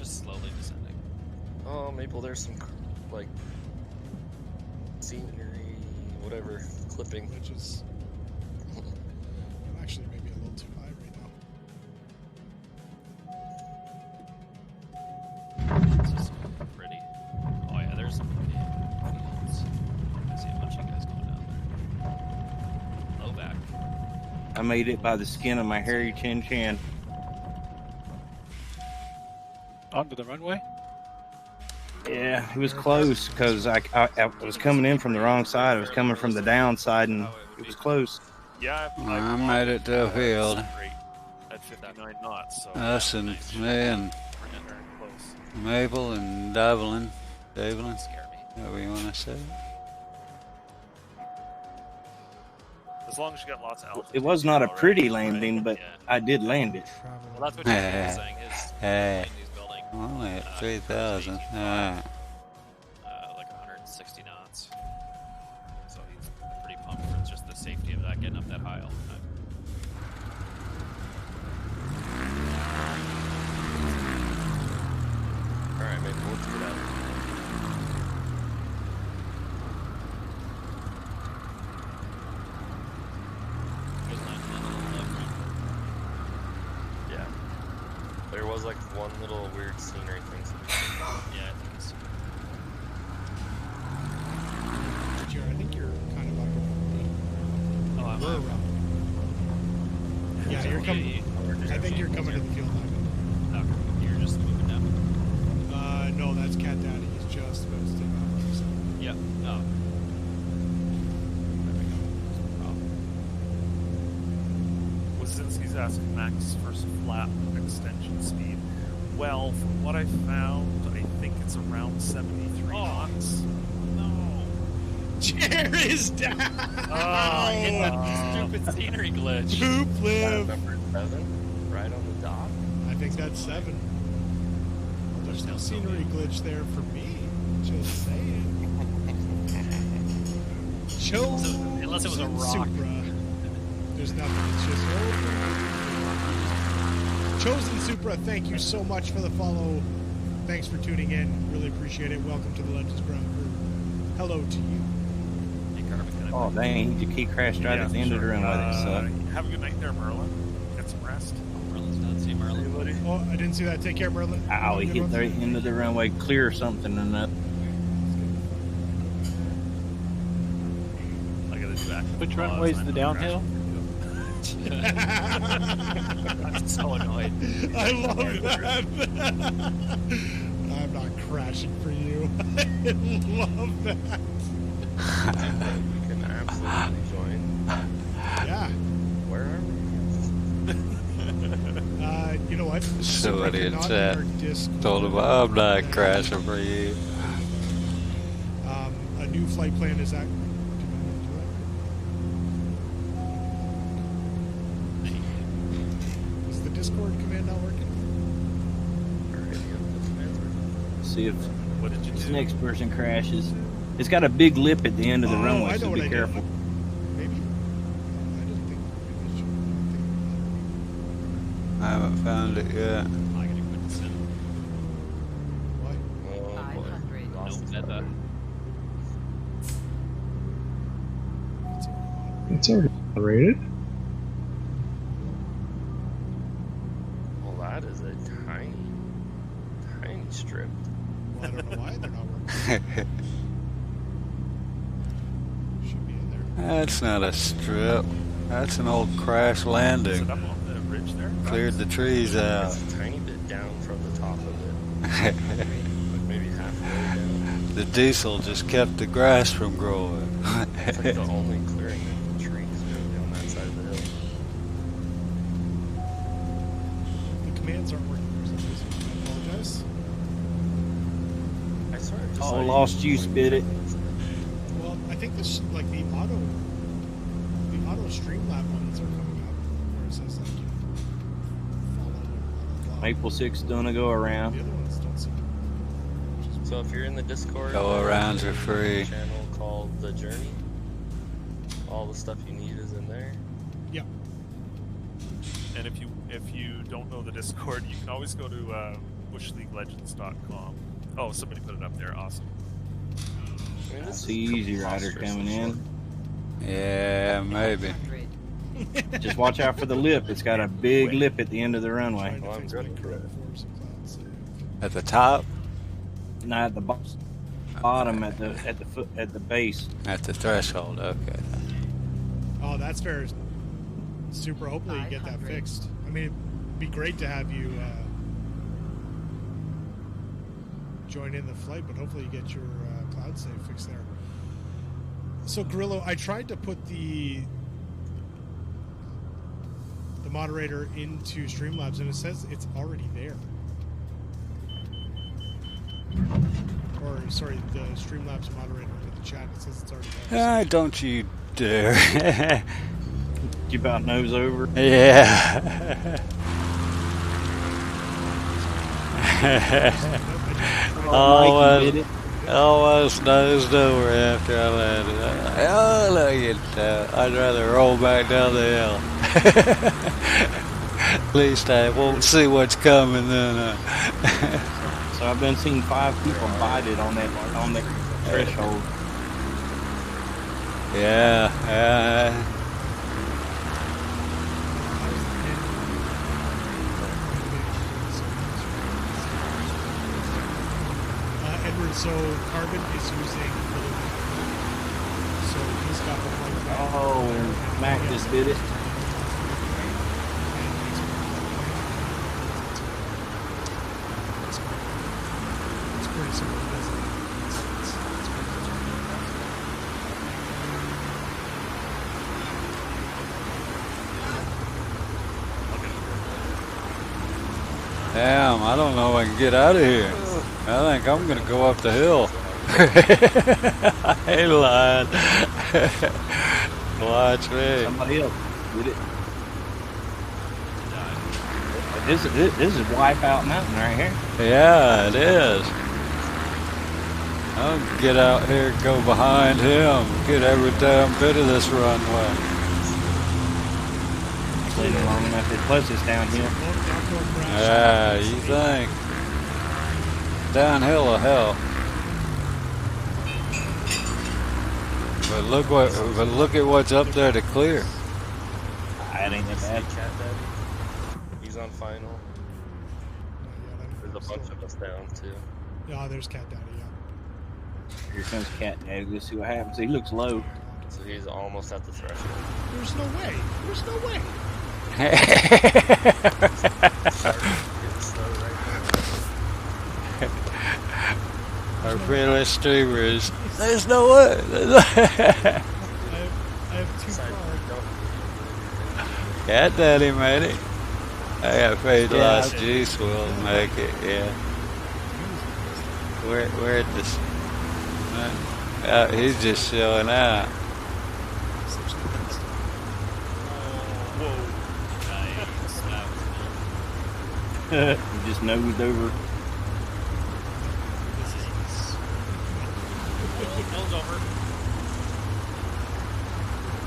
just slowly descending. Oh, Maple, there's some like scenery, whatever, clipping. Which is I'm actually maybe a little too high right now. This is pretty. Oh yeah, there's some fields. I see a bunch of guys going down there. Low back. I made it by the skin of my hairy chin chin. Onto the runway? Yeah, it was close because I was coming in from the wrong side. I was coming from the downside, and it was close. Yeah, I made it to the field. Great at 59 knots. So Us and me and we're getting very close. Mabel and Devlin. Scare me. Whatever you want to say. As long as you got lots of altitude. It was not a pretty right? landing, but Yeah. I did land it. Well, that's what he's saying. His Hey. plane he's building. Only at uh, 3,000. 18 Alright. Like 160 knots. So he's pretty pumped for just the safety of that, getting up that high all the time. All right, Maple, let's get out of here. Goes 9 a little left, right? Yeah. There was like one little weird scenery thing. Yeah, I think it's. Jared, I think you're kind of under Oh, I'm we're around. Yeah, you're coming. I think you're coming to the field line. Okay, you're just moving down. No, that's Cat Daddy. He's just about to take off. So. Yeah. Oh. Wazinski's asking max first flap extension speed. Well, from what I found, I think it's around 73 knots. No. Jared is down. Oh, hit that stupid scenery glitch. Poop That live. number 7, right on the dot. I think that's 7. There's no scenery glitch there for me. Just saying. Unless it was a rock. Supra. There's nothing. It's just Chosen Supra. Thank you so much for the follow. Thanks for tuning in. Really appreciate it. Welcome to the Legends Ground crew. Hello to you. Hey, Carmen, can I Oh dang, he crashed right at the end of the runway. That sucked. Have a good night there, Merlin. Get some rest. Merlin's done. See Merlin. Oh, I didn't see that. Take care, Merlin. Ow, he Good hit one. the end of the runway clear or something, and that. I gotta do that. Which runway's the downhill? I'm so annoyed. I love that. I'm not crashing for you. I love that. You can absolutely join. Yeah. Where are we? You know what? Somebody If you're in not chat in our Discord, told him I'm not crashing for you. a new flight plan is that. Is the Discord command not working? See if What did you this do? next person crashes. It's got a big lip at the end of the Oh, runway, I know so what be I did. careful. Maybe. I didn't think. Maybe I should. I haven't found it yet. I gotta quit this in. Why? Oh, boy. 500. Lost No the meta. button. It's already rated. Well, that is a tiny strip. Well, I don't know why they're not working. Should be in there. That's not a strip. That's an old crash Is landing. it up on the ridge there? Cleared the trees out. It's a tiny bit down from the top of it. Like maybe halfway down. The diesel just kept the grass from growing. It's like the only clearing of the trees really on that side of the hill. The commands aren't working for some reason. I apologize. I sort of just Oh, lost you, spit it. Well, I think this like the auto Streamlab ones are coming up where it says like follow blah, blah, blah. Maple 6 gonna go The around. other ones don't seem to. So if you're in the Discord, Go-arounds are there's a free. channel called The Journey. All the stuff you need is in there. Yep. And if you don't know the Discord, you can always go to bushleaguelegends.com. Oh, somebody put it up there. Awesome. I mean, I this see Easy Rider coming in. Yeah, maybe. 500. Just watch out for the lip. It's got a big lip at the end of the runway. Trying to Oh, I'm fix good my for Chrome it. Force and Cloud Save. At the top, Not at the bottom, at the base. at the threshold. Okay. Oh, that's fair. Super. Hopefully you get that 500. fixed. I mean, it'd be great to have you join in the flight, but hopefully you get your cloud save fixed there. So, Grillo, I tried to put the moderator into Streamlabs, and it says it's already there. Or, sorry, the Streamlabs moderator in the chat, it says it's already there. Don't you dare. You about nose over. Yeah. Almost nosed over after I landed. I'm like, oh, look at that. I'd rather roll back down the hill. At least I won't see what's coming then. So I've been seeing 5 people bite it on the threshold. Yeah. Edward, so Carbon is using blue. So he's got the white back. Oh, and Mac just did it. It's pretty simple, isn't it? It's Damn, I don't know if I can get out of here. I think I'm gonna go up the hill. I ain't lying. Watch me. Somebody else did it. This is Wipeout Mountain right here. Yeah, it is. I'll get out here, go behind him, get every damn bit of this runway. Played long enough. Plus it's downhill. Yeah, you think? Downhill of hell. But look at what's up there to clear. That ain't that bad. Cat Daddy. He's on final. There's a bunch of us down too. Yeah, there's Cat Daddy, yeah. Here comes Cat Daddy. Let's see what happens. He looks low. So he's almost at the threshold. There's no way. There's no way. Our fearless streamers. There's no way. I have 2 cars. Cat Daddy made it. I got faith Yeah, Lost Juice will make it, yeah. We're at this. He's just showing out. He just nosed over. Nose over.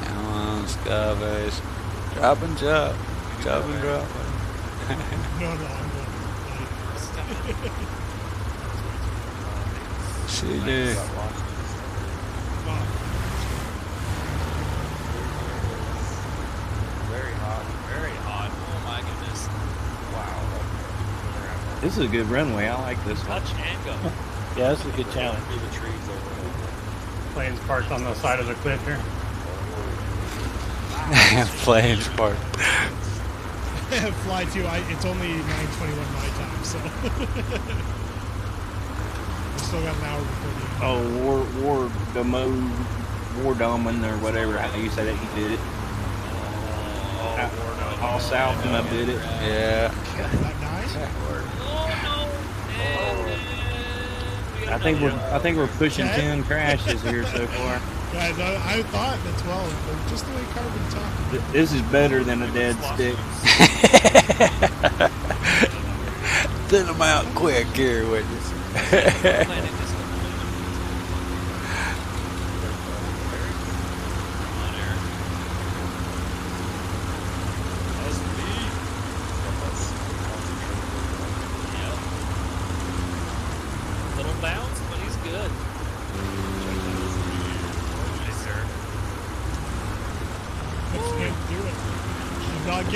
Come on, Scarface. Drop and drop. Drop and drop. No, I'm going. She did. Very hot. Very hot. Oh my goodness. Wow. This is a good runway. I like this one. Touch and go. Yeah, this is a good challenge. Through the trees over Planes parked on the side of the cliff here. Planes park. Fly 2, it's only 9:21 my time, so. We still got an hour before the end. Oh, War Domin or whatever. How you say that? He did it. All south and up did it. Yeah. Is that 9? I think we're pushing 10 crashes here so far. Guys, I thought the 12, but just the way Carbon talked. This is better than a dead stick. Thin them out quick here with you.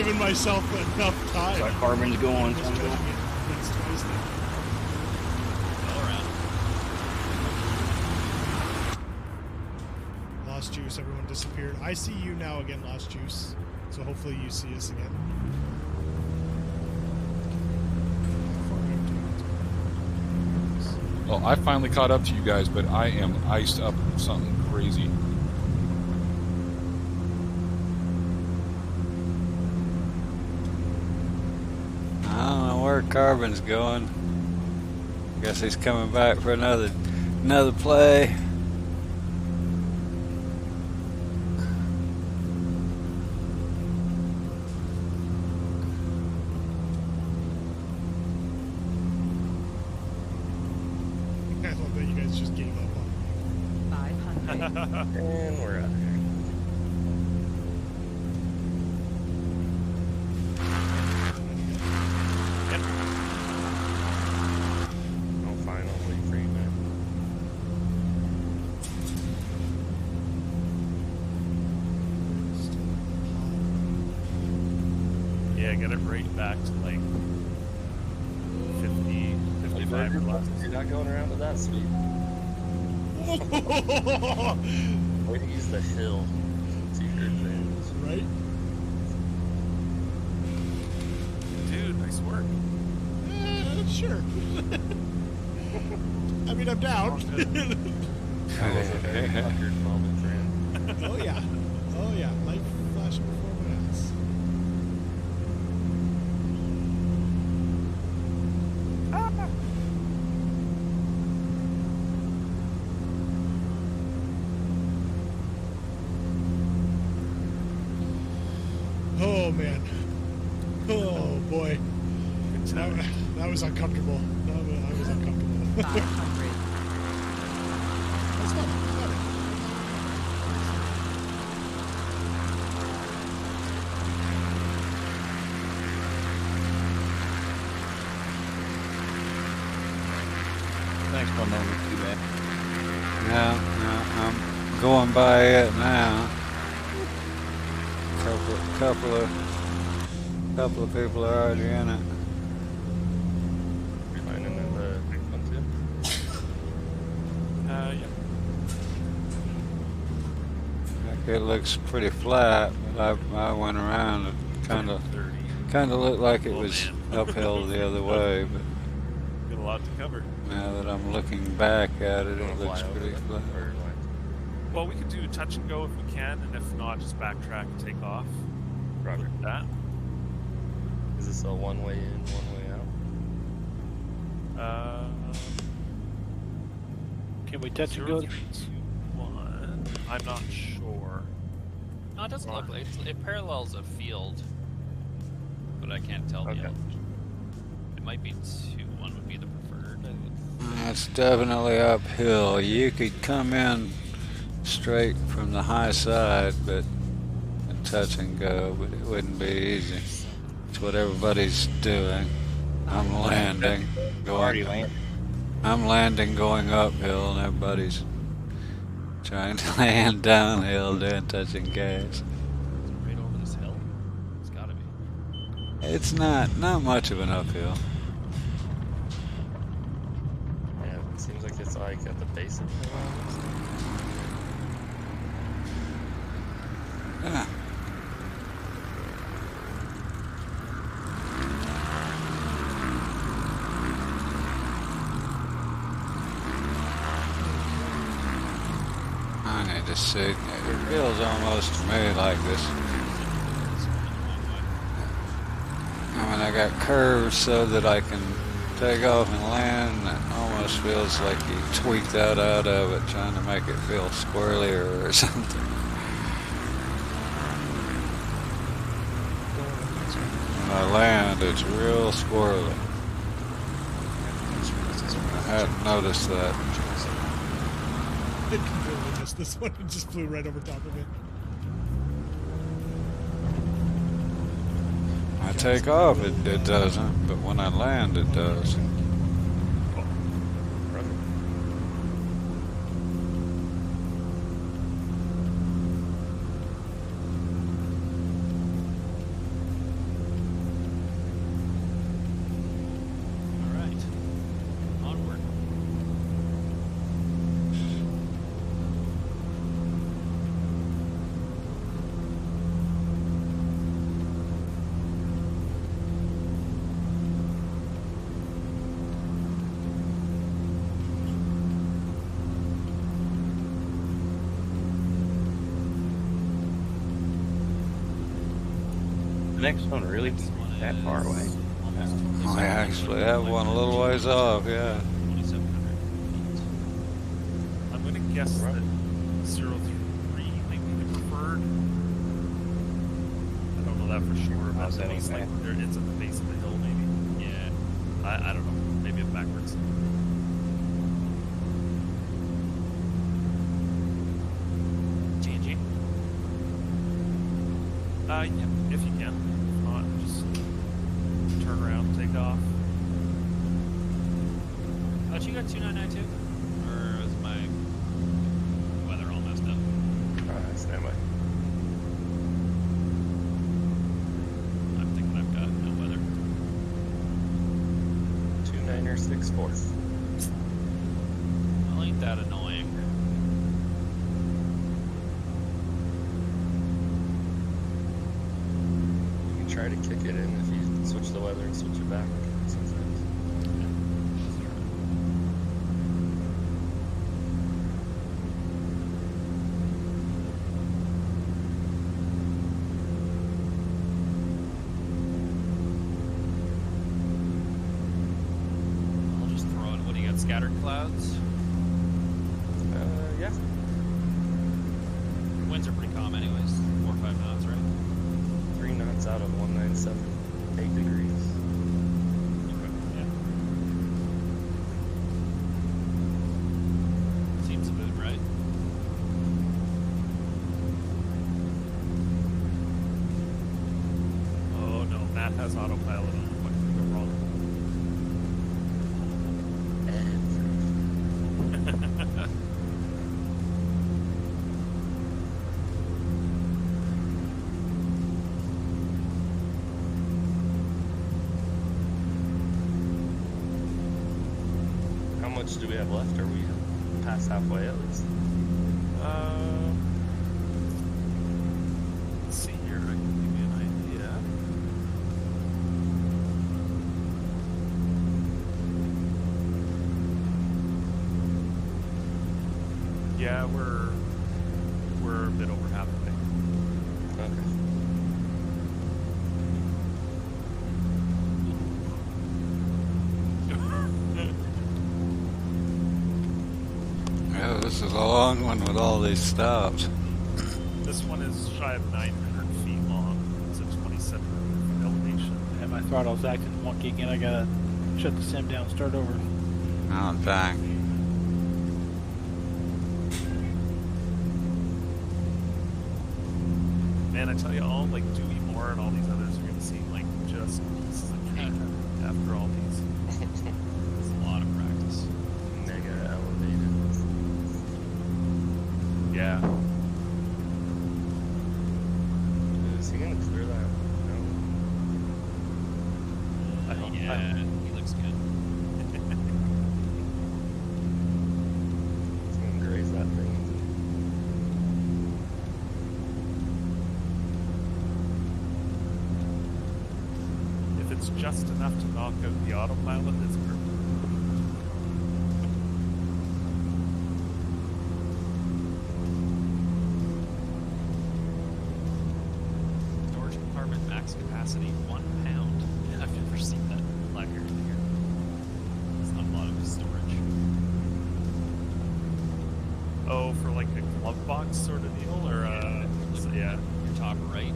giving myself enough time. That carbon's going. Just judging it against Wednesday. All around. Lost Juice, everyone disappeared. I see you now again, Lost Juice. So hopefully you see us again. Well, I finally caught up to you guys, but I am iced up something crazy. I don't know where Carbon's going. Guess he's coming back for another play. I love that you guys just gave up on me. 500. And we're out of here. Oh, finally, free man. Yeah, get it right back to like 50, 55 or less. You're not going around to that speed. Way to use the hill to your advantage. Right? Dude, nice work. Sure. I mean, I'm down. That was a very puckered moment for him. Oh, yeah. Oh, yeah. Life flashing before my eyes. Oh, man. Oh, boy. That was uncomfortable. I was uncomfortable. 500. That's fun. Got it. Next one don't look too bad. No, I'm going by it now. Couple of people are already in it. You're finding in the big one too? Yeah. It looks pretty flat, but I went around and kind of looked like it was uphill the other way. But Got a lot to cover. now that I'm looking back at it, You wanna it looks fly over pretty it? flat. Or like, Well, we could do touch and go if we can, and if not, just backtrack and take off. Roger. With that. Is this a one-way in, one-way out? Can we touch and go? 0, 3, 2, 1. I'm not sure. No, it doesn't look like it parallels a field, but I can't tell Okay. yet. It might be 2. 1 would be the preferred. It's definitely uphill. You could come in straight from the high side, but and touch and go, but it wouldn't be easy. It's what everybody's doing. I'm landing, Already going. land. I'm landing, going uphill, and everybody's trying to land downhill, doing touching gas. Is it right over this hill? It's gotta be. It's not much of an uphill. Yeah, it seems like it's like at the base of the hill. Yeah. I need to see. It feels almost to me like this. I mean, I got curves so that I can take off and land. And it almost feels like you tweaked that out of it, trying to make it feel squirrelier or something. When I land, it's real squirrely. I hadn't noticed that. I completely missed this one. It just flew right over top of it. I take off, it doesn't, but when I land, it does. Brother. The next one really Next one that far is away? almost We 2,700 actually have feet, one a little ways off, yeah. 2,700 feet. I'm going to guess that 03 might be the preferred. I don't know that for sure, but How's it that looks like anyway? it's at the base of the hill, maybe. Yeah. I don't know. Maybe I'm backwards. GG. Yeah, if you can. If not, just turn around, take off. Oh, you got 2992? Or is my weather all messed up? Stand by. I'm thinking I've got no weather. 2964. Well, ain't that annoying. You can try to kick it in if you switch the weather and switch it back sometimes. I'll just throw in, what do you got, scattered clouds? Yeah. Winds are pretty calm anyways, 4 or 5 knots, right? 3 knots out of 197. 8 degrees. Yeah. Seems about right. Oh no, Matt has autopilot on. What could go wrong? How much do we have left? Are we past halfway at least? Let's see here. I can give you an idea. Yeah, we're a bit over halfway. Okay. Yeah, this is a long one with all these stops. This one is shy of 900 feet long. It's a 27 elevation. And my throttle's acting wonky again. I gotta shut the sim down, start over. Oh, dang. Man, I tell you, all like Dewey Moore and all these others are gonna seem like just pieces of cake after all these. It's a lot of practice. Mega elevated. Yeah. Is he gonna clear that? No. I hope. Yeah, he looks good. He's gonna graze that thing. If it's just enough to knock out the autopilot, it's perfect. Storage compartment max capacity 1 pound. I've never seen that placard in here. It's not a lot of storage. Oh, for like a glove box sort of deal, or Look yeah. your top right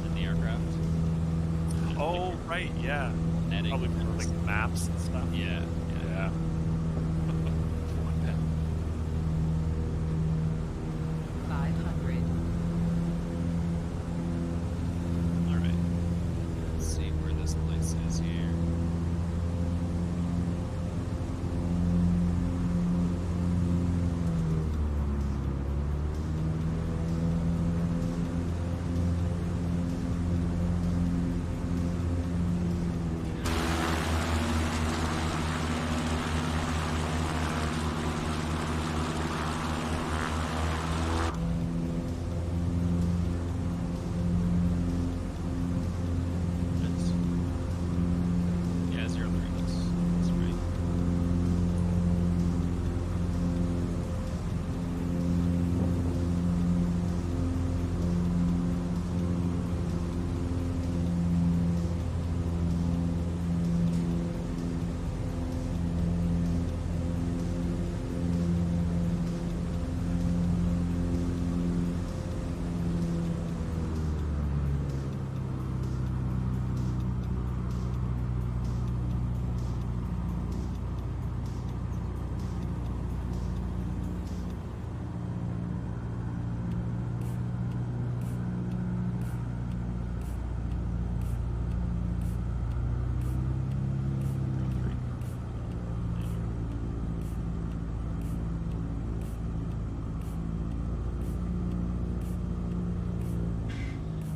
in the aircraft. Oh, right, yeah. Netting. Probably for like maps and stuff. Yeah. Yeah. 1 pound. 500. All right. Let's see where this place is here.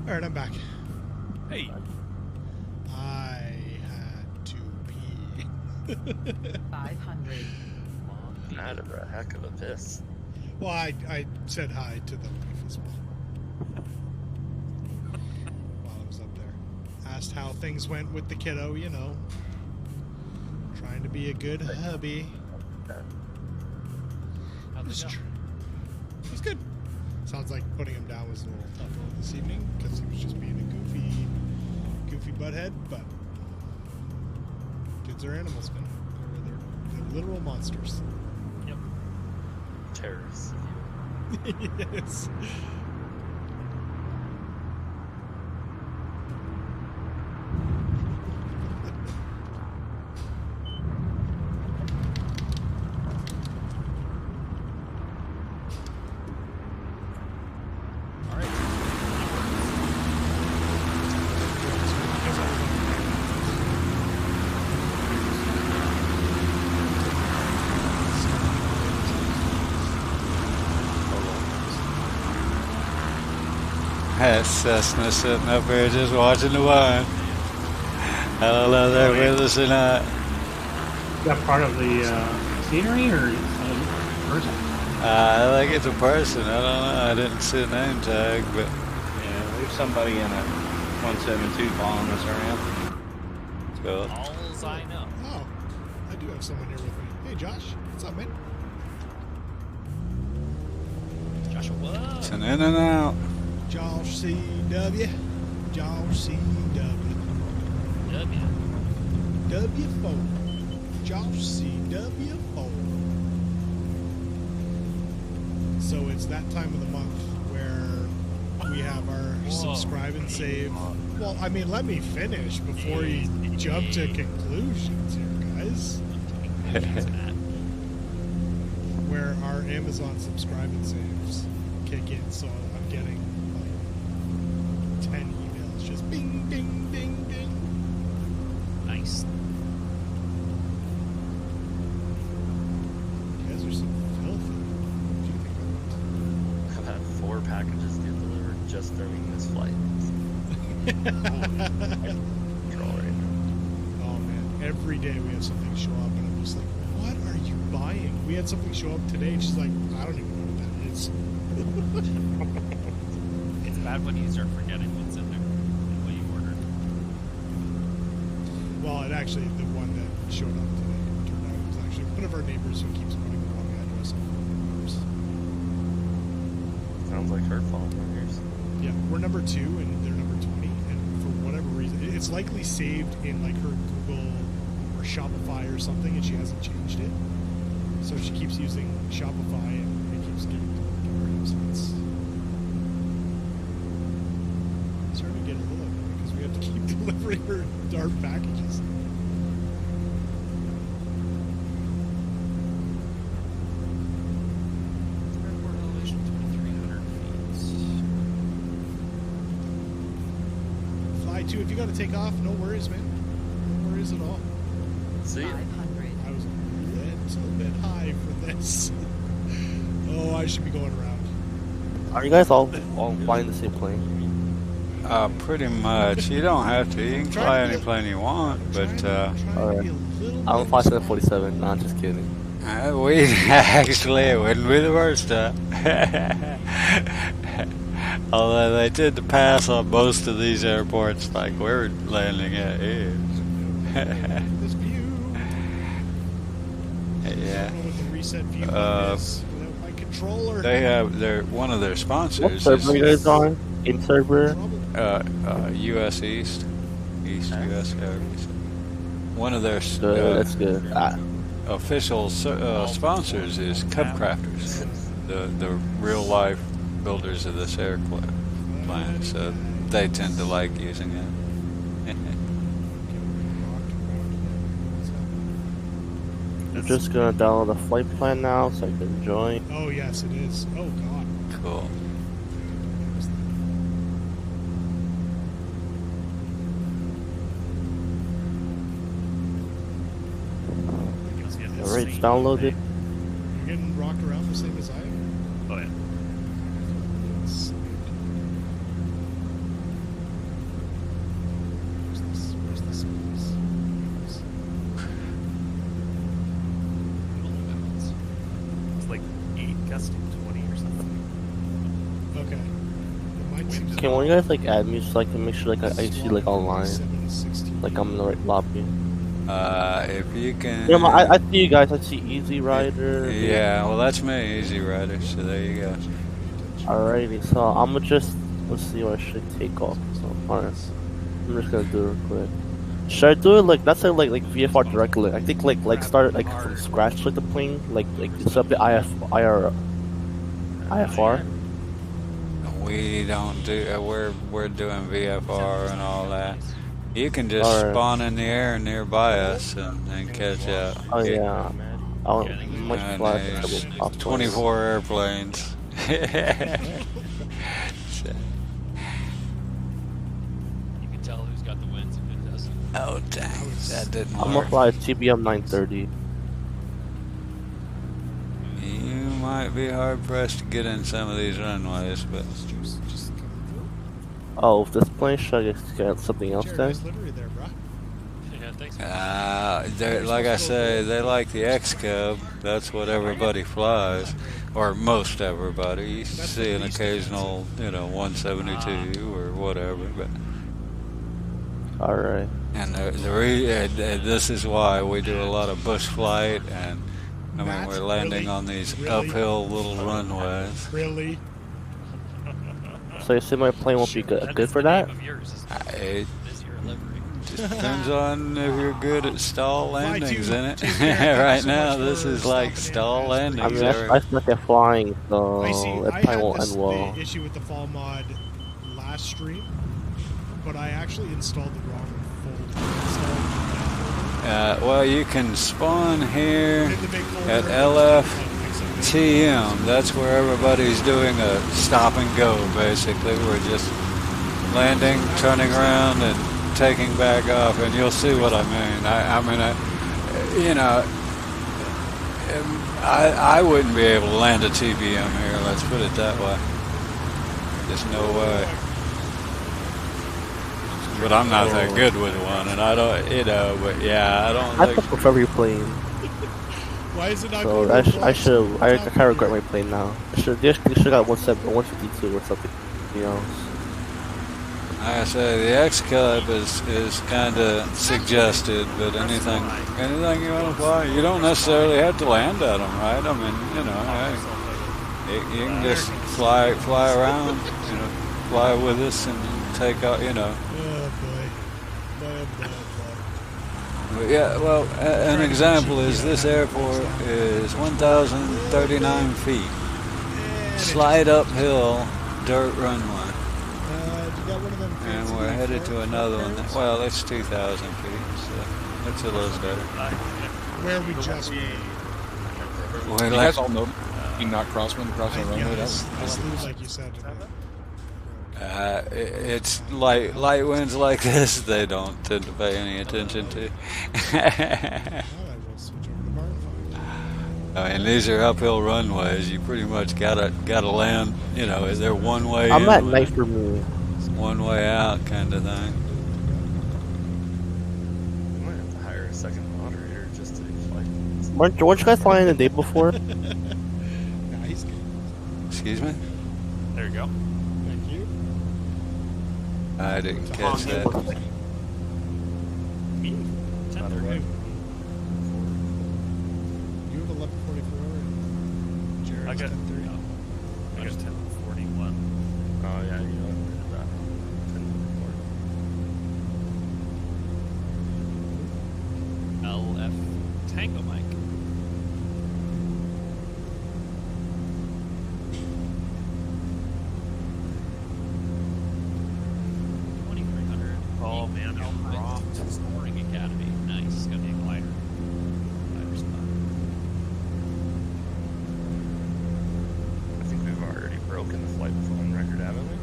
All right, I'm back. Hey. I had to pee. 500. Out of a heck of a piss. Well, I said hi to the wife as well while I was up there. Asked how things went with the kiddo, you know. Trying to be a good hubby. How'd it go? It was good. Sounds like putting him down was a little tougher this evening because he was just being a goofy butthead, but kids are animals, man. They're literal monsters. Yep. Terrorists. Yes. All right. That's Cessna sitting up here just watching the wine. I don't know if they're with us or not. Is that part of the scenery or is that a person? I think it's a person. I don't know. I didn't see a name tag, but Yeah, there's somebody in a 172 following us around. cool. Alls I know. Oh, I do have someone here with me. Hey, Josh. What's up, man? Joshua. It's an in and out. Josh CW. Josh CW. W. W4. Josh CW4. So it's that time of the month where we have our subscribe and save. Well, I mean, let me finish before you jump to conclusions here, guys. Where our Amazon subscribe and saves kick in. So I'm getting like 10 emails just bing, ding, ding, ding. Nice. You guys are so filthy. What do you think I've had 4 packages get delivered just during this flight. Control right now. Oh man, every day we have something show up and I'm just like, what are you buying? We had something show up today and she's like, I don't even know what that is. It's bad when you start forgetting what's in there and what you ordered. Well, it actually, the one that showed up today turned out it was actually one of our neighbors who keeps putting the wrong address on ours. Sounds like her fault, not yours. Yeah, we're number 2 and they're number 20, and for whatever reason, it's likely saved in like her Google or Shopify or something, and she hasn't changed it. So she keeps using Shopify, and it keeps getting delivered. So it's starting to get a little bit because we have to keep delivering her our packages. Airport elevation 2,300 feet. Fly 2, if you got to take off, no worries, man. No worries at all. See ya. 500. I was a little bit high for this. Oh, I should be going around. Are you guys all flying the same plane? Pretty much. You don't have to. You can fly any plane you want, but Alright. I'm gonna fly 747. Nah, just kidding. we actually it wouldn't be the first time. Although they did the pass on most of these airports, like we're landing at here. This view. Yeah. I don't know what the reset view is without my controller. They have one of their sponsors. What server are you guys on? Game server? U.S. East U.S. Airways. One of their Good, that's good. official sponsors is Cub Crafters, the real life builders of this airplane. So they tend to like using it. I'm just gonna download the flight plan now so I can join. Oh, yes, it is. Oh, God. Cool. Alright, it's downloaded. You're getting rocked around the same as I am? Oh, yeah. testing 20 or something. Okay. Mine seems Can one of you guys like add me so I can make sure like I see like online, like I'm in the right lobby? If you can. Yeah, I see you guys. I see Easy Rider. Yeah, well that's me, Easy Rider. So there you go. Alrighty, so I'm gonna just let's see what I should take off. So, alright, I'm just gonna do it real quick. Should I do it like that's like VFR directly? I think like start like from scratch like the plane, like set up the IFR. We don't do. We're doing VFR and all that. You can just spawn in the air nearby us and catch up. Oh yeah. I'll much fly. 24 airplanes. You can tell who's got the wins if it doesn't. Oh dang, that didn't work. I'm gonna fly a TBM 930. You might be hard pressed to get in some of these runways, but. Oh, if this plane should I get something else then? Yeah, thanks. Like I say, they like the X-Cub. That's what everybody flies, or most everybody. You see an occasional, 172 or whatever, but. All right. And this is why we do a lot of bush flight, and I mean we're landing on these uphill little runways. Really? So you say my plane won't be good for that? It just depends on if you're good at stall landings in it. Right now, this is like stall landings. I mean, I suck at flying, so it probably won't end well. I had the issue with the fall mod last stream, but I actually installed the wrong folder. Well, you can spawn here at LFTM. That's where everybody's doing a stop and go, basically. We're just landing, turning around, and taking back off, and you'll see what I mean. I wouldn't be able to land a TBM here, let's put it that way. There's no way. But I'm not that good with one, and I don't, but yeah, I don't I prefer every plane. Why is it not so I kind of regret my plane now. They should got 152 or something, Like I say, the X-Cub is kind of suggested, but anything you want to fly, you don't necessarily have to land at them, right? I mean, you can just fly around, fly with us and take out, Oh boy. But yeah, well, an example is this airport is 1,039 feet. Slide uphill, dirt runway. And we're headed to another one. Well, it's 2,000 feet, so that's a little better. Where we just you guys all know you not crosswind across the runway. That's like you said. It's light winds like this, they don't tend to pay any attention to. I mean, these are uphill runways. You pretty much gotta land. Is there one way? I'm at night for me. One way out, kind of thing. We might have to hire a second moderator just to fly. Weren't you guys flying the day before? Excuse me? There you go. Thank you. I didn't catch that. Me? 10:30. You have 11:44 and Jared's I got 10:30. I got 10:41. Oh yeah, you know that. LF Tango Mike. Oh man, I'm rocked. Snoring Academy. Nice. It's gonna be a glider. Glider spot. I think we've already broken the flight flying record, haven't we?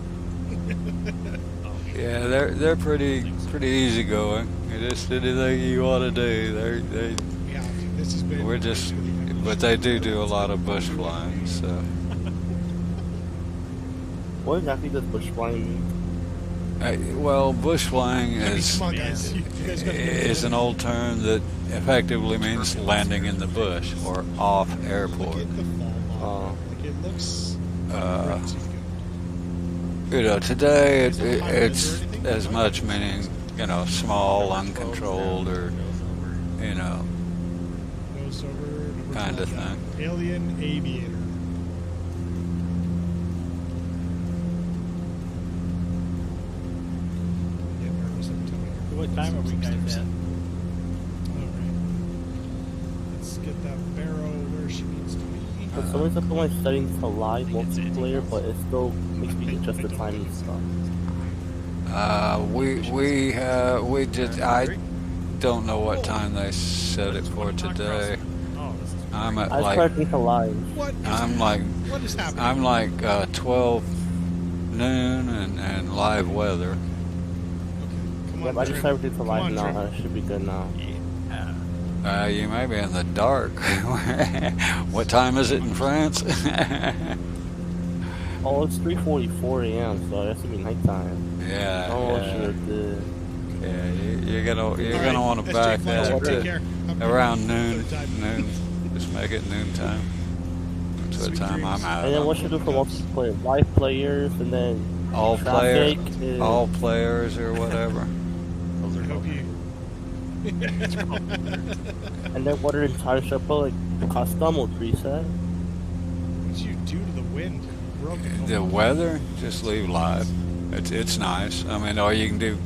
Yeah, they're pretty easygoing. Just anything you want to do, Yeah, this has been. we're just, but they do a lot of bush flying. So What exactly does bush flying mean? well, bush flying Come on, guys. You guys gotta is an old term that effectively means landing in the bush or off airport. Get the fall mod. looks Uh, pretty good. Today Is it high res or it's anything? as much meaning, small, uncontrolled, or, Nose over, number kind of 12 down. thing. Alien Aviator. Get nervous every time I hear What time are we guys at? Alright. Let's get that barrow where she needs to be. For some reason, I put my settings to live multiplayer, but it still makes me adjust the timing stuff. I don't know what time they set it for today. I'm at I started to live. What is I'm like What is happening? I'm like 12 noon and live weather. Come Yep, on, I just Trim. started to Come live on, now. Trim. I should be good now. You may be in the dark. What time is it in France? Oh, it's 3:44 a.m., so I guess it'll be nighttime. Yeah. Oh, yeah. shit, dude. Yeah, you're gonna Alright, want to SJ back Fletcher, that take to care. I'm around good. noon. Third time. Noon. Just make it noon time. That's what Sweet time dreams. I'm out. And then what should I do for multiplayer? Live players, and then all traffic. all players or whatever. Those I are hope both. you. And then what are the tires? Should I put like custom or preset? What did you do to the wind? You broke it. The weather, just leave live. It's nice. I mean, or you can do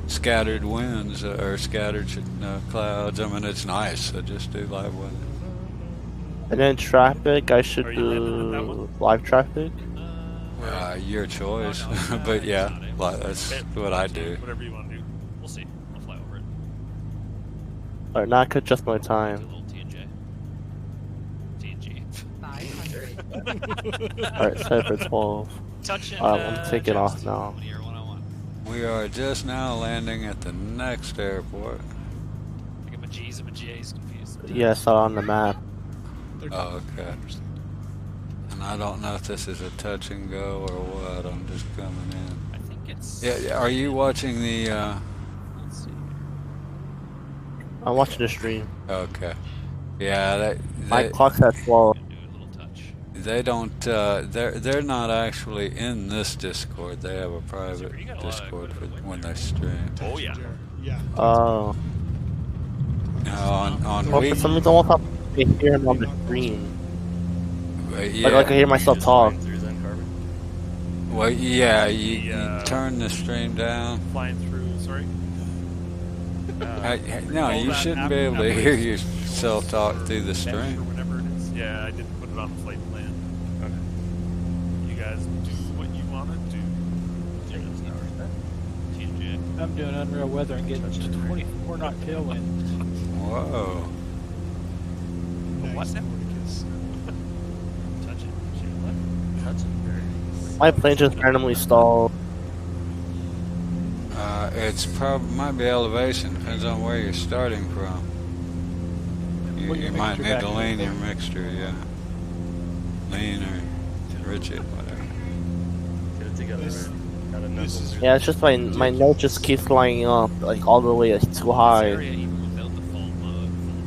scattered winds or scattered clouds. I mean, it's nice. So just do live weather. And then traffic, I should Are you running that do one? live traffic. Your choice. Oh, no, But yeah, not it. that's what I do. Whatever you want to do. We'll see. I'll fly over it. Alright, now I could adjust my Do a time. little TNG. 500. Alright, set for 12. Touch and, I'm taking off Jets. now. One year, 101. We are just now landing at the next airport. I get my G's and my J's confused. Yeah, I saw it on the map. Oh, okay. And I don't know if this is a touch and go or what. I'm just coming in. I think it's. Yeah, are you watching the? Let's see. I'm watching the stream. Okay. Yeah, My clock's at 12. Do a little touch. they don't. They're not actually in this Discord. They have a private you got a lot of Discord for equipment when there. they stream. Oh, yeah. Yeah. Oh. Now on Well, for some reason, I won't hear him on the stream. yeah. Like I hear myself Just talk. flying through then, Carbon. Well, yeah, you The, turn the stream down. Flying through, sorry. No, all you that shouldn't app- be able to app hear waves yourself talk through the Mesh or stream. whatever it is. Yeah, I didn't put it on the flight plan. Okay. You guys do what you want to do. TNG. I'm doing unreal weather and getting 24 knot tailwind. Whoa. Nice, What now? Morticus. Touch it. Touch it very. My plane just randomly stalled. It's might be elevation. Depends on where you're starting from. You, Put your you might mixture need to back lean in. your mixture, yeah. Lean or rich it, whatever. Get it together. This- man. Gotta knuckle this is- through Yeah, it's just my note just keeps flying up, like all the way. It's too This high. area, even without the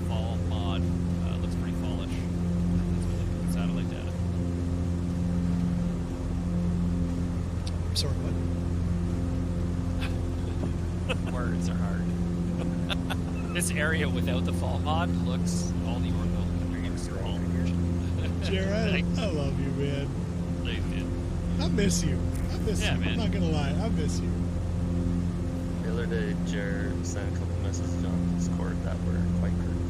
fall mod, looks pretty fallish. That's satellite data. I'm sorry, what? Words are hard. This area without the fall mod looks all the orbital countries are all weird. Jared, I love you, man. They did. I miss you. I miss Yeah, you. man. I'm not gonna lie. I miss you. The other day, Jared sent a couple messages on Discord that were quite cryptic.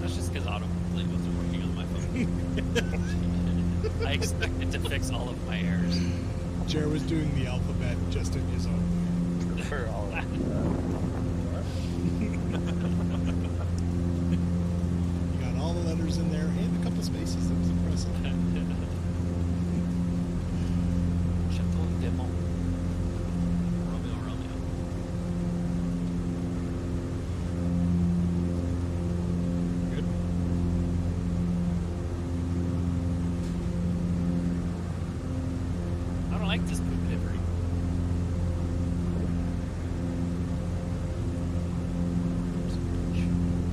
That's just because autocomplete wasn't working on my phone. I expected to fix all of my errors. Jared was doing the alphabet just in his own way. For all of them. You got all the letters in there and a couple spaces. That was impressive. Chateau Demont. Romeo, Romeo. Good. I don't like this poop livery.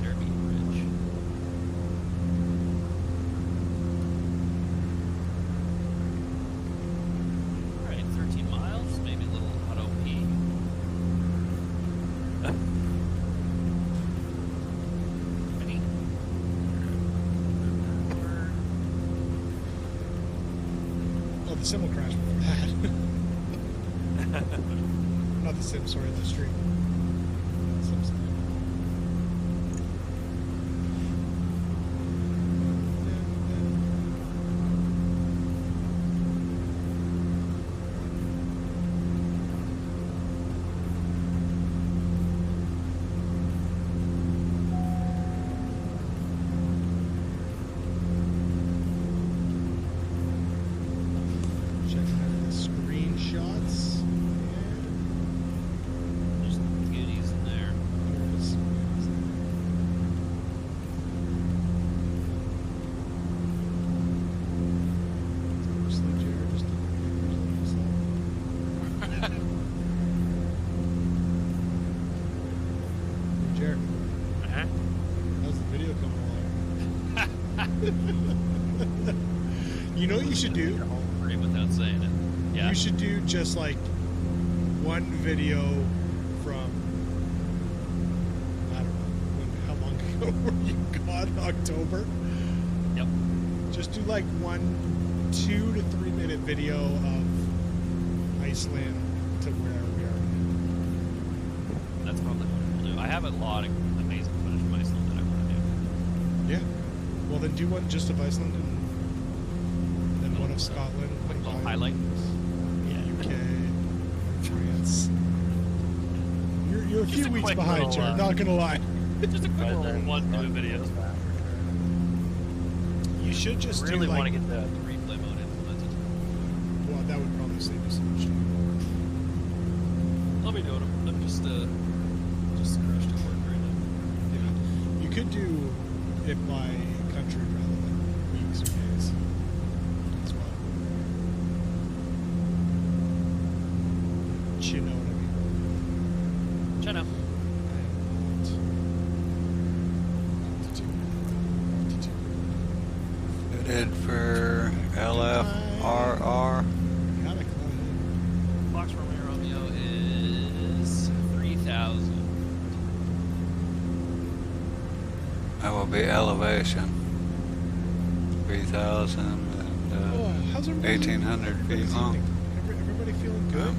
Derby Ridge. the sim will crash before that. Not the sim, sorry, the stream. Sim's not. You know what you should do? Without saying it. Yeah. You should do just like one video from, I don't know, how long ago were you gone? October? Yep. Just do like 1 2 to 3 minute video of Iceland to where we are. That's probably what we'll do. I have a lot of amazing footage of Iceland that I want to do. Yeah. Well, then do one just of Iceland and then one of Scotland. Quick little highlight. UK, France. You're a few weeks behind, Jared. Not gonna lie. Just a quick little 1-2 video. You should just really do want like, to get the replay mode implemented. Well, that would probably save you so much time. I'll be doing them. I'm just crushed at work right now. Yeah. You could do it by country rather than weeks or days as well. You know what I mean? Chino. Fitted for LFRR. Fox Romeo Romeo is 3,000. That will be elevation. 3,000 and how's everybody 1,800 feet long. Everybody feeling good?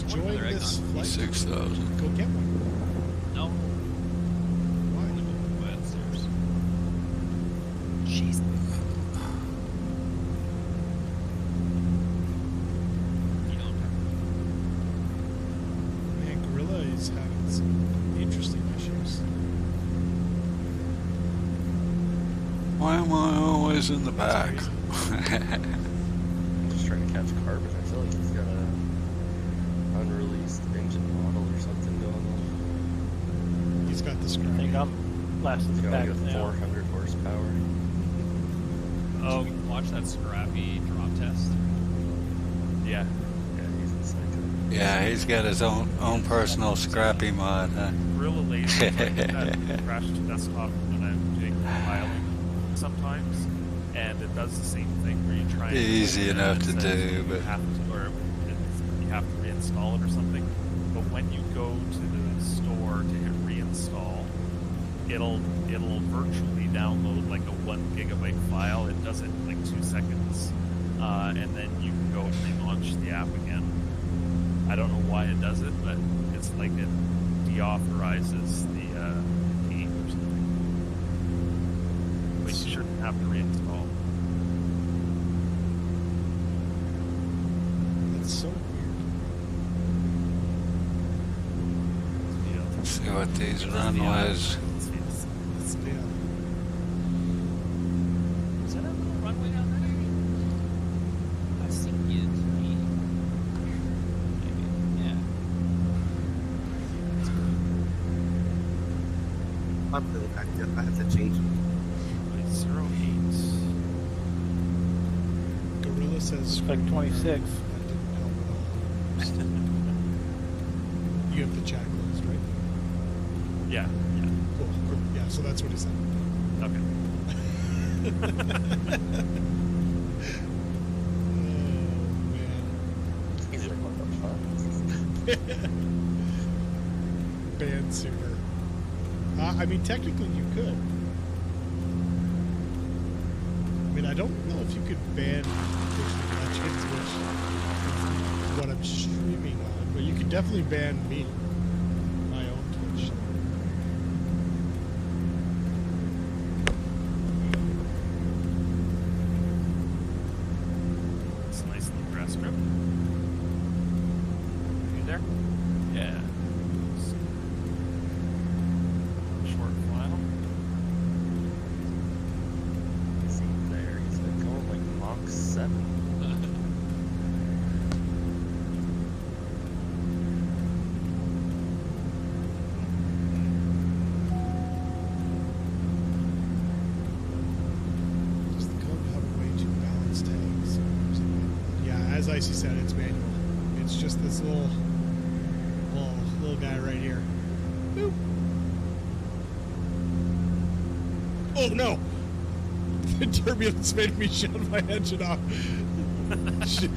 Enjoying this flight? 6,000. Go get one. No. Why? Go downstairs. Jeez. Man, Gorilla is having some interesting issues. Why am I always in the back? I'm just trying to catch Carbon. I feel like he's got a unreleased engine model or something going on. He's got the screen. I think I'm last in He's the got back like a now. 400 horsepower. Oh, watch that scrappy drop test. Yeah. Yeah, he's insane. Yeah, he's got his own personal scrappy mod, huh? Gorilla lazy. Like that crashed desktop when I'm doing compiling sometimes, and it does the same thing where you try and Easy enough to do, but you have to reinstall it or something. But when you go to the store to hit reinstall, it'll virtually download like a 1 gigabyte file. It does it in like 2 seconds, and then you can go and relaunch the app again. I don't know why it does it, but it's like it deauthorizes the game or something. But you shouldn't have to reinstall. That's so weird. Let's see what these runways. It's yeah. Is that a little runway down there? I think it is. Maybe. Yeah. I have to change it. 08. Gorilla says Like 26. That didn't help at all. You have the chat closed, right? Yeah. Cool. Yeah, so that's what he said. Okay. Oh, man. He's like, what the fuck? Band sooner. I mean, technically you could. mean, I don't know if you could ban Twitch Legends, which is what I'm streaming on, but you could definitely ban me, my own Twitch. It's a nice little grass strip. You there? Yeah. Short flannel. See there, he's been going like Mach 7. Just the code have way too balanced tags. Yeah, as Icy said, it's manual. It's just this little guy right here. Boop. Oh no! The turbulence made me shut my engine off. Shit.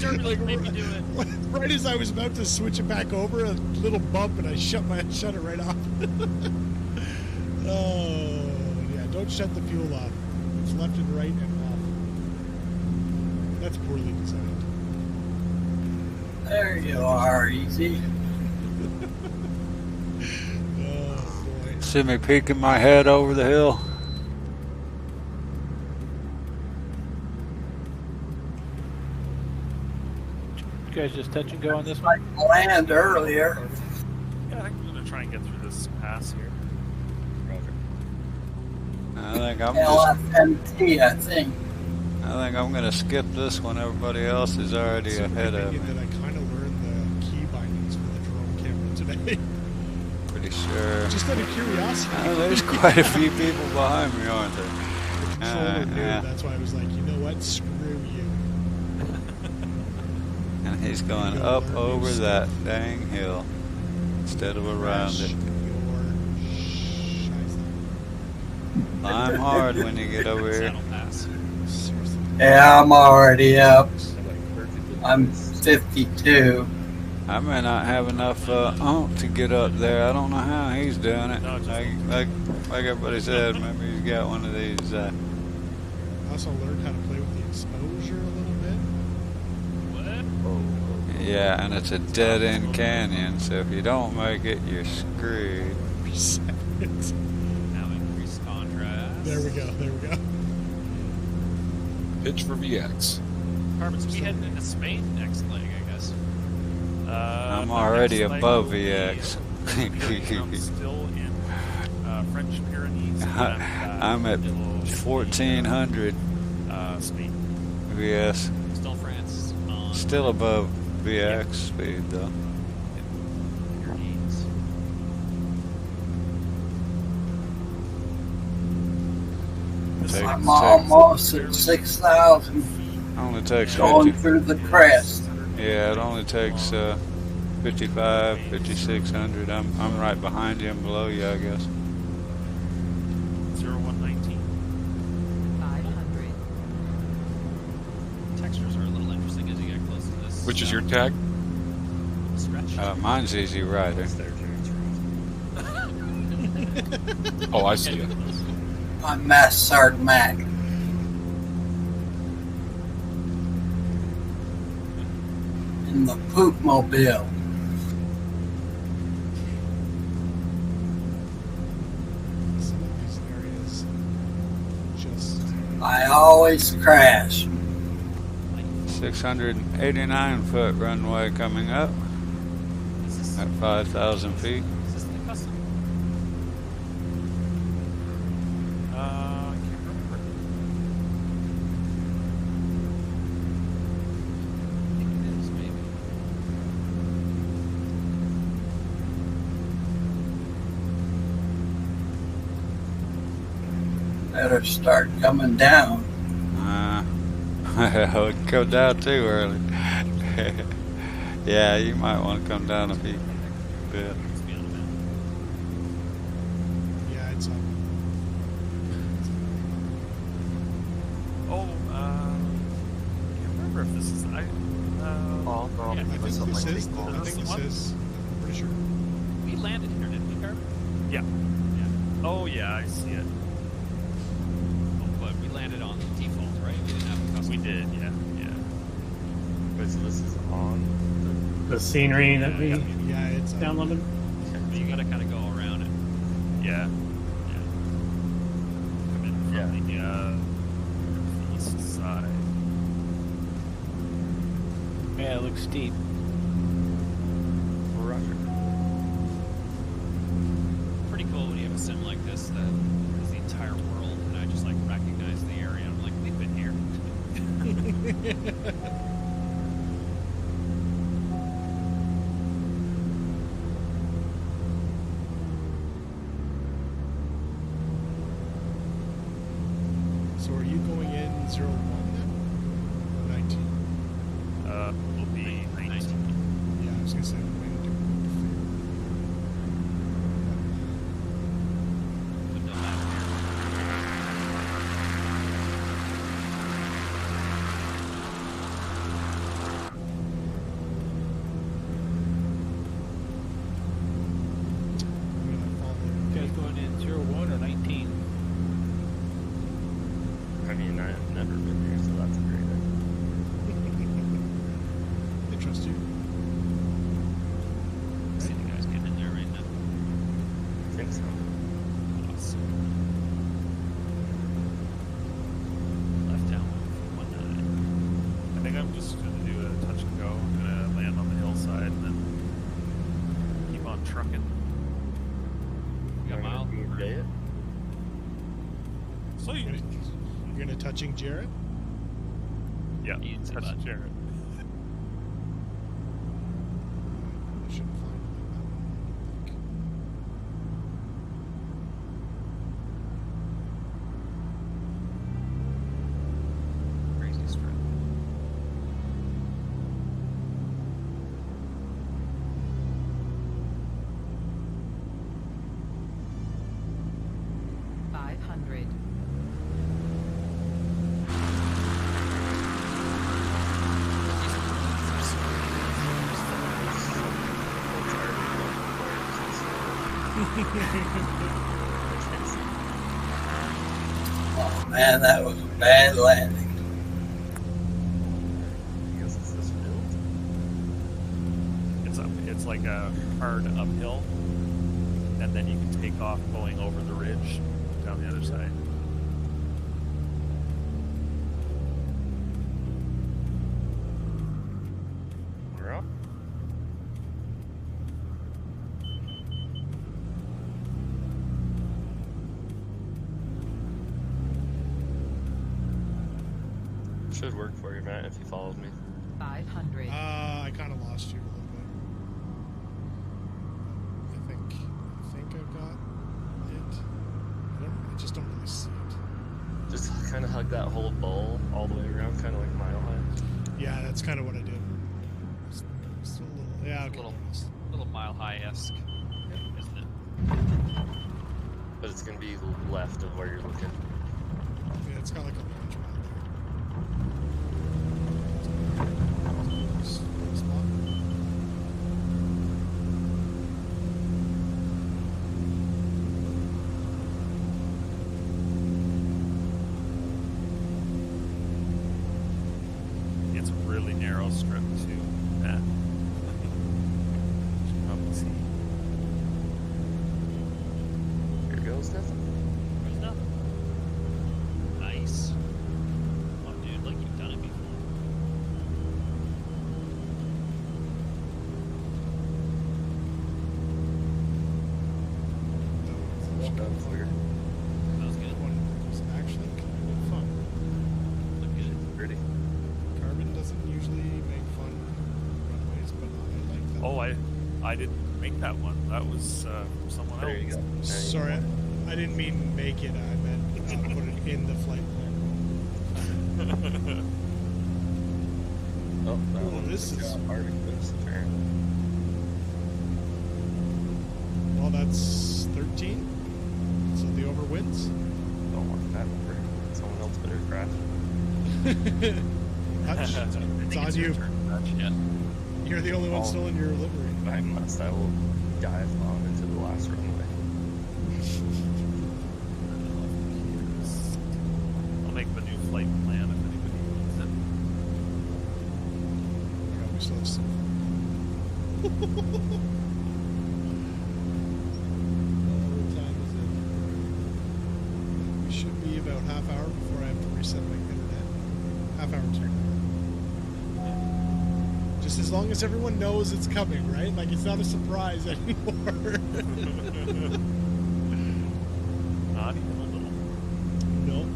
Turbulence made me do it. Right as I was about to switch it back over, a little bump, and I shut it right off. Oh yeah! Don't shut the fuel off. It's left and right and off. That's poorly designed. There you are, easy. Oh boy! See me peeking my head over the hill? You guys just touch and go on this one? Land earlier. Yeah, I think I'm gonna try and get through this pass here. Roger. I think I'm LFMT, I think. I'm gonna skip this one. Everybody else is already ahead of me. That I kind of learned the key bindings for the drone camera today. Pretty sure. Just out of curiosity. There's quite a few people behind me, aren't there? The controller knew. Yeah. That's why I was like, you know what? Screw you. And he's going You up learn new over stuff. that dang hill instead of around Crash it. your shiza. Climb hard when you get over here. Saddle pass. Seriously. Yeah, I'm already up. I'm 52. I may not have enough oomph to get up there. I don't know how he's doing it. No, just Like everybody said, maybe he's got one of these. I also learned how to play with the exposure a little bit. What? Yeah, and it's a dead-end canyon, so if you don't make it, you're screwed. Reset it. Now increase contrast. There we go. There we go. Pitch for VX. Carbon's we heading into Spain next leg, I guess. I'm My already next leg above will be VX. I'm still in French Pyrenees. And, I'm at it'll be, 1400 Spain. VS. Still France. On Still above VX speed, though. Pyrenees. I'm almost at 6,000 Only takes going 50. through the crest. Yeah, it only takes 55, 5600. I'm right behind you and below you, I guess. 0119. 500. Textures are a little interesting as you get close to this. Which is your tag? Stretch. Mine's Easy Rider. Oh, I see it. I'm Mass Sergeant Mac. In the poop mobile. Some of these areas just. I always crash. 689 foot runway coming up at 5,000 feet. Is this the custom? I can't remember. I think it is, maybe. Better start coming down. I would go down too early. Yeah, you might want to come down a few bit. Must be on a map. Yeah, it's up. Oh, can't remember if this is. I think this is. I think this is. I'm pretty sure. We landed here, didn't we, Carbon? Yeah. Yeah. Oh, yeah, I see it. We did, yeah. Wait, so this is on? The scenery that we Yeah, it's downloaded. But you gotta kind of go around it. Yeah. Come in from the east side. Yeah, it looks steep. Roger. Pretty cool when you have a sim like this that is the entire world, and I just like recognize the area. I'm like, we've been here. So are you going in 01 then? Or 19? Will be 19. Yeah, I was gonna say I'm going to do But no map You guys going in 01 or 19? I mean, I've never been here, so that's a great idea. They trust you. I see the guys getting in there right now. I think so. Awesome. Left down 119. I think I'm just going to do a touch and go. I'm going to land on the hillside and then keep on trucking. You got a mile? It? So You're gonna touching Jarrett? Yeah, Easy, touch bud. Jared. I shouldn't find like that one, I think. Crazy strip. $500. Oh man, that was a bad landing. I guess it's this field. It's like a hard uphill, and then you can take off going over the ridge down the other side. We're up. Should work for you, Matt, if you followed me. 500. I kind of lost you a little bit. I think I've got it. I just don't really see it. Just kind of hug that whole bowl all the way around, kind of like Mile High. Yeah, that's kind of what I did. Still a little, yeah, okay. Little Mile High-esque, isn't it? But it's going to be left of where you're looking. Yeah, it's got like a launch pad there. Spot. It's a really narrow strip too. Matt. You should probably see. Here goes nothing. There's nothing. Nice. Oh, dude, like you've done it before. Well done, Clear. That was good. That one was actually kind of fun. Look good. Pretty. Carbon doesn't usually make fun runways, but I like that. Oh, I didn't make that one. That was from someone There else. you go. Now you Sorry, won. I didn't mean make it. I meant put it in the flight plan. Oh, that Ooh, one this just is- got hard eclipse, apparently. Well, that's 13. So the over wins. Don't want that over. Someone else better crash. Hutch, it's on you. Yeah. You're the only one Oh. still in your livery. I must. I will dive on into the last runway. I'll make the new flight plan if anybody needs it. so far. What time is it? We should be about half hour before I have to reset my internet. Half hour too. Just as long as everyone knows it's coming, right? Like it's not a surprise anymore. Not even a little. No.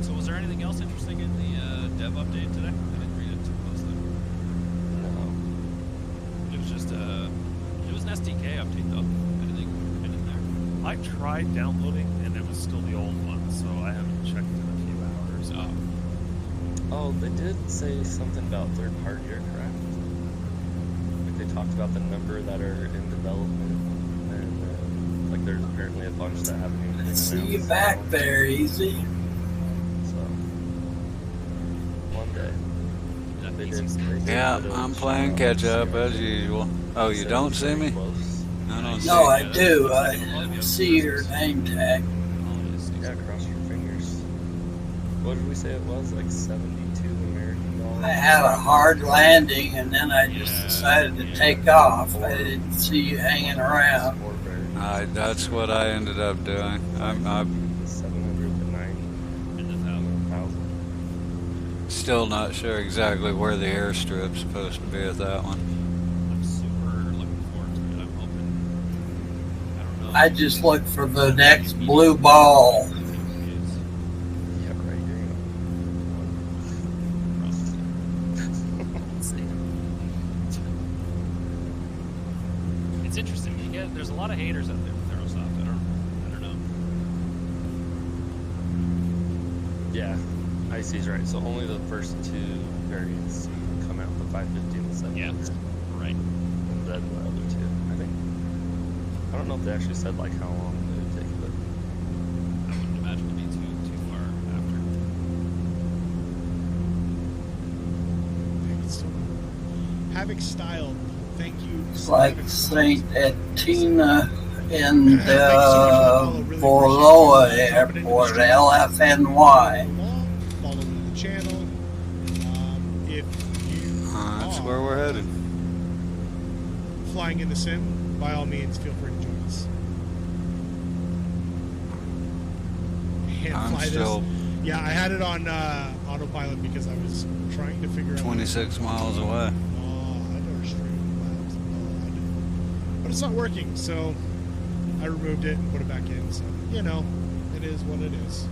So was there anything else interesting in the dev update today? I didn't read it too closely. No. It was just it was an SDK update though. Anything in there? I tried downloading and it was still the old one, so I haven't checked in a few hours. Oh, they did say something about third-party aircraft. Like they talked about the number that are in development, and like there's apparently a bunch that haven't even been See you announced. back there, easy. So one day. They did Yeah, put a I'm playing shot catch on up the as schedule. usual. Oh, you Said don't it's see very me? close. I don't see No, you. I do. I see your name tag. Yeah, cross your fingers. What did we say it was? Like 72 American dollars? I had a hard landing, and then I just decided to take off. I didn't see you hanging around. That's what I ended up doing. I'm 700 to 90 In the 1,000. still not sure exactly where the airstrip's supposed to be at that one. I'm super looking forward to it. I'm hoping. I don't know. I just look for the next blue ball. Yeah, right. It's interesting. There's a lot of haters out there with Aerosoft. I don't know. Yeah, Icy's right. So only the first two variants come out, the 550 and the 700. Yeah, right. And then the other two, I think. I don't know if they actually said like how long it would take, but I wouldn't imagine it'd be too far after. Havoc Style, thank you. It's like St. Etina in Borloa Airport, LFNY. Following the channel. If you That's where we're headed. flying in the sim, by all means, feel free to join us. And I'm fly still this. Yeah, I had it on autopilot because I was trying to figure out 26 miles away. I never streamed labs. I didn't. But it's not working, so I removed it and put it back in. So, you know, it is what it is.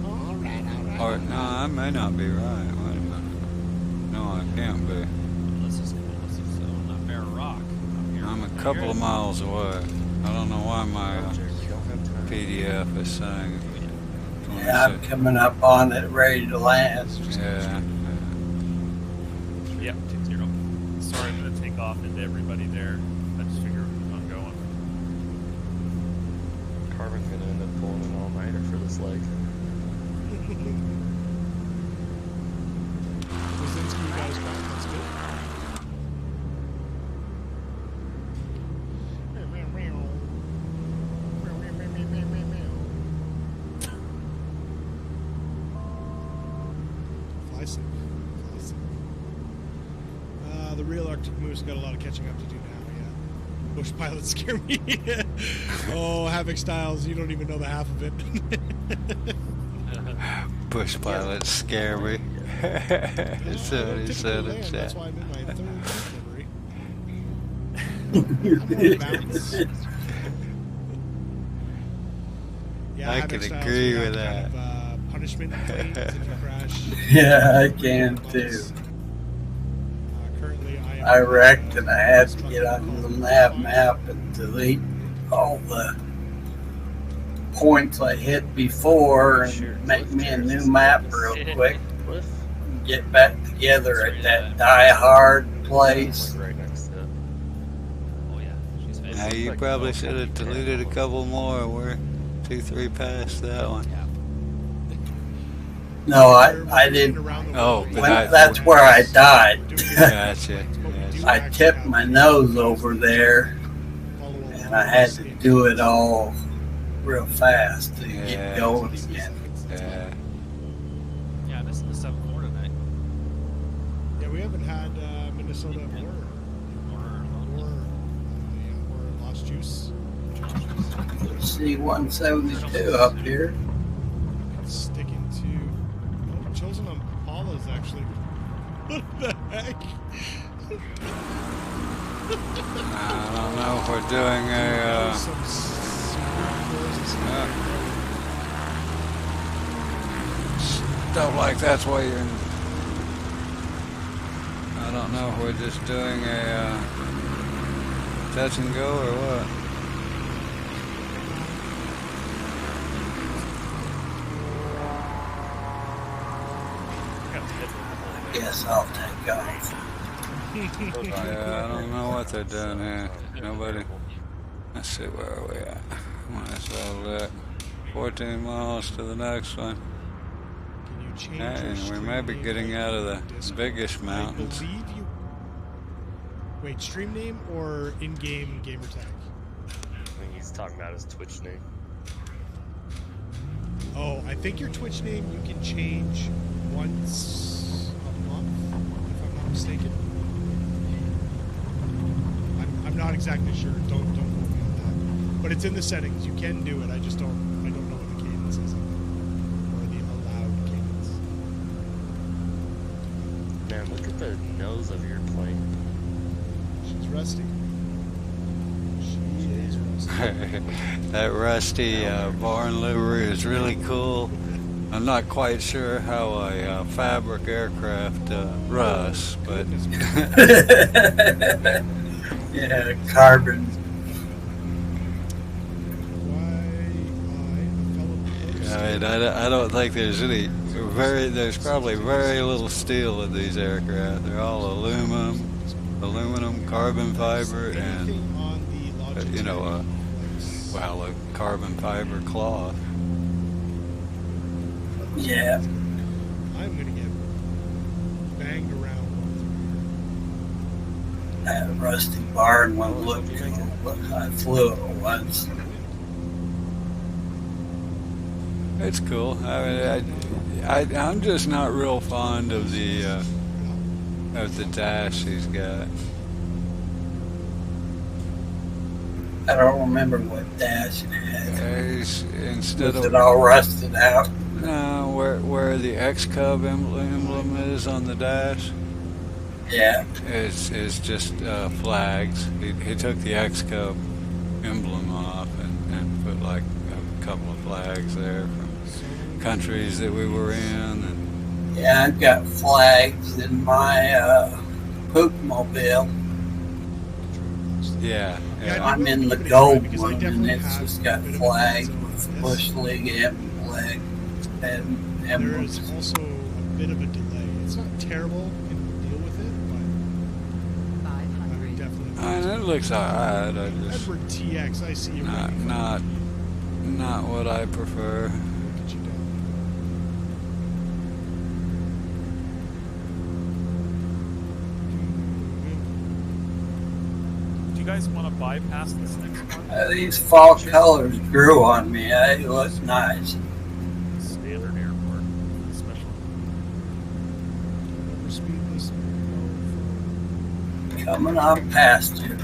All right. Or, no, I may not be right. Wait a minute. No, I can't be. This is on Bear Rock. I'm a couple of miles away. I don't know why my PDF is saying Yeah, I'm coming up on it, ready to land. Yeah. Yep, 2-0. Sorry, I'm going to take off into everybody there. I just figured I'm going. Carmen's going to end up pulling an all-nighter for this leg. Wazinski, you guys back. That's good. Fly safe. Fly safe. The real Arctic Moose got a lot of catching up to do now, yeah. Bush pilots scare me. Oh, Havoc Styles, you don't even know the half of it. Bush pilots scare me. That's what he said in chat. That's why I'm in my third delivery. Yeah, I Havoc can Styles, agree we with got that. Kind of, punishment planes if you crash. Yeah, I can too. Currently, I wrecked and I had to get on the map and delete all the points I hit before and make me a new map real quick. Get back together at that Die Hard place. Right next to it. Oh yeah, she's fancy. Now you probably should have deleted a couple more. We're 2-3 past that one. No, I didn't. Oh, That's where I died. Gotcha. I tipped my nose over there, and I had to do it all real fast to get going again. Yeah. Yeah, this in the 7-4 tonight. Yeah, we haven't had Minnesota or Lost Juice. C-172 up here. It's sticking to chosen on Paula's actually. What the heck? I don't know if we're doing a. Stuff like that's why you're. I don't know if we're just doing a touch and go or what. Yes, I'll take off. Yeah, I don't know what they're doing here. Nobody. Let's see, where are we at? Might as well look. 14 miles to the next one. Can you change Hey, we may be getting out of the biggish mountains. I believe you. Wait, stream name or in-game gamer tag? I think he's talking about his Twitch name. Oh, I think your Twitch name you can change once a month, if I'm not mistaken. I'm not exactly sure. Don't quote me on that. But it's in the settings. You can do it. I don't know what the cadence is or the allowed cadence. Man, look at the nose of your plane. She's rusty. She is rusty. That rusty barn livery is really cool. I'm not quite sure how a fabric aircraft rusts, but yeah, carbon. I don't think there's any there's probably very little steel in these aircraft. They're all aluminum, carbon fiber, and a carbon fiber cloth. Yeah. I'm gonna get banged around. That rusty barn one looked cool. I flew it once. It's cool. I mean, I'm just not real fond of the dash he's got. I don't remember what dash it had. Instead Was it all rusted out? No, where the X-Cub emblem is on the dash. Yeah. It's just flags. He took the X-Cub emblem off and put like a couple of flags there from countries that we were in. And yeah, I've got flags in my poop-mobile. Yeah. I'm in the gold one, and it's just got flags with bush league flag and there emblems. is also a bit of a delay. It's not terrible. You can deal with it, but 500. definitely. It looks alright. I just Edward TX, I see you. not what I prefer. Look at you down. Do you guys want to bypass this next one? These fall colors grew on me. They look nice. Standard airport, special. Speed this. Coming on past you.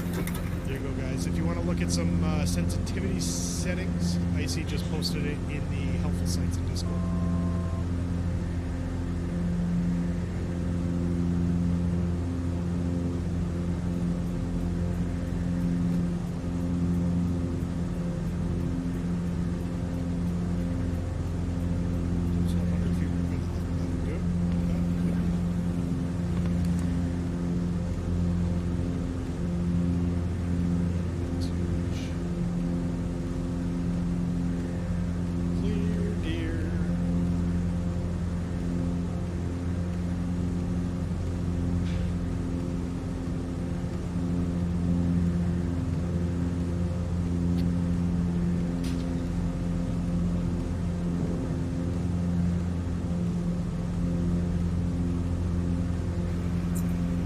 There you go, guys. If you want to look at some sensitivity settings, Icy just posted it in the helpful sites in Discord.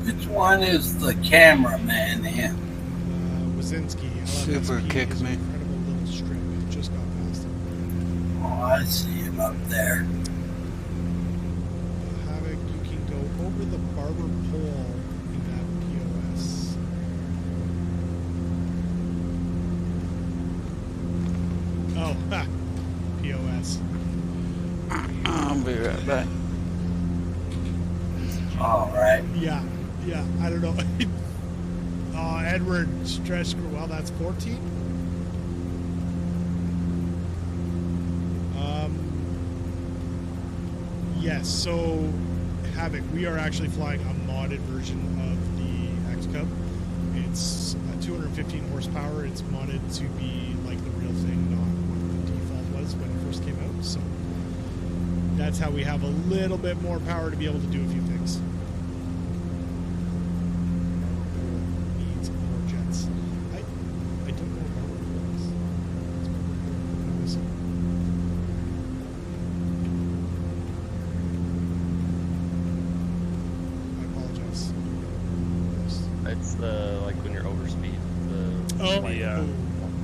Which one is the cameraman in? Wazinski. Super kick me. Incredible little strip. Just got past it. Oh, I see him up there. Bye. All right. Yeah, I don't know. Edward stretch. Well, that's 14. Yes. So, Havoc, we are actually flying a modded version of the X-Cub. It's 215 horsepower. It's modded to be like the real thing, not what the default was when it first came out. So that's how we have a little bit more power to be able to do a few things. Needs more jets. I don't know about what it was. I apologize. It's the like when you're over speed.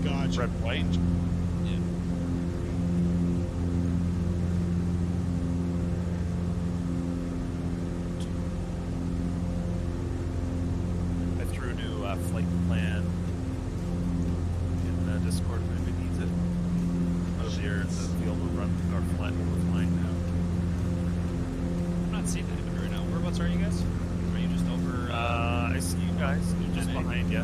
Gotcha. Red, white. I threw a new flight plan in the Discord if anybody needs it. Earlier, the field will run our flight. We're flying now. I'm not seeing anybody right now. Whereabouts are you guys? Are you just over? I see you guys. You're just behind you.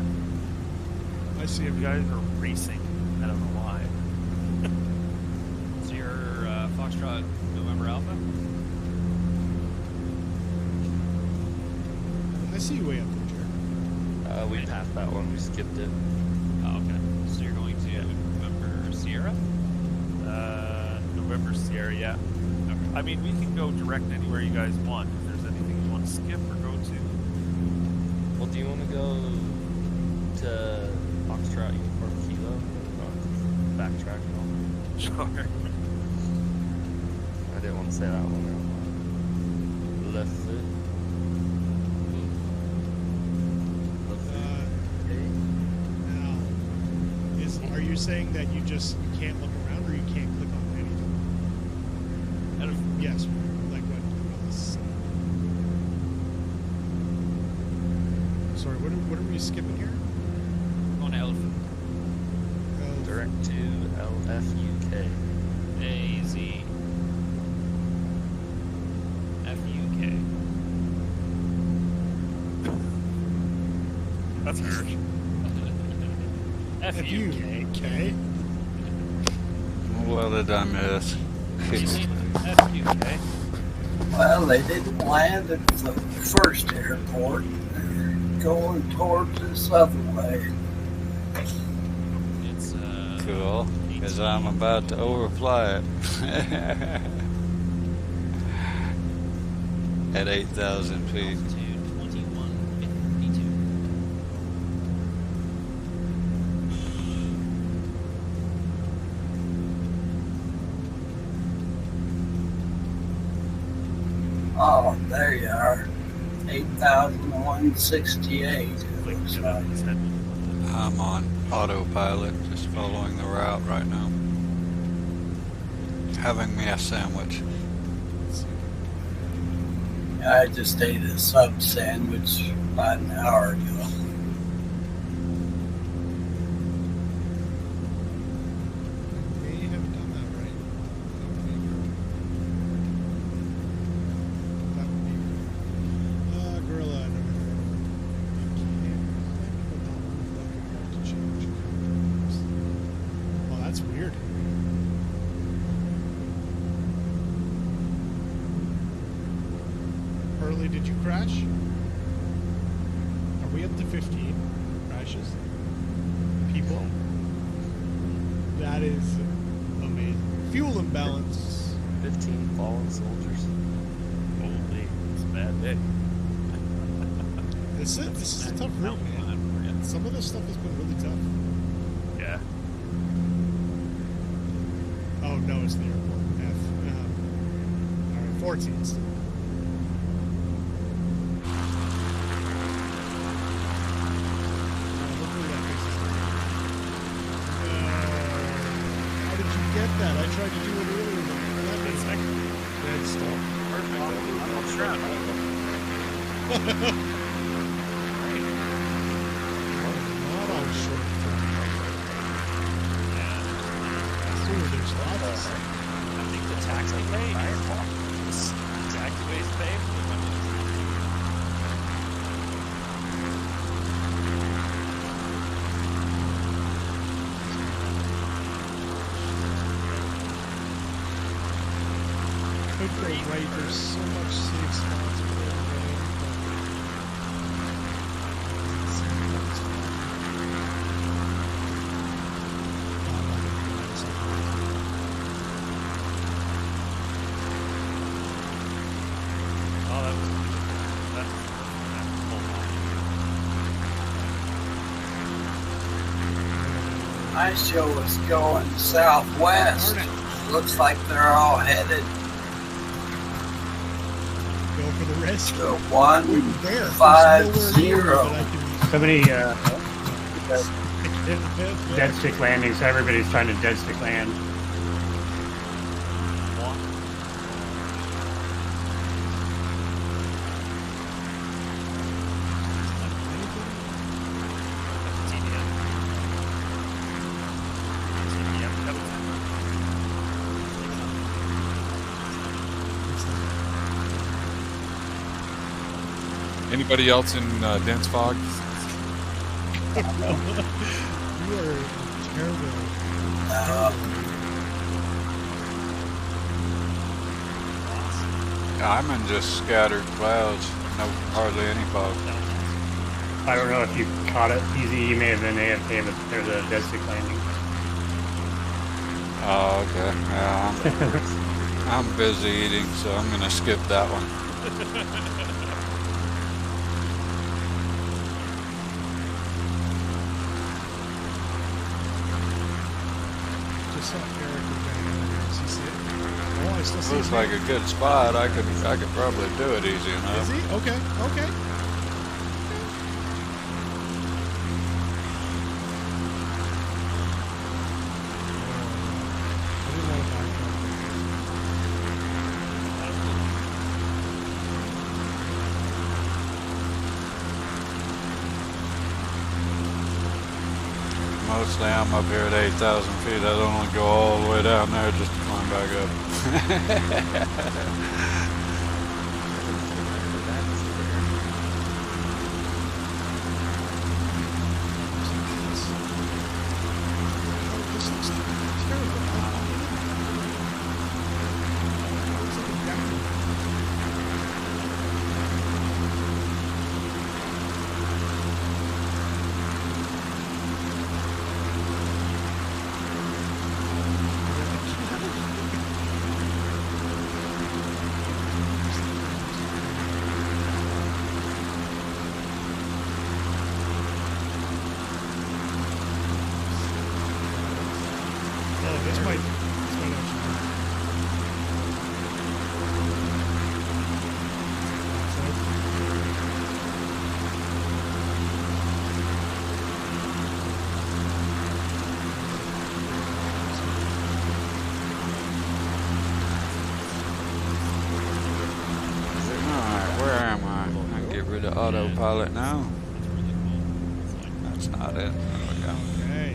I see You guys are racing. I don't know why. So you're Foxtrot November Alpha? I see you way up there, Jared. We passed that one. We skipped it. Oh, okay. So you're going to November Sierra? November Sierra, yeah. Okay. I mean, we can go direct anywhere you guys want. If there's anything you want to skip or go to. Well, do you want to go to Foxtrot Uniform Kilo? Backtrack and all. Sure. I didn't want to say that one out loud. Left foot. Now, are you saying that you can't look around, or you can't click on anything? Yes, like what? Sorry, what are we skipping here? Going to Elephant. Direct to LFUK. AZ. FUK. That's harsh. FUK. What did I miss? FUK. Well, they didn't land at the first airport. They're going towards this other way. It's Cool, because I'm about to overfly it at 8,000 feet. altitude 2152. Oh, there you are. 8,168. Looks like. I'm on autopilot, just following the route right now. Having me a sandwich. I just ate a sub sandwich about an hour ago. May have done that right. That would be Gorilla. Oh, that's weird. Hurley, did you crash? Are we up to 15 crashes? People? That is amazing. Fuel imbalance. 15 fallen soldiers. Holy, it's a bad day. This is a tough route, man. Some of this stuff has been really tough. Yeah. Oh, no, it's the airport. Alright, 14 still. How did you get that? I tried to do it earlier, but that makes red stuff. Perfect. I'm sure. Not on short term. Ooh, there's lots of stuff. I think the tax delay is could go right. There's so much safe spots for everybody. Oh, that's My show is going southwest. Looks like they're all headed Go for the rest. to 150. Somebody, dead stick landing, so everybody's trying to dead stick land. Anybody else in dense fog? You are terrible. I'm in just scattered clouds. No, hardly any fog. I don't know if you caught it. Easy, you may have been AFK, but there's a dead stick landing. Oh, okay. Yeah, I'm busy eating, so I'm gonna skip that one. Looks like a good spot. I could probably do it easy enough. Is he? Okay. Mostly I'm up here at 8,000 feet. I don't want to go all the way down there just to climb back up. Autopilot now. That's not it. There we go. Okay.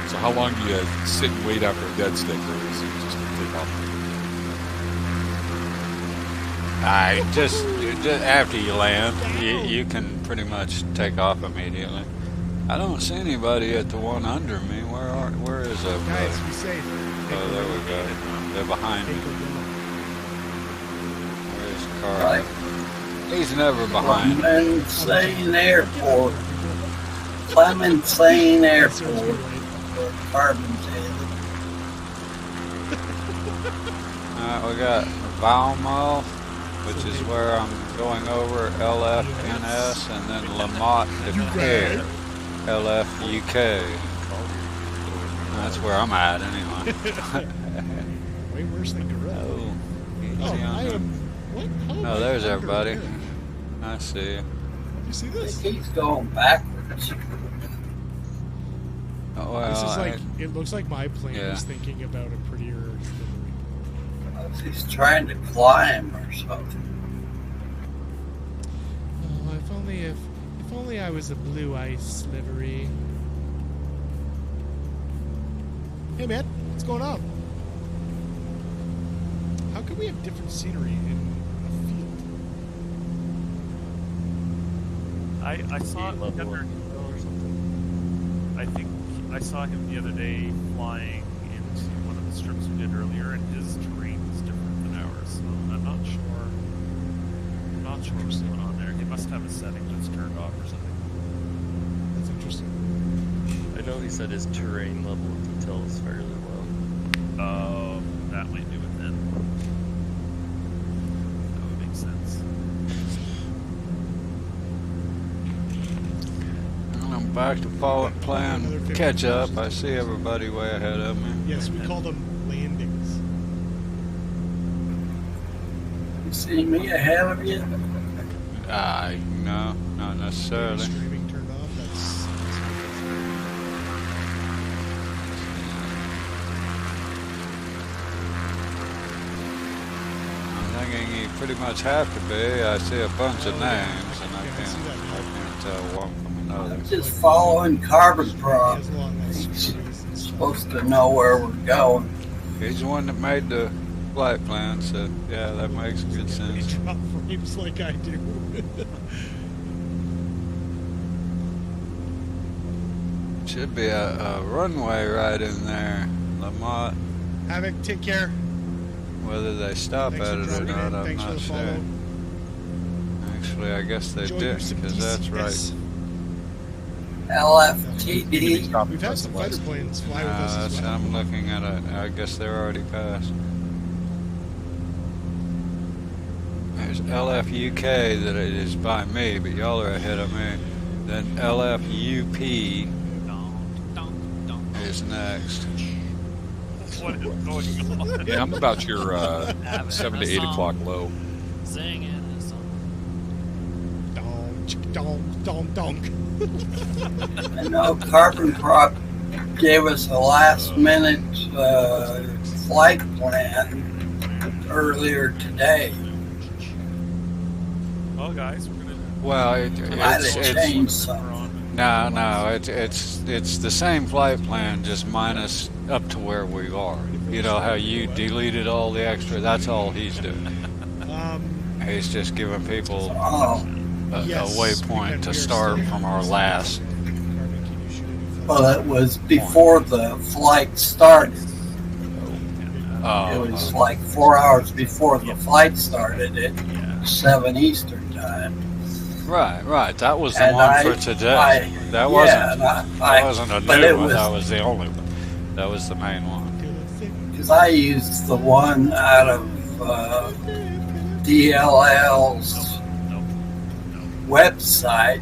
So how long do you sit and wait after a dead stick, or is it just take off? Just after you land, you can pretty much take off immediately. I don't see anybody at the one under me. Where is that? Guys, be safe. Oh, there we go. They're behind me. Where's the car? Right. He's never behind. Clementsane Airport. Clementsane Airport. Where Carbon's headed. We got Valmo, which is where I'm going over LFNS, and then Lamont Decatur, LFUK. That's where I'm at anyway. Way worse than Gorilla. Oh, easy on them. Oh, there's everybody. I see you. You see this? He's going backwards. Oh, well, This is like, it looks like my plane is thinking about a prettier delivery. He's trying to climb or something. Oh, if only I was a blue ice livery. Hey man, what's going on? How can we have different scenery in a field? I saw the other, or something. I think I saw him the other day flying into one of the strips we did earlier, and his terrain is different than ours. So I'm not sure. I'm not sure what's going on there. He must have a setting that's turned off or something. That's interesting. I know he said his terrain level of detail is fairly low. Oh, that might do it then. That would make sense. I'm back to playing catch up. I see everybody way ahead of me. Yes, we call them landings. You see me ahead of you? No, not necessarily. Streaming turned off. That's I'm thinking you pretty much have to be. I see a bunch of names, and I can't tell one from another. I'm just following Carbon Prop. He's supposed to know where we're going. He's the one that made the flight plan, so yeah, that makes good sense. He drop frames like I do. Should be a runway right in there, Lamont. Havoc, take care. Whether they stop Thanks at for it or dropping not, in. I'm Thanks for not the sure. follow. Actually, I guess they Enjoy your didn't, because that's right. CPS. LFTD. We've had some fighter planes fly with us as well. I'm looking at it. I guess they're already passed. There's LFUK that it is by me, but y'all are ahead of me. Then LFUP is next. What is going on? Yeah, I'm about your 7 to 8 o'clock low. Singing a song. Donk, donk, donk. I know Carbon Prop gave us a last minute flight plan earlier today. Well, guys, we're gonna. Well, it's it's the same flight plan, just minus up to where we are. You know how you deleted all the extra? That's all he's doing. He's just giving people a waypoint to start from our last. Well, that was before the flight started. It was like 4 hours before the flight started at 7 Eastern time. Right. That was the one for today. That wasn't a new one. That was the only one. That was the main one. Because I used the one out of DLL's website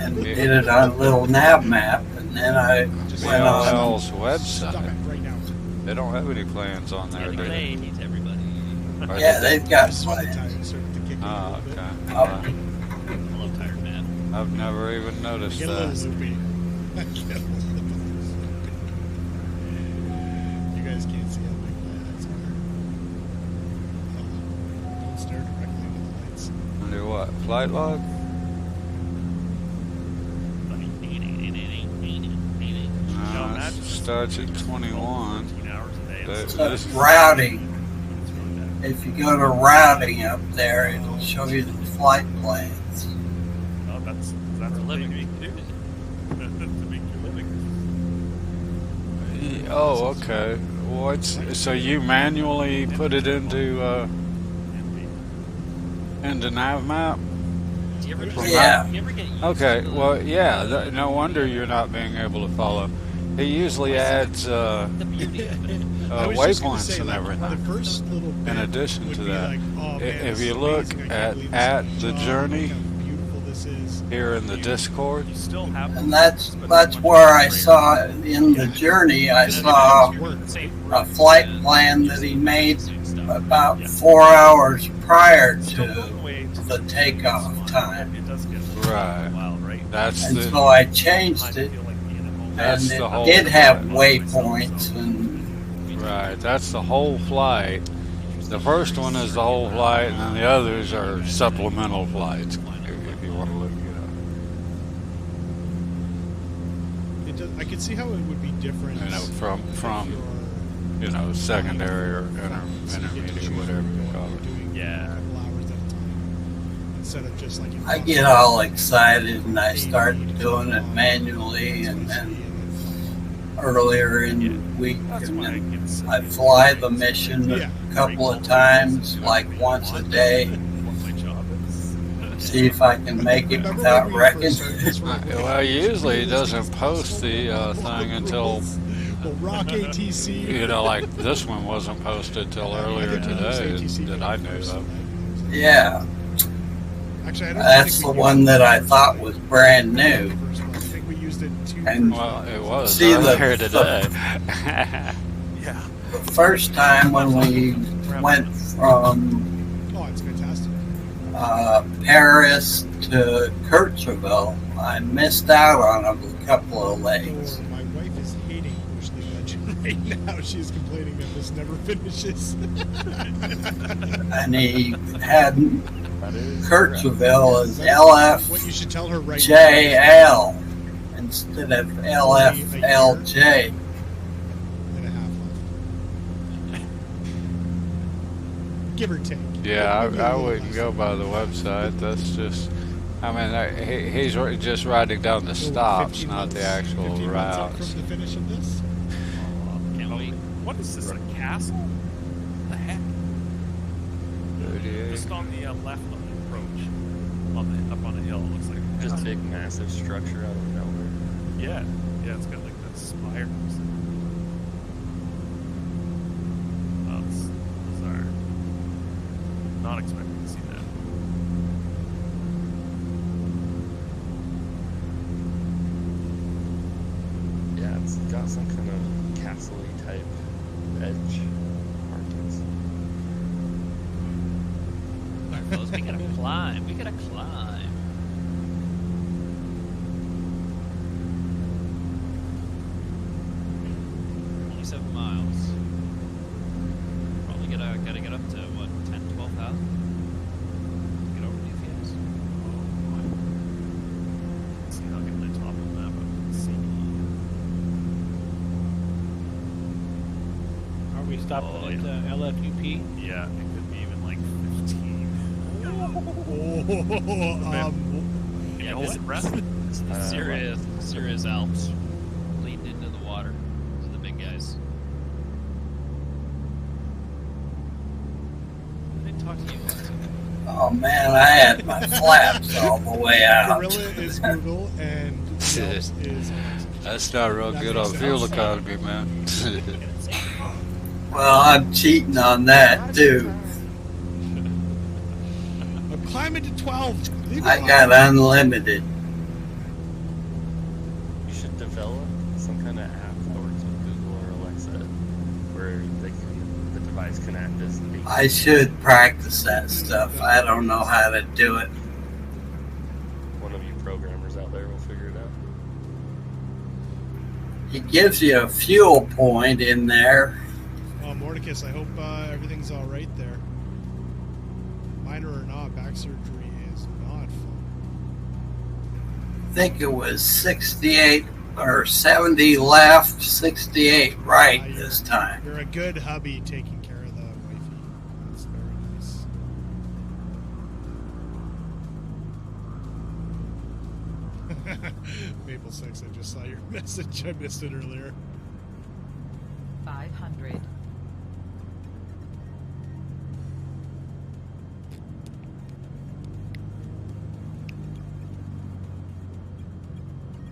and did it on a little nav map, and then I went on DLL's website. They don't have any plans on there, do they? Yeah, they've got plans. Oh, okay. I've never even noticed Get a that. little loopy. You guys can't see how big my eyes are. Don't stare directly into the lights. Under what? Flight log? It starts at 21. So routing. If you go to routing up there, it'll show you the flight plans. Oh, that's a living week too. To make your living. Oh, okay. So you manually put it into nav map? Do you ever Yeah. you ever get used Okay. to the- Well, yeah. No wonder you're not being able to follow. He usually adds the beauty of it. I was just gonna waypoints say, and like, everything. the first little bit In addition would to be that, like, oh, man, if this you is look amazing. I can't at believe this the job, journey look how beautiful this is. here in the Discord, You still have. And that's where I saw in the journey. I saw a flight plan that he made about 4 hours prior to the takeoff time. It does get right? wild, right? That's And the so I changed it, Feel like being at home. That's and the it whole did have flight. waypoints. And right. That's the whole flight. The first one is the whole flight, and then the others are supplemental flights. If you want to look it It does, I could see how it would be different. up, from if you're secondary or flying fast, so you get to intermediate, choose whatever where you you're call going, it. doing Yeah. a couple hours at a time, instead of just like I get all excited and I start doing it manually, and then earlier in the week, That's and why I then can say I fly the mission a couple of times, like once a day. what my job is. See if I can make it Remember without when we wrecking. first started this, we're like, Well, usually he doesn't post the thing until, well, Rock ATC. you know, like this one wasn't posted till earlier today that I knew of. Yeah, Actually, I don't that's think the one that I thought was brand new. I think we used it 2 And Well, it was see earlier today. Yeah. The first time when we went from Oh, it's fantastic. Paris to Kercheval, I missed out on a couple of legs. Oh, my wife is hating Bush League Legend right now. She's complaining that this never finishes. And he had Kercheval as What you should tell her right LFJL instead of LFLJ. now and a half left. Give or take. Yeah, I wouldn't go by the website. That's just, I mean, he's just writing down the stops, not the actual 15 months out routes. from the finish of this. Can't wait. What is this, a castle? What the heck? 38. Just on the left of the approach, up on the hill, it looks like. Just a big, massive structure out of nowhere. Yeah, yeah, it's got like the spires. Oh, it's bizarre. Not expecting to see that. Yeah, it's got some kind of castle-y type edge markings. Alright, fellas, we gotta climb. We gotta climb. Only 7 miles. Probably gotta get up to what, 10, 12,000? Get over these things. Let's see how I get to the top of the map. Let's see. Are we stopping Oh, at LFUP? Yeah, it could be even like 15. Yeah, know this what? rest serious Alps leading into the water. Those are the big guys. I didn't talk to you. Oh man, I had my flaps all the way out. Gorilla is Google and Yelp is That's not real That good makes on sense. fuel economy, man. Well, I'm cheating on that too. I'm climbing to 12. Leave me I alone. got unlimited. You should develop some kind of app that works with Google or Alexa, where the device can act as the I should practice that stuff. I don't know how to do it. One of you programmers out there will figure it out. It gives you a fuel point in there. Mordecus, I hope everything's all right there. Minor or not, back surgery is not fun. I think it was 68 or 70 left, 68 right this time. You're a good hubby taking care of the wifey. That's very nice. Maple 6, I just saw your message. I missed it earlier. 500.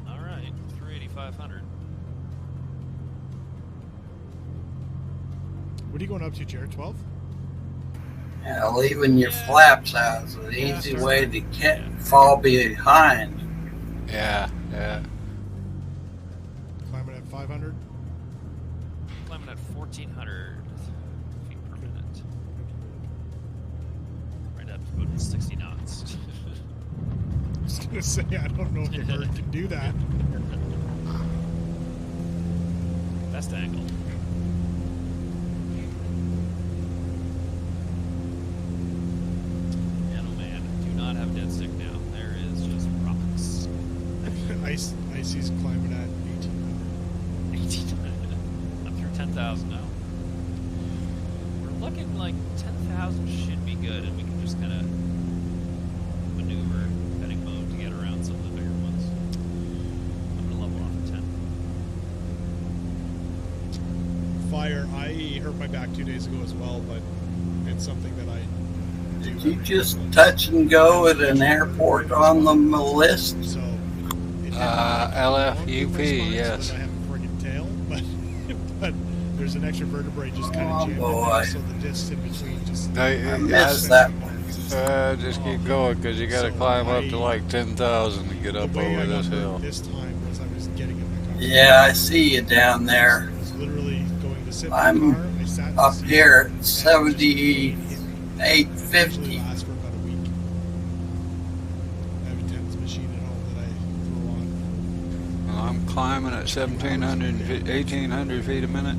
All right, 380,500. What are you going up to, Jared? 12? Yeah, leaving your flaps out is an easy way to fall behind. Yeah. Climbing at 500? Climbing at 1,400 feet per minute. Right up to about 60 knots. I was going to say, I don't know if the bird can do that. Best angle. Man, oh man, do not have dead stick now. There is just rocks. Icy's climbing at 1,800. I'm through 10,000 now. We're looking like 10,000 should be good, and we can just kind of maneuver heading mode to get around some of the bigger ones. I'm gonna level off at 10. hurt my back 2 days ago as well, but it's something that I do. Did you just touch and go at an airport on the list? So LFUP, yes. I have a friggin' tail, but there's an extra vertebrae just kind of jammed in boy. there, so the discs in between just. I missed that one. Just keep going, because you got to climb up to like 10,000 to get up over this hill. This time was I was getting in my car. Yeah, I see you down there. I was literally going to sit in my I'm car. I sat in the up seat, here at and 7850. usually lasts for about a week. I have a TENS machine at home that I throw on. Well, I'm climbing at 1,700, 1,800 feet a minute.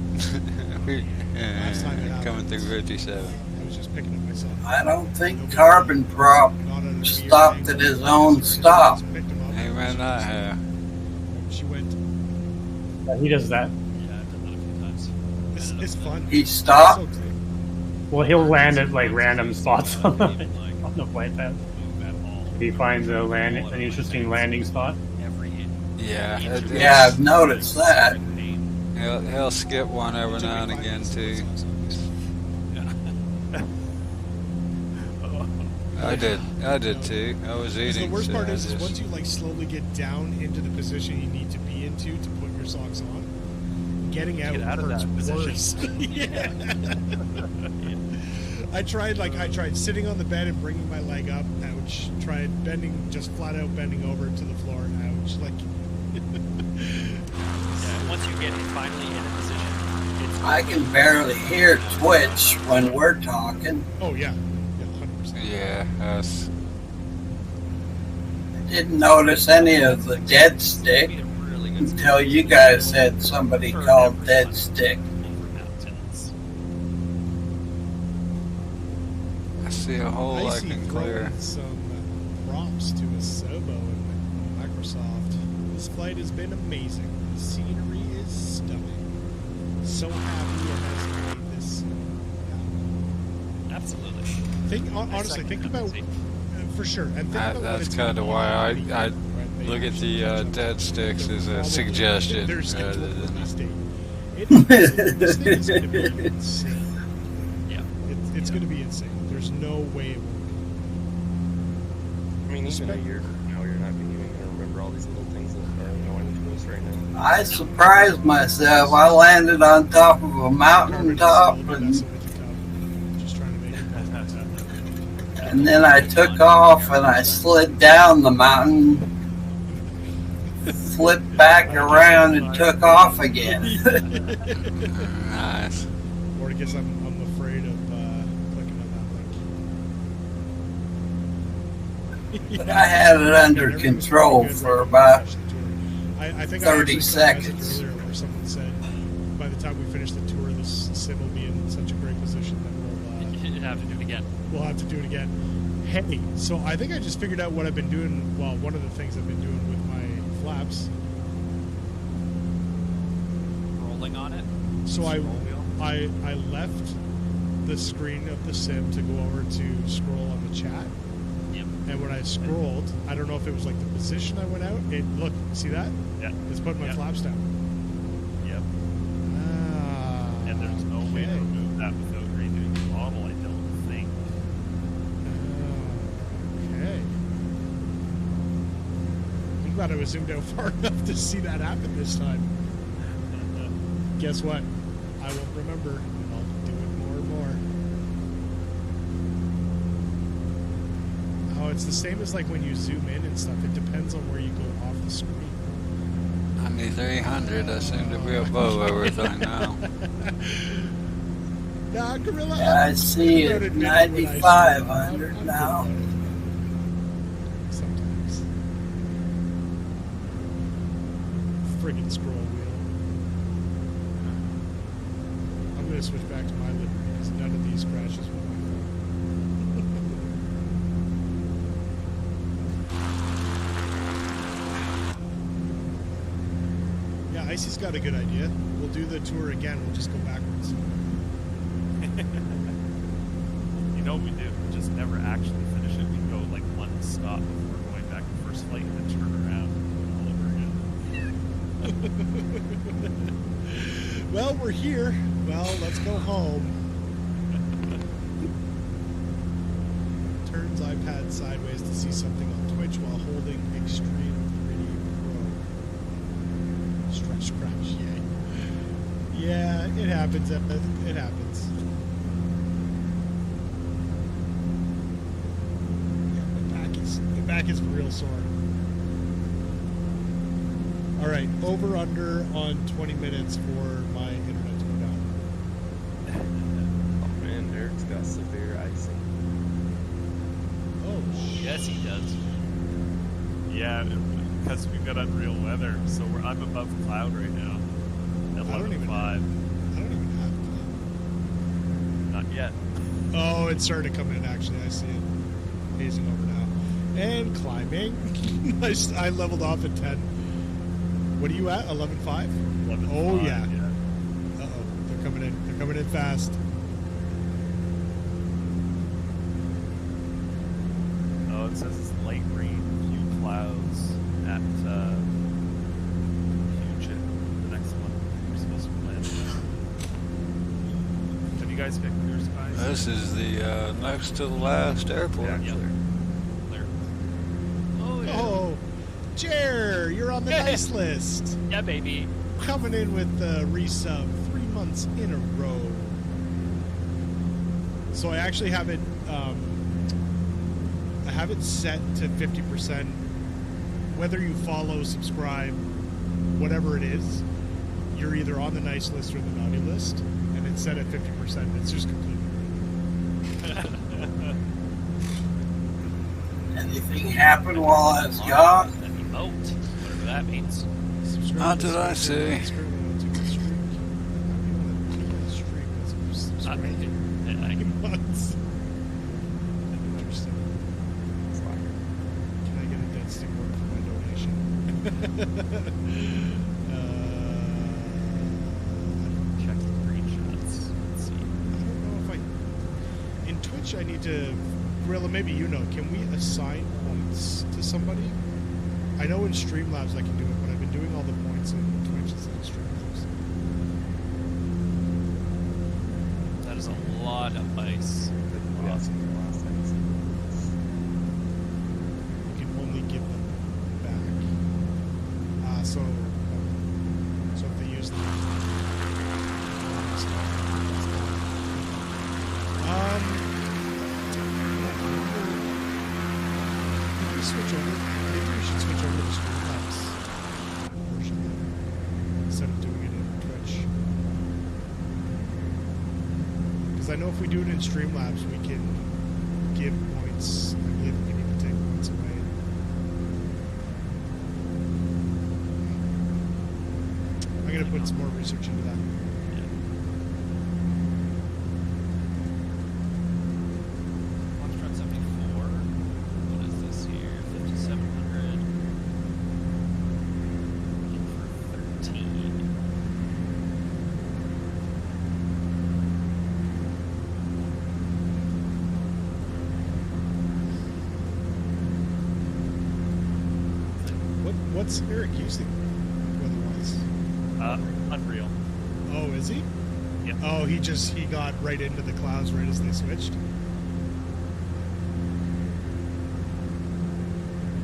Coming through 57. I was just picking up my son. I don't think Carbon Prop stopped at his own stop. He ran that half. She went. Yeah, he does that. Yeah, I've done that a few times. It's fun. He stopped? It's so great. Well, he'll land at like random spots on the flight path. If he finds an interesting landing spot. Yeah. Yeah, I've noticed that. He'll skip one every now and again, too. I did too. I was eating. The worst so part I is just- once you like slowly get down into the position you need to be into to put your socks on, getting out, Get out of hurts that worse. Yeah. I tried sitting on the bed and bringing my leg up. Ouch. Tried bending, just flat out bending over to the floor. Ouch. Like. Yeah, once you get finally in a position, it's I can barely hear Twitch when we're talking. Oh yeah. 100%. Yeah, that's. I didn't notice any of the dead stick until you guys said somebody called dead stick. I see a hole I Icy can clear. throwing some props to a Sobo in Microsoft. This flight has been amazing. The scenery is stunning. So happy it has made this. absolutely. Honestly, think about for sure. And think about what That's it's kind of gonna why I be. look at the dead sticks as a suggestion There's rather than. this thing is going to be insane. Yeah. It's going to be insane. There's no way it won't I mean, even a year from now, you're not going to even remember all these little things that are annoying to us right now. I surprised myself. I landed on top of a mountaintop and then I took off and I slid down the mountain, flipped back around and took off again. Nice. Or I guess I'm afraid of clicking on that link. But I had it under control for about I think 30 I seconds. earlier where someone said by the time we finish the tour, this sim will be in such a great position that You have to do it again. we'll have to do it again. Hey, so I think I just figured out what I've been doing. Well, one of the things I've been doing with my flaps. Rolling on it. So I left the screen of the sim to go over to scroll on the chat. Yep. And when I scrolled, I don't know if it was like the position I went out. Look, see that? Yeah. It's putting my flaps down. Yep. And there's no way to okay. remove that without redoing the model, I don't think. Okay. I'm glad I was zoomed out far enough to see that happen this time. Guess what? I won't remember, and I'll do it more and more. Oh, it's the same as like when you zoom in and stuff. It depends on where you go off the screen. 9300. I seem to be above everything now. Nah, Gorilla. Yeah, I see it 9,500 now. Sometimes. Friggin' scroll wheel. I'm gonna switch back to my livery because none of these crashes with my phone. Yeah, Icy's got a good idea. We'll do the tour again. We'll just go backwards. You know what we do? We just never actually finish it. We go like one stop before going back to first flight and then turn around and do it all over again. Well, we're here. Well, let's go home. Turns iPad sideways to see something on Twitch while holding Extreme 3D Pro. Stretch scratch, yay. Yeah, it happens. It happens. Yeah, my back is real sore. All right, over under on 20 minutes for my internet to go down. Oh man, Derek's got severe icing. Oh, yes, he does. Yeah, because we've got unreal weather, so I'm above cloud right now. At 11.5. I don't even have cloud. Not yet. Oh, it's starting to come in, actually. I see it. Hazing over now. And climbing. I leveled off at 10. What are you at? 11.5? 11.5. Oh, yeah. Uh-oh. They're coming in. They're coming in fast. Oh, it says it's light rain, few clouds at Puget, the next one we're supposed to be landing at. Have you guys got clear skies? This is the next to the last airport. Yeah, clear. Oh, Jer, you're on the nice list. Yeah, baby. Coming in with the resub 3 months in a row. So I actually have it. I have it set to 50%. Whether you follow, subscribe, whatever it is, you're either on the nice list or the naughty list, and it's set at 50%. It's just completely. Anything happen while I was gone? Emote, whatever that means. Not that I see. Months. Interesting. Can I get a dead stick order for my donation? Check the screenshots. Let's see. I don't know if in Twitch I need to, Gorilla, maybe you know, can we assign points to somebody? I know in Streamlabs I can do it, but I've been doing all the points in Twitch instead of Streamlabs. That is a lot of ice. Awesome. You can only give them back. So if they use them. Maybe switch over. Maybe we should switch over to the Streamlabs version instead of doing it in Twitch. Because I know if we do it in Streamlabs, we can give points. I believe we can even take points away. I'm going to put some more research into that. Launch Front 74. What is this here? 5,700. Looking for 13. What's Eric using weather-wise? Unreal. Oh, is he? Yeah. Oh, he got right into the clouds right as they switched.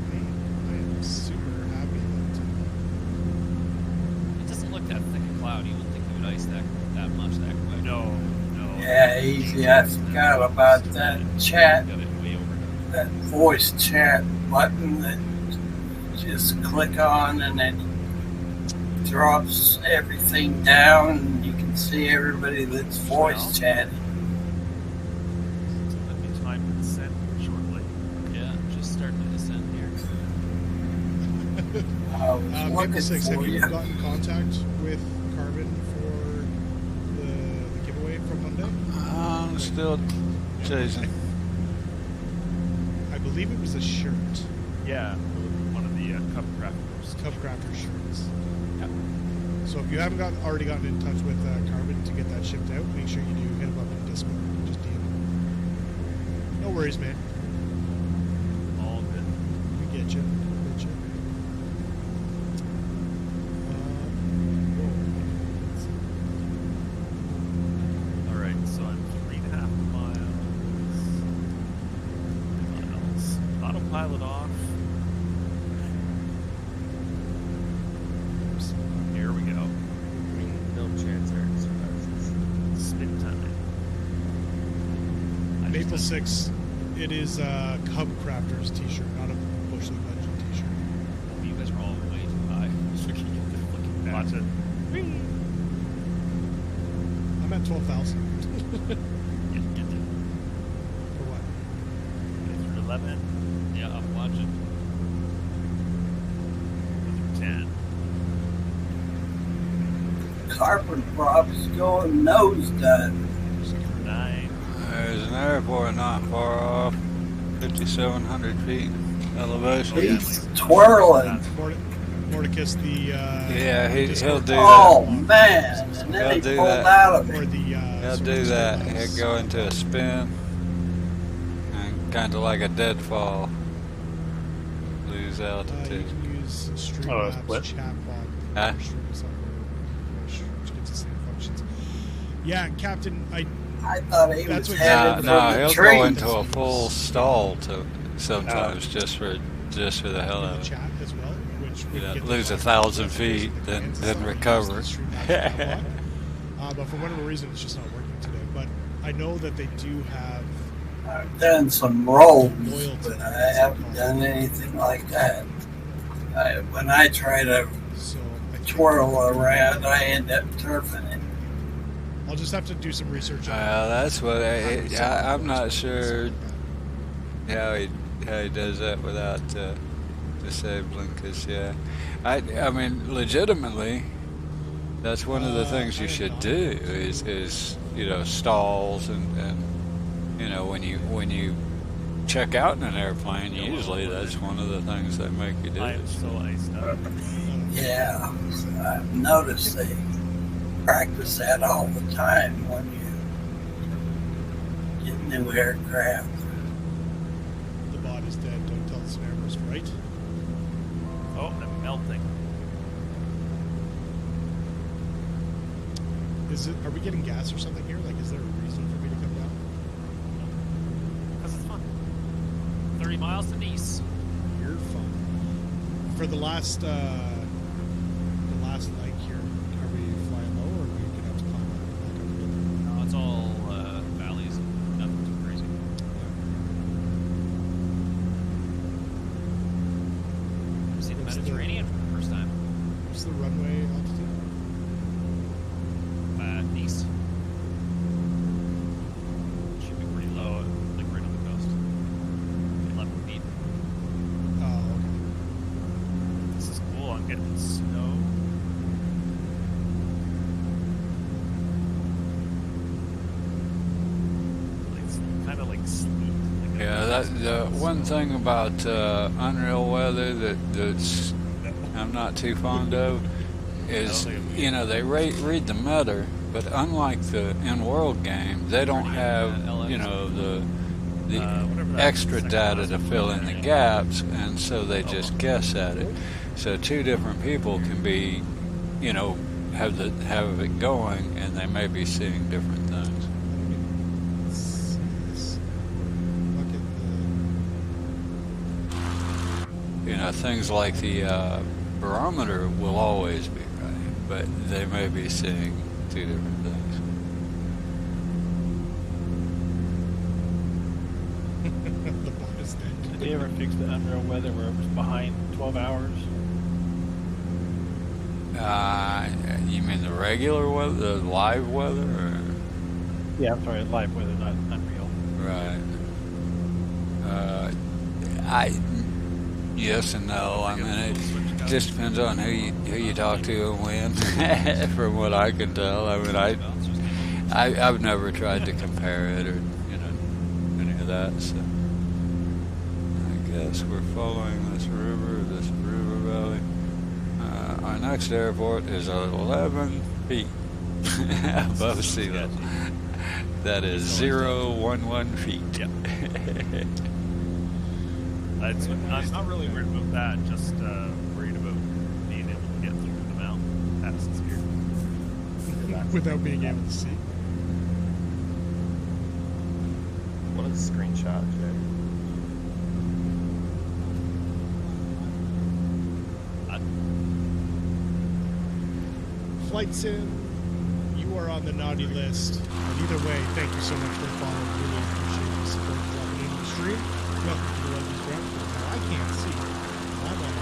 Man, I am super happy that. It doesn't look that thick a cloud. You wouldn't think it would ice that much that quick. No. Yeah, easy. I forgot about that chat, Got it way overdone. that voice chat button that just click on and it drops everything down and you can see everybody that's voice chatting. So that'd be time to descend shortly. Yeah, just starting to descend here. I was looking Maple Six, for have you you. gotten in contact with Carbon for the giveaway from Monday? I'm still chasing. I believe it was a shirt. Yeah, one of the Cup Crafters. Cup Crafter shirts. Yeah. So if you haven't already gotten in touch with Carbon to get that shipped out, make sure you do hit him up in Discord. Just DM him. No worries, man. All good. We get you. Maple 6, it is a Cub Crafters t-shirt, not a Bush League Legend t-shirt. Well, you guys are all way too high. So can you get fucking back. Watch it. I'm at 12,000. Get it. For what? Get through 11. Yeah, I'm watching. Through 10. Carbon props going nosedive. 9. There's an airport not far off, 5,700 feet elevation. He's twirling. Mordecus, the Yeah, he'll do Oh that. man! And then he He'll do pulled that. out of or me. the He'll do that. He'll go into a spin, and kind of like a deadfall, lose You altitude. can use Oh, a split? Streamlabs chatbot. Huh? Which gets the same functions. Yeah, Captain, I thought he That's was what headed No, for the he'll tree. go into a full stall sometimes just for the hell in of the it. chat as well, which we can get Lose the 1,000 feet, then recover. But for whatever reason, it's just not working today. But I know that they do have. I've done some rolls, but I haven't done anything like that. When I try to twirl around, I end up turfing it. I'll just have to do some research. That's what I'm not sure how he does that without disabling. Cause I mean, legitimately, that's one of the things you should do is stalls and when you check out in an airplane, usually that's one of the things they make you do. I am so iced up. Yeah, I've noticed they practice that all the time when you get new aircraft. The bot is dead. Don't tell the spammers, right? Oh, I'm melting. Are we getting gas or something here? Like, is there a reason for me to come down? Because it's fun. 30 miles to Nice. You're fun. For the last leg here, are we flying low, or are we gonna have to climb back up again? No, it's all valleys. Nothing too crazy. I've seen the Mediterranean for the first time. What's the runway altitude? Nice. Should be pretty low, like right on the coast. 11 feet. Oh, okay. This is cool. I'm getting snow. It's kind of like sleet. Like The one thing about unreal weather that's I'm not too fond of is they read the meta, but unlike the in-world game, they don't have the extra data to fill in the gaps, and so they just guess at it. So two different people can be, have it going, and they may be seeing different things. Things like the barometer will always be right, but they may be seeing two different things. The bot is dead. Did they ever fix the unreal weather where it was behind 12 hours? You mean the regular weather, the live weather? Or? Yeah, I'm sorry, live weather, not unreal. Right. Yes and no. I mean, it just depends on who you talk to and when. From what I can tell, I mean, I've never tried to compare it or any of that. So I guess we're following this river valley. Our next airport is 11 feet above sea level. That is 0.11 feet. Yep. I'm not really worried about that, just worried about being able to get through the mountain passes here. Without being able to see. What a screenshot, Jay. Flight Sim, you are on the naughty list. And either way, thank you so much for following. Really appreciate you Don't drop it into the stream. Welcome to the Legends Ground Floor. Now, I can't see. I'm on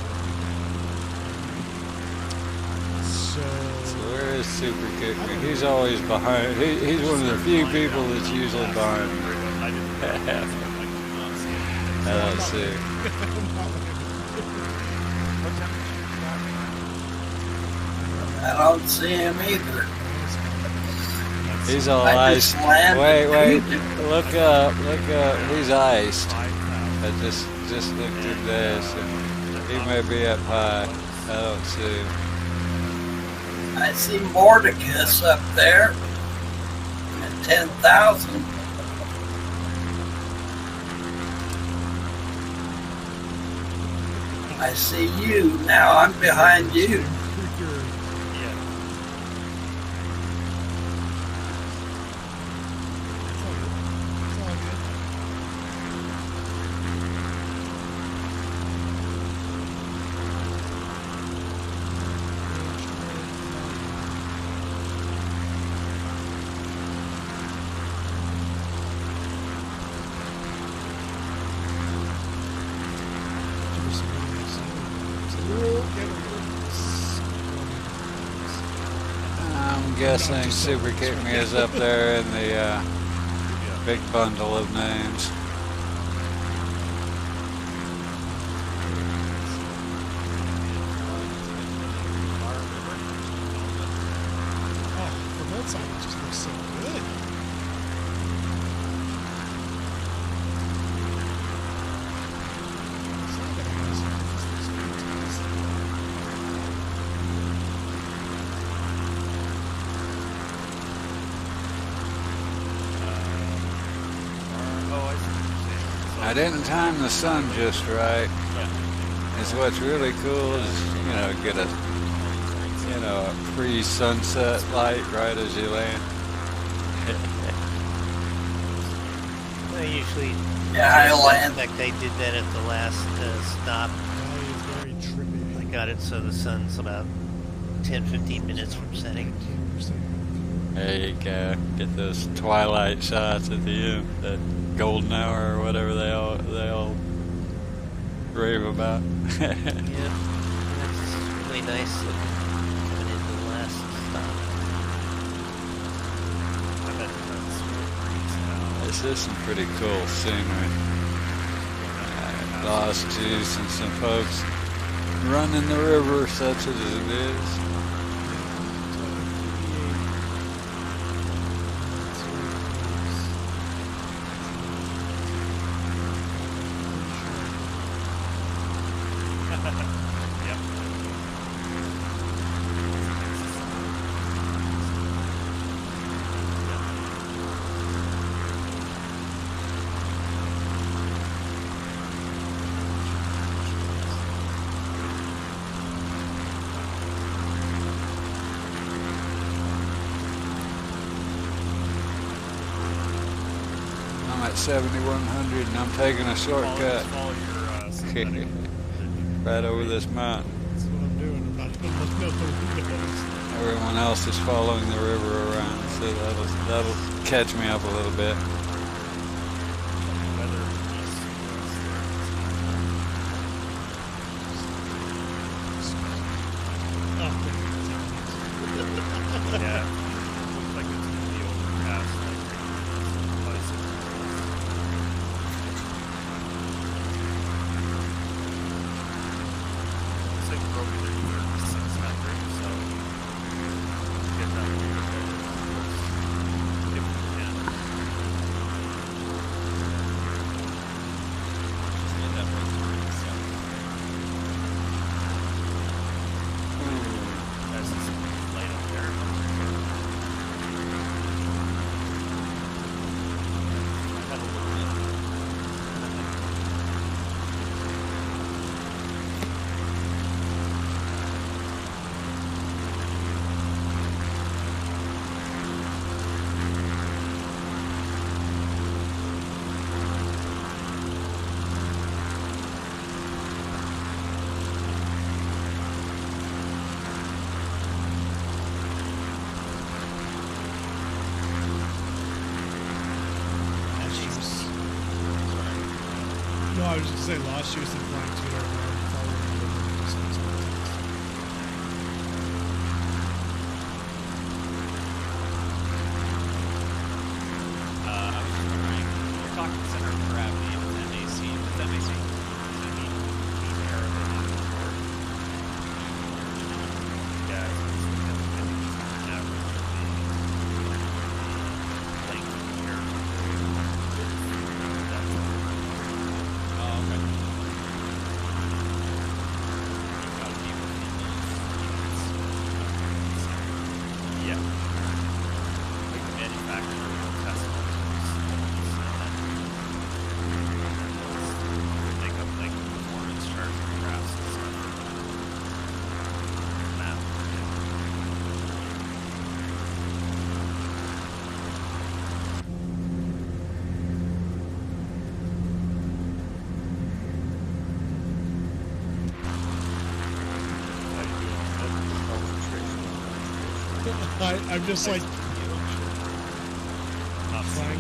So where is Super Kick Me? He's always behind. He's one of the few people that's usually behind me. I don't see. I don't see him either. He's all I iced. just landed. Wait. Look up. He's iced. I just looked at this, and he may be up high. I don't see him. I see Mordecus up there at 10,000. I see you. Now I'm behind you. I'm guessing Super Kick Me is up there in the big bundle of names. From that side, it just looks so good. I didn't time the sun just right. Is what's really cool is, get a pre-sunset light right as you land. I usually, I land. like they did that at the last stop. Very trippy. I got it so the sun's about 10-15 minutes from setting. There you go. Get those twilight shots at the end, that golden hour or whatever they all rave about. Yeah, that's really nice looking coming into the last stop. This is some pretty cool scenery. Lost juice and some folks running the river such as it is. I'm at 7100 and I'm taking a shortcut. Right over this mountain. That's what I'm doing. I'm not going to look out the windows. Everyone else is following the river around, so that'll catch me up a little bit. Yeah. Looks like it's going to be overcast. Looks like we're over there 600, so get that a little bit if we can. was just saying, Lost Shoes and Flying Tuna are following the distance. I was just wondering, you're talking center of gravity with MAC. What's MAC? Does that mean air of the airport? Yeah, it's average length of the airport. Oh, okay. Yeah. Like the manufacturer will test all those make up like performance charts and graphs and stuff. Map. I'm just like Not trying seeing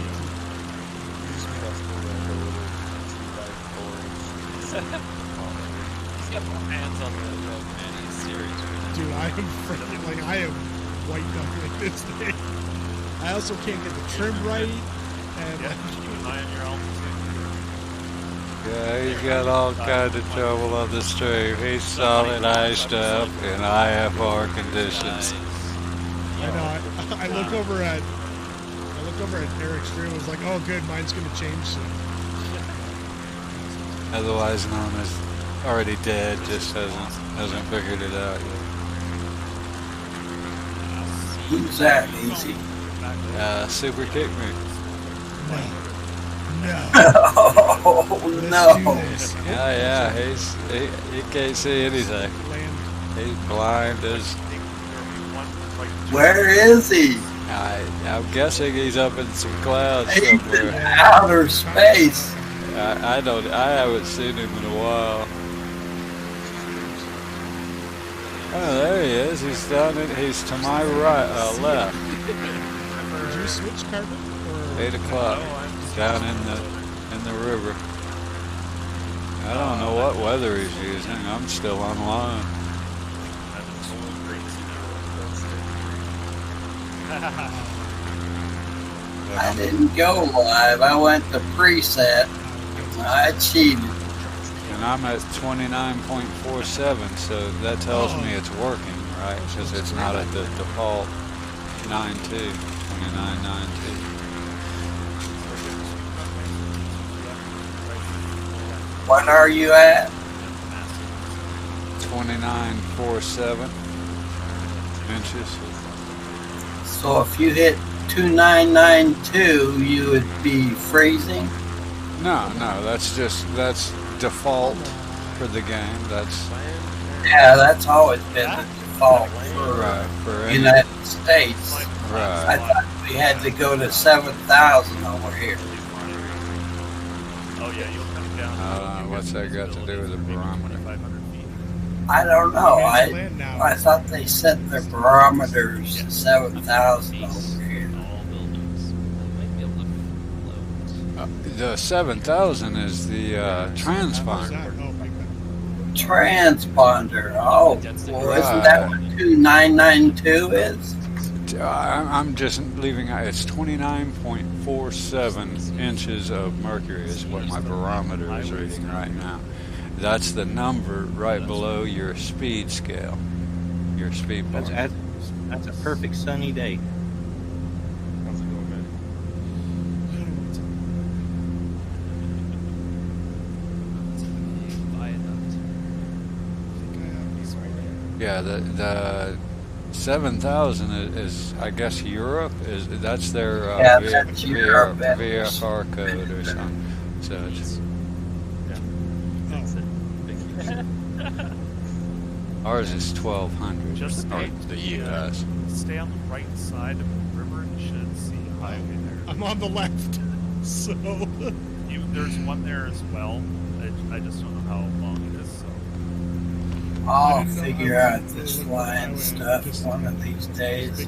He's got more hands on the road than any series. dude, I am freaking like I am white knuckling this thing. I also can't get the trim right, and Yeah, keep an eye on your altitude. Yeah, he's got all kinds of trouble on the stream. He's solid iced up in IFR conditions. I know. I look over at Eric's stream. I was like, oh, good, mine's gonna change soon. Otherwise known as already dead, just hasn't figured it out yet. Who's that, Easy? Super kick me. No. Oh, no. Yeah, he can't see anything. He's blind as. Where is he? I'm guessing he's up in some clouds He's somewhere. in outer space. I haven't seen him in a while. Oh, there he is. He's to my right, left. Did you switch carbon? Or? 8 o'clock. Down in the river. I don't know what weather he's using. I'm still online. I didn't go live. I went to preset. I cheated. And I'm at 29.47, so that tells me it's working, right? Because it's not at the default 9.2, 29.92. What are you at? 29.47 inches. So if you hit 2992, you would be freezing? No, that's default for the game. Yeah, that's always been the default for any, United States. Right. I thought we had to go to 7,000 over here. Oh yeah, you'll come down. What's that got to do with the barometer? I don't know. I thought they set their barometers to 7,000 over here. The 7,000 is the transponder. Transponder. Oh, well, isn't that what 2992 is? I'm just leaving out. It's 29.47 inches of mercury is what my barometer is reading right now. That's the number right below your speed scale. Your speed bar. That's a perfect sunny day. How's it going, man? Yeah, the 7,000 is I guess Europe that's their that's Europe. VFR code or something. So it's ours is 1,200. Just or the US. Stay on the right side of the river and you should see a highway there. I'm on the left, so there's one there as well. I just don't know how long it is. So I'll figure out this flying stuff one of these days.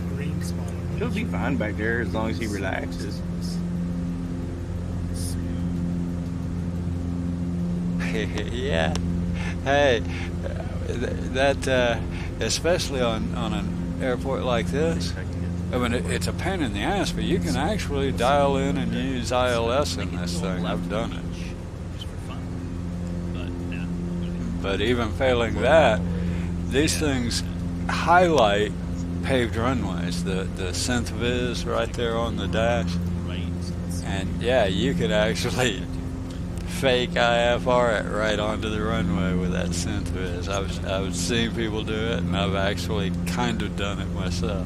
He'll be fine back there as long as he relaxes. Yeah. Hey, that especially on an airport like this. I mean, it's a pain in the ass, but you can actually dial in and use ILS in this thing. I've done it. But even failing that, these things highlight paved runways. The synth viz right there on the dash. And yeah, you could actually fake IFR it right onto the runway with that synth viz. I've seen people do it, and I've actually kind of done it myself.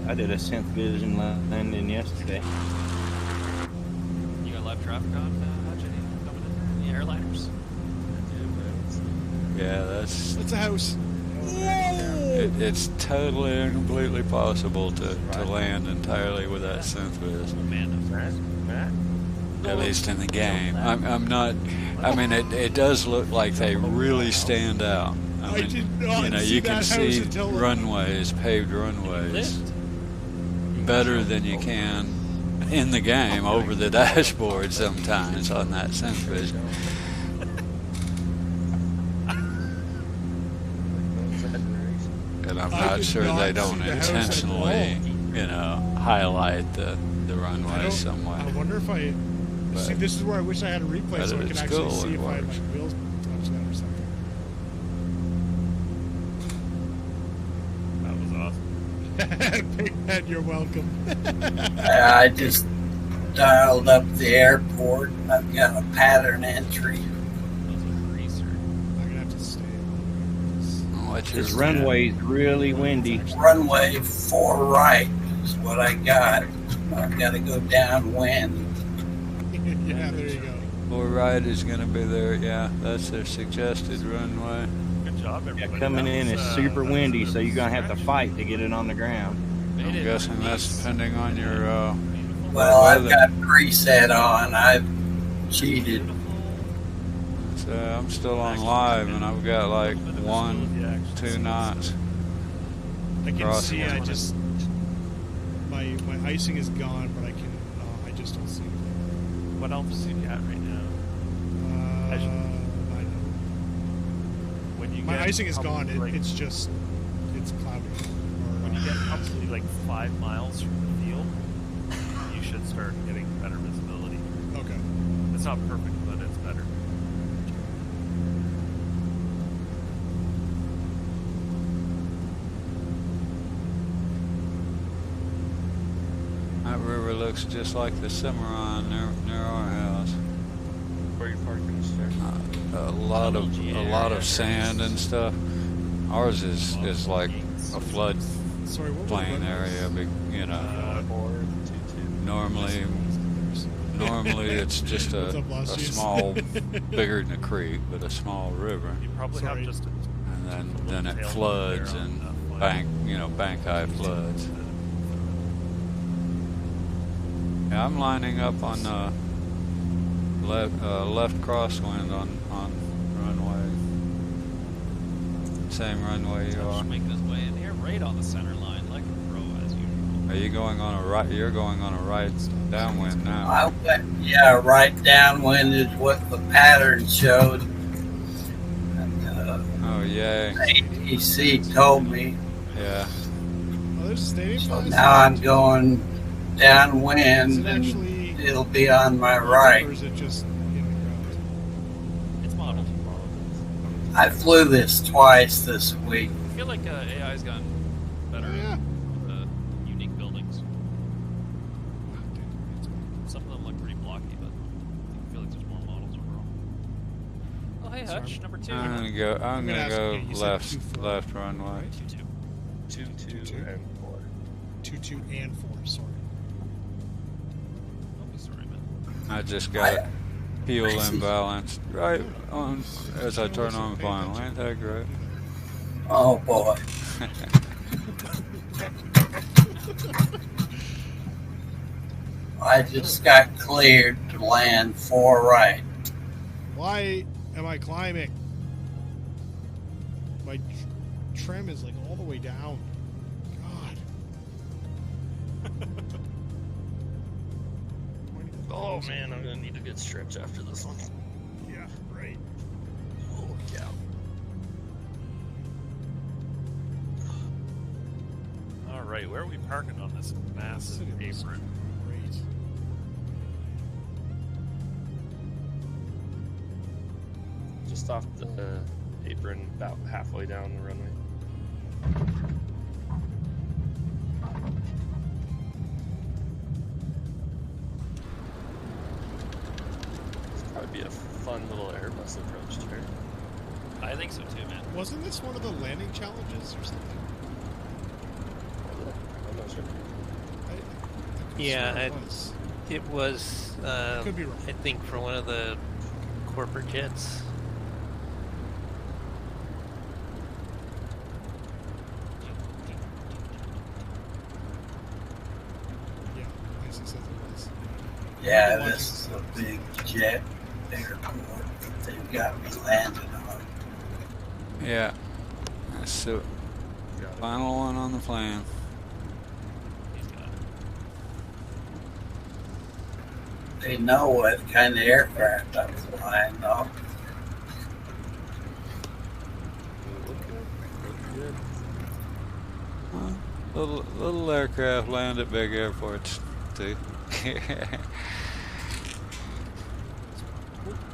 I did a synth vision landing yesterday. You got live traffic on coming in the airliners? Yeah, that's a house. It's totally and completely possible to land entirely with that synth viz. At least in the game. I'm not. I mean, it does look like they really stand out. I mean, you can see runways, paved runways, better than you can in the game over the dashboard sometimes on that synth vision. And I'm not sure they don't intentionally, highlight the runway somewhere. I wonder if see, this is where I wish I had a replay so I could actually see if I had my wheels touch that or something. That was awesome. Big man, you're welcome. I just dialed up the airport. I've got a pattern entry. I'm gonna have to stay. This runway is really windy. Runway 4 right is what I got. I've got to go downwind. Yeah, there you go. 4 right is going to be there. Yeah, that's their suggested runway. Good job, everybody. Yeah, coming in is super windy, so you're going to have to fight to get it on the ground. I'm guessing that's depending on your well, I've got preset on. I've cheated. So I'm still on live, and I've got like 1-2 knots. I can see. I just my icing is gone, but I just don't see it. What else do you got right now? When you my get icing is gone. like, it's cloudy. When you get probably like 5 miles from the field, you should start getting better visibility. Okay. It's not perfect, but it's better. That river looks just like the Cimarron near our house. Where you parking, sir? A lot of sand and stuff. Ours is like a flood plain area. Normally it's just a small, bigger than a creek, but a small river. You probably have just and then it floods and bank high floods. Yeah, I'm lining up on left crosswind on runway. Same runway you are. Making his way in here, right on the center line, like a pro as usual. Are you going on a right? You're going on a right downwind now. I went, right downwind is what the pattern showed. And, oh yay! ATC told me. Yeah. Oh, there's a stadium. So now I'm going downwind, and it'll be on my right. Or is it just It's modeled. I flew this twice this week. I feel like AI's gotten better with the unique buildings. Some of them look pretty blocky, but I feel like there's more models overall. Oh, hey, Hutch, number 2. I'm gonna go left runway. 2-2 and 4. 2-2 and 4. Sorry. I just got fuel imbalance right on as I turn on final. Ain't that great? Oh boy. I just got cleared to land 4 right. Why am I climbing? My trim is like all the way down. God. Oh man, I'm gonna need a good stretch after this one. Yeah, right. Oh yeah. All right, where are we parking on this massive apron? Great. Just off the apron, about halfway down the runway. This probably be a fun little Airbus approach, Jared. I think so too, man. Wasn't this one of the landing challenges or something? I'm not sure. Yeah, it was. it was. Could be wrong. I think for one of the corporate jets. Yeah, Isaac says it was. Yeah, this is a big jet airport that they've got me landed on. Yeah. That's the final one on the plan. They know what kind of aircraft I'm flying, though. Well, little aircraft land at big airports too.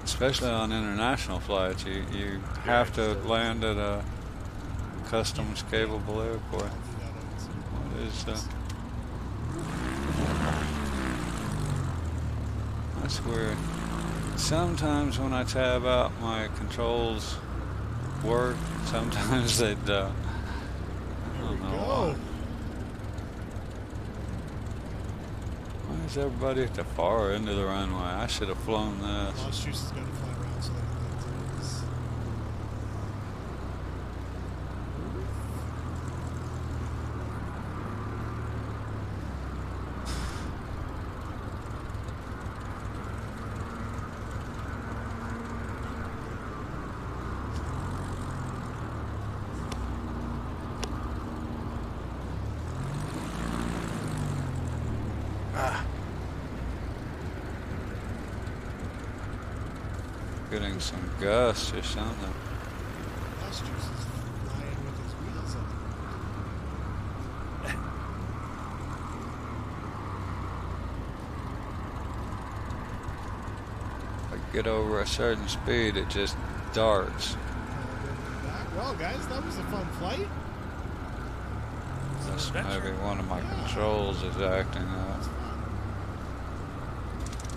Especially on international flights, you have to land at a customs capable airport. What is that's weird. Sometimes when I tab out, my controls work. Sometimes they don't. I don't know why. Why is everybody at the far end of the runway? I should have flown this. Lost Juice is going to fly around so they can get this. Getting some gusts or something. Lost Juice is flying with his wheels on. If I get over a certain speed, it just darts. Well, guys, that was a fun flight. That's maybe one of my controls is acting up.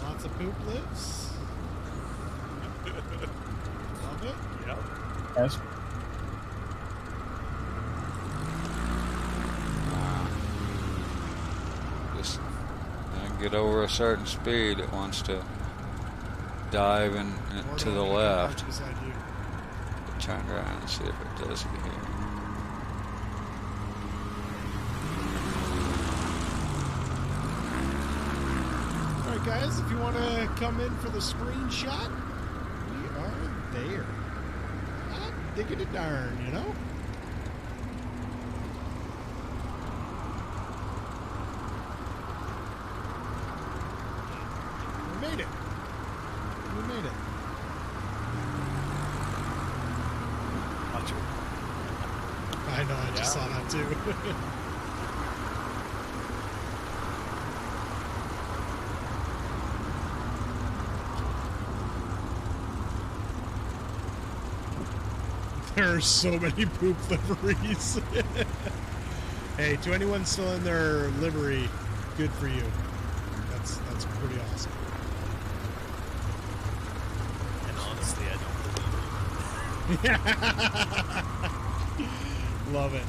Lots of poop lips. Love it. Yep. Yes. Just I get over a certain speed, it wants to dive in to the left. Turn around and see if it does it here. Alright guys, if you want to come in for the screenshot, we are there. Not digging it darn, you know? We made it. We made it. I know, I just saw that too. There are so many poop liveries. Hey, to anyone still in their livery, good for you. That's pretty awesome. And honestly, I don't believe it. Love it.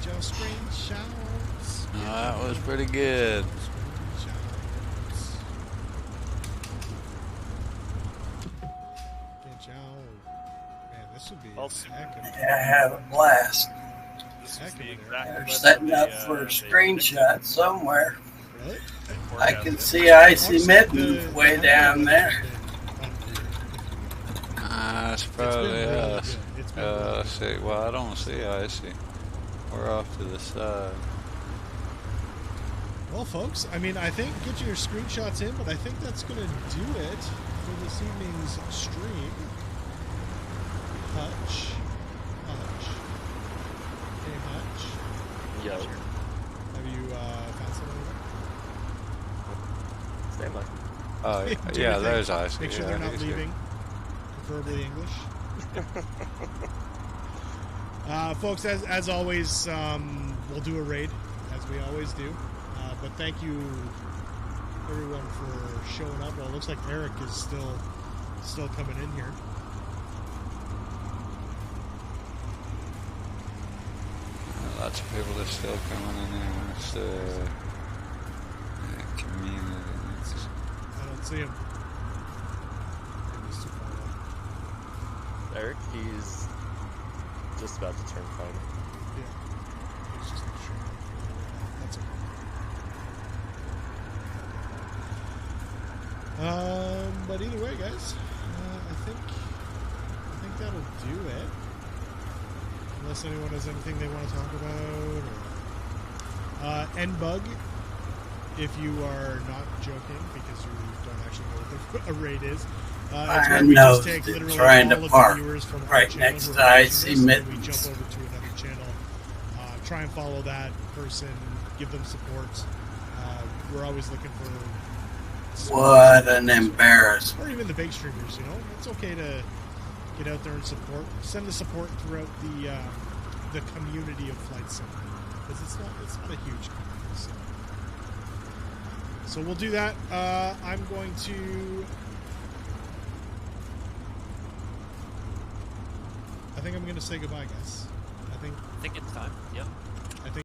Get your screenshots. Oh, that was pretty good. Get your, man, this would be I had a blast. This is the They're exact setting up for a screenshot somewhere. Really? I can see Icy Mittens way down there. That's probably really us. good. It's been really Let's see. Well, I don't see icy. We're off to the side. Well, folks, I mean, I think get your screenshots in, but I think that's going to do it for this evening's stream. Hutch. Hey, Hutch. Yo. Have you found something? Stand by. Oh, Do yeah, your thing. there's icy. Make sure Yeah, they're not he's good. leaving. Preferably English. Folks, as always, we'll do a raid, as we always do. But thank you, everyone, for showing up. Well, it looks like Eric is still coming in here. Lots of people are still coming in here. It's community. I don't see him. He's too far away. Eric, he's just about to turn final. Yeah. He's just not sure. That's okay. But either way, guys, I think that'll do it. Unless anyone has anything they want to talk about. Or, N-Bug, if you are not joking, because you don't actually know what a raid is. It's I where we know just take literally trying all to of park the viewers from our right channel next who to are watching Icy this, and Mittens. we jump over to another channel, try and follow that person, give them support. We're always looking for What an embarrassment. or even the big streamers, you know. It's okay to get out there and support. Send the support throughout the community of Flight Sim, because it's not a huge community. So we'll do that. I'm going to. I think I'm going to say goodbye, guys. I think it's time. Yep.